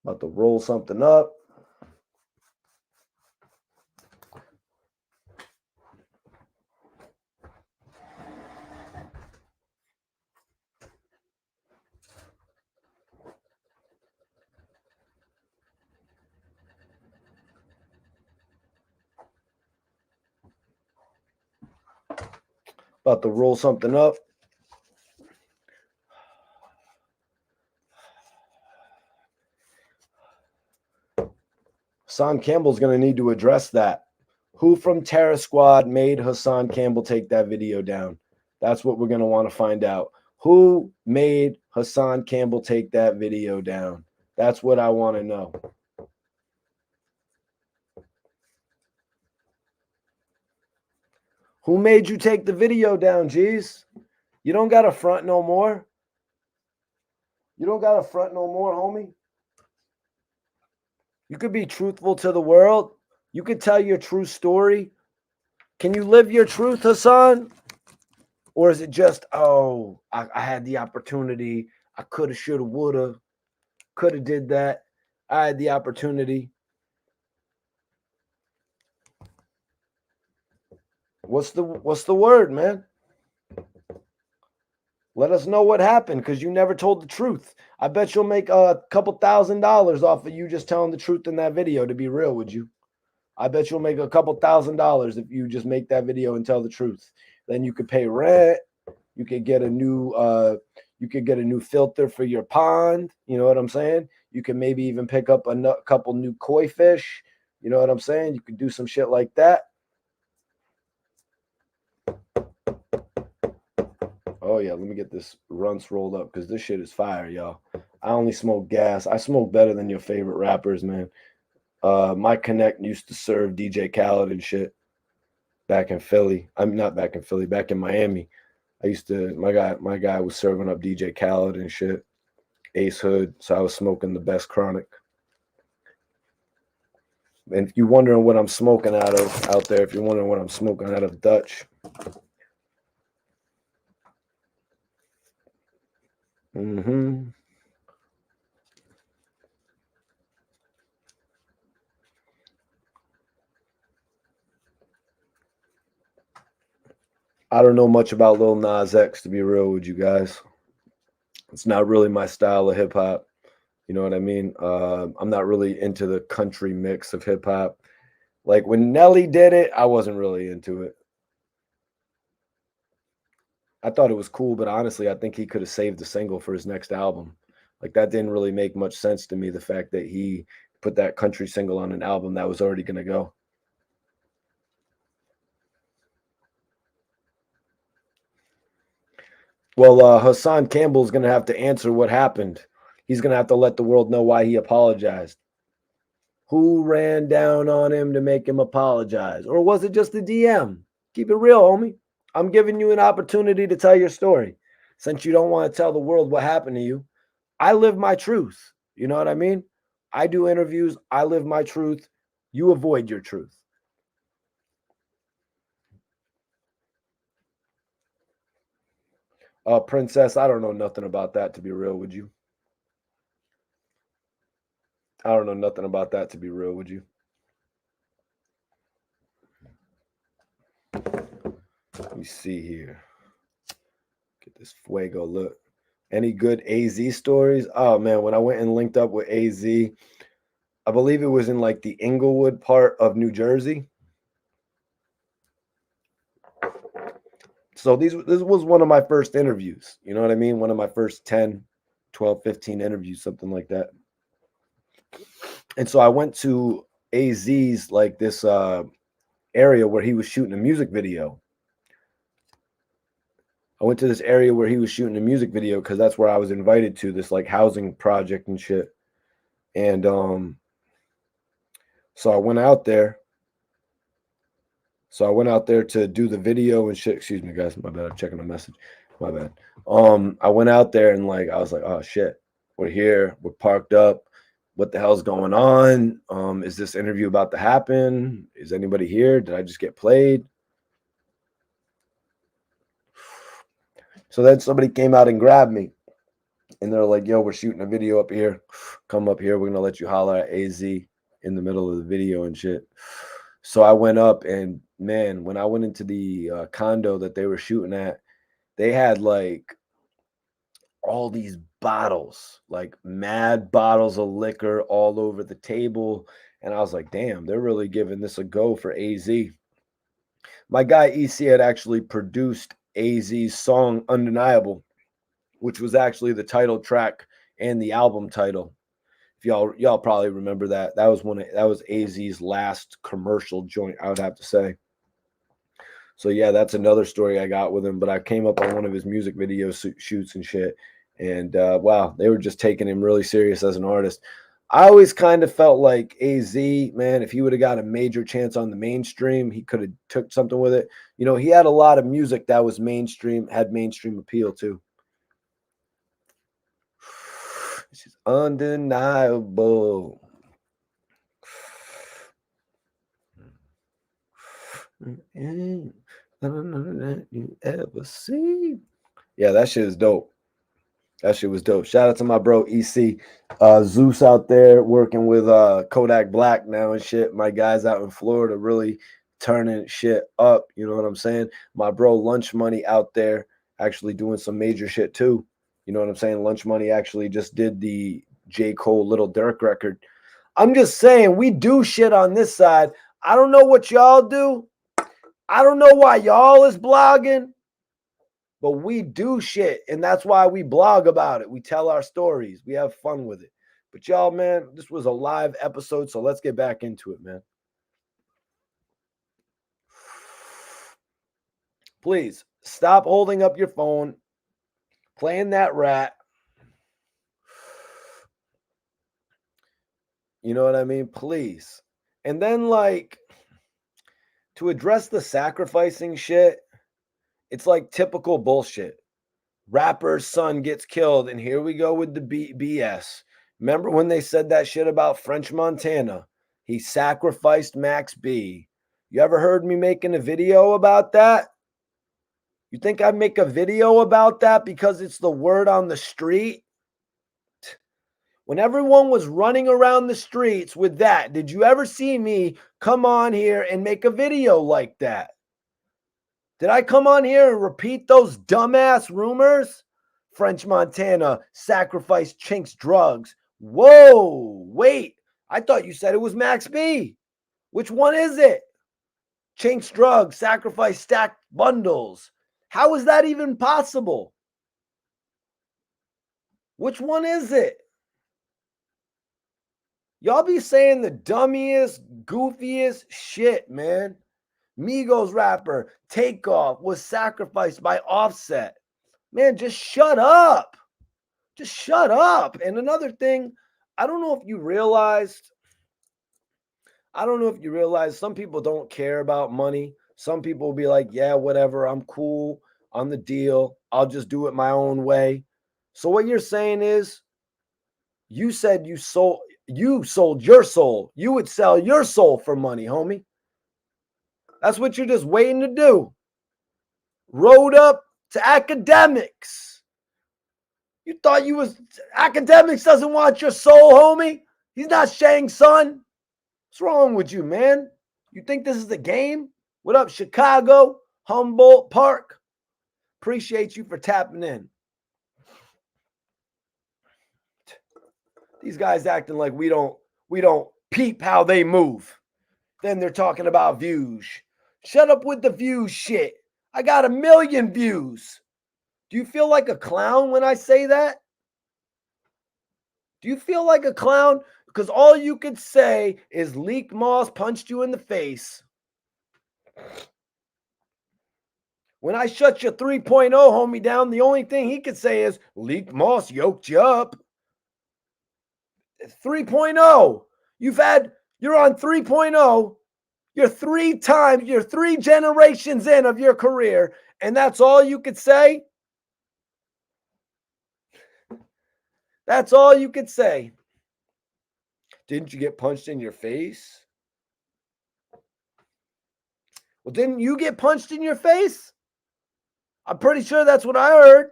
About to roll something up. About to roll something up. Hassan Campbell's going to need to address that. Who from Terror Squad made Hassan Campbell take that video down? That's what we're going to want to find out. Who made Hassan Campbell take that video down? That's what I want to know. Who made you take the video down, G's? You don't got to front no more. You don't got to front no more, homie. You could be truthful to the world. You could tell your true story. Can you live your truth, Hassan? Or is it just, oh, I had the opportunity. I coulda, shoulda, woulda, coulda did that. I had the opportunity. What's the word, man? Let us know what happened because you never told the truth. I bet you'll make a couple $1,000s off of you just telling the truth in that video, to be real, would you? I bet you'll make a couple $1,000s if you just make that video and tell the truth. Then you could pay rent. You could get a new filter for your pond. You know what I'm saying? You can maybe even pick up a couple new koi fish. You know what I'm saying? You could do some shit like that. Oh yeah, let me get this runts rolled up because this shit is fire, y'all. I only smoke gas. I smoke better than your favorite rappers, man. My Connect used to serve DJ Khaled and shit back in Philly. I'm not back in Philly, back in Miami. I used to my guy was serving up DJ Khaled and shit. Ace Hood, so I was smoking the best chronic. And if you're wondering what I'm smoking out there, if you're wondering what I'm smoking out of Dutch. Mm-hmm. I don't know much about Lil Nas X, to be real with you guys. It's not really my style of hip hop. You know what I mean? I'm not really into the country mix of hip hop. Like when Nelly did it, I wasn't really into it. I thought it was cool, but honestly, I think he could have saved the single for his next album. Like that didn't really make much sense to me. The fact that he put that country single on an album that was already going to go. Well, Hassan Campbell's going to have to answer what happened. He's going to have to let the world know why he apologized. Who ran down on him to make him apologize? Or was it just a DM? Keep it real, homie. I'm giving you an opportunity to tell your story. Since you don't want to tell the world what happened to you, I live my truth. You know what I mean? I do interviews. I live my truth. You avoid your truth. Princess, I don't know nothing about that, to be real with you. I don't know nothing about that, to be real with you. Let me see here. Get this fuego look. Any good AZ stories? Oh man, when I went and linked up with AZ, I believe it was in like the Inglewood part of New Jersey. So this was one of my first interviews. You know what I mean? One of my first 10, 12, 15 interviews, something like that. And so I went to AZ's like this area where he was shooting a music video. I went to this area where he was shooting a music video because that's where I was invited to, this like housing project and shit. And so I went out there. So I went out there to do the video and shit. Excuse me, guys. My bad. I'm checking a message. My bad. I went out there and like I was like, oh shit, we're here. We're parked up. What the hell's going on? Is this interview about to happen? Is anybody here? Did I just get played? So then somebody came out and grabbed me. And they're like, yo, we're shooting a video up here. Come up here. We're going to let you holler at AZ in the middle of the video and shit. So I went up and man, when I went into the condo that they were shooting at, they had like all these bottles, like mad bottles of liquor all over the table. And I was like, damn, they're really giving this a go for AZ. My guy EC had actually produced AZ's song Undeniable, which was actually the title track and the album title. If y'all probably remember that. That was AZ's last commercial joint, I would have to say. So yeah, that's another story I got with him. But I came up on one of his music video shoots and shit, and wow, they were just taking him really serious as an artist. I always kind of felt like AZ, man, if he would have got a major chance on the mainstream, he could have took something with it. You know, he had a lot of music that was mainstream, had mainstream appeal too. She's undeniable. You ever see? Yeah, that shit is dope. That shit was dope. Shout out to my bro EC, Zeus out there working with Kodak Black now and shit. My guys out in Florida really turning shit up. You know what I'm saying? My bro Lunch Money out there actually doing some major shit too. You know what I'm saying? Lunch Money actually just did the J. Cole Little Dirk record. I'm just saying we do shit on this side. I don't know what y'all do. I don't know why y'all is blogging. But we do shit, and that's why we blog about it. We tell our stories. We have fun with it. But y'all, man, this was a live episode, so let's get back into it, man. Please stop holding up your phone, playing that rat. You know what I mean? Please. And then, like, to address the sacrificing shit, it's like typical bullshit. Rapper's son gets killed, and here we go with the BS. Remember when they said that shit about French Montana? He sacrificed Max B. You ever heard me making a video about that? You think I'd make a video about that because it's the word on the street? When everyone was running around the streets with that, did you ever see me come on here and make a video like that? Did I come on here and repeat those dumbass rumors? French Montana sacrificed Chink's drugs. Whoa, wait. I thought you said it was Max B. Which one is it? Chink's drugs sacrificed stacked bundles. How is that even possible? Which one is it? Y'all be saying the dummiest, goofiest shit, man. Migos rapper Takeoff was sacrificed by Offset. Man, just shut up. Just shut up. And another thing, I don't know if you realized, some people don't care about money. Some people will be like, yeah, whatever, I'm cool on the deal. I'll just do it my own way. So what you're saying is, you said you sold your soul. You would sell your soul for money, homie. That's what you're just waiting to do. Rolled up to academics. You thought you was academics doesn't want your soul, homie. He's not Shang's son. What's wrong with you, man? You think this is the game? What up, Chicago, Humboldt Park? Appreciate you for tapping in. These guys acting like we don't peep how they move. Then they're talking about views. Shut up with the views shit. I got 1 million views. Do you feel like a clown when I say that? Do you feel like a clown? Because all you could say is Leak Moss punched you in the face. When I shut your 3.0 homie down, the only thing he could say is Leak Moss yoked you up. 3.0. You're on 3.0. You're 3 generations in of your career, and that's all you could say? That's all you could say. Didn't you get punched in your face? Well, didn't you get punched in your face? I'm pretty sure that's what I heard.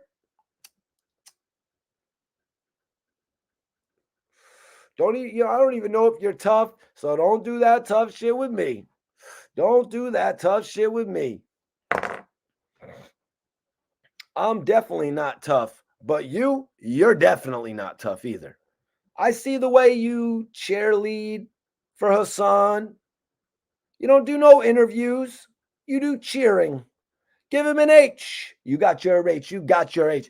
I don't even know if you're tough, so don't do that tough shit with me. Don't do that tough shit with me. I'm definitely not tough, but you're definitely not tough either. I see the way you cheerlead for Hassan. You don't do no interviews. You do cheering. Give him an H. You got your H. You got your H.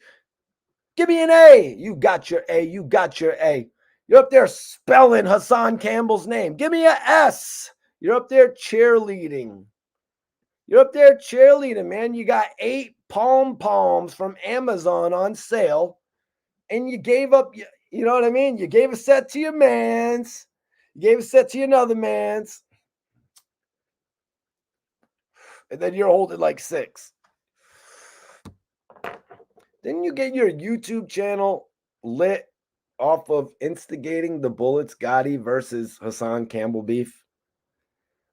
Give me an A. You got your A. You got your A. You're up there spelling Hassan Campbell's name. Give me a S. You're up there cheerleading. You're up there cheerleading, man. You got 8 pom-poms from Amazon on sale, and you gave up, you know what I mean? You gave a set to your mans. You gave a set to your other mans. And then you're holding like 6. Didn't you get your YouTube channel lit off of instigating the Bullets Gotti versus Hassan Campbell beef?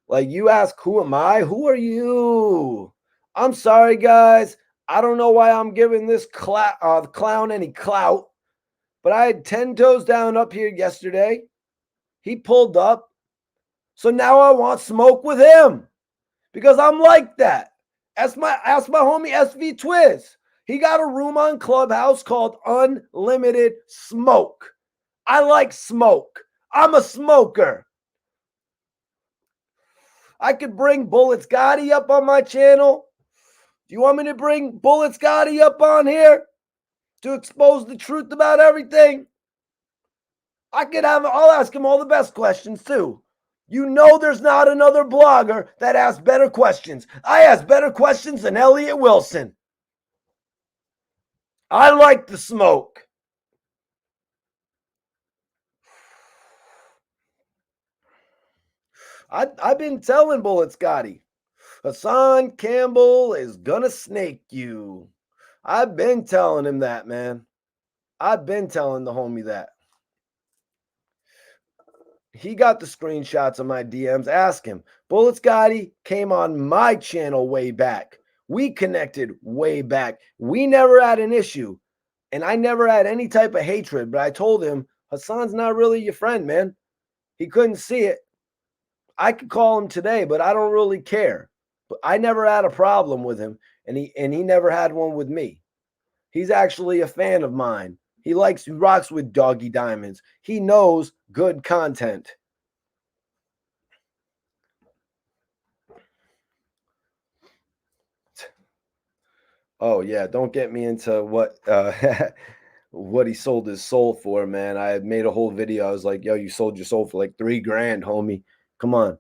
Like, you ask, who am I? Who are you? I'm sorry, guys. I don't know why I'm giving this clown any clout, but I had 10 toes down up here yesterday. He pulled up. So now I want smoke with him because I'm like that. Ask my homie SV Twiz. He got a room on Clubhouse called Unlimited Smoke. I like smoke. I'm a smoker. I could bring Bullets Gotti up on my channel. Do you want me to bring Bullets Gotti up on here to expose the truth about everything? I'll ask him all the best questions too. You know there's not another blogger that asks better questions. I ask better questions than Elliot Wilson. I like the smoke. I've been telling Bullets Gotti, Hassan Campbell is gonna snake you. I've been telling him that, man. I've been telling the homie that. He got the screenshots of my DMs. Ask him. Bullets Gotti came on my channel way back. We connected way back. We never had an issue. And I never had any type of hatred. But I told him, Hassan's not really your friend, man. He couldn't see it. I could call him today, but I don't really care. But I never had a problem with him. And he never had one with me. He's actually a fan of mine. He rocks with Doggy Diamonds. He knows good content. Oh yeah, don't get me into what what he sold his soul for, man. I had made a whole video. I was like, yo, you sold your soul for like $3,000, homie. Come on.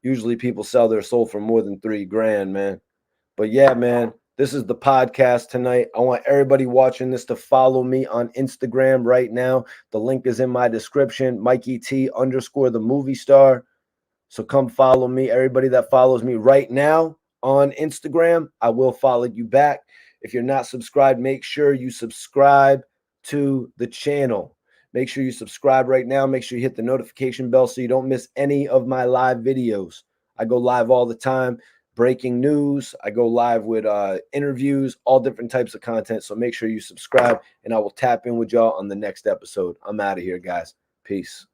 Usually people sell their soul for more than $3,000, man. But yeah, man, this is the podcast tonight. I want everybody watching this to follow me on Instagram right now. The link is in my description, Mikey T _ the movie star. So come follow me. Everybody that follows me right now on Instagram, I will follow you back. If you're not subscribed, make sure you subscribe to the channel. Make sure you subscribe right now. Make sure you hit the notification bell so you don't miss any of my live videos. I go live all the time. breaking news. I go live with interviews, all different types of content. So make sure you subscribe, and I will tap in with y'all on the next episode. I'm out of here, guys. Peace.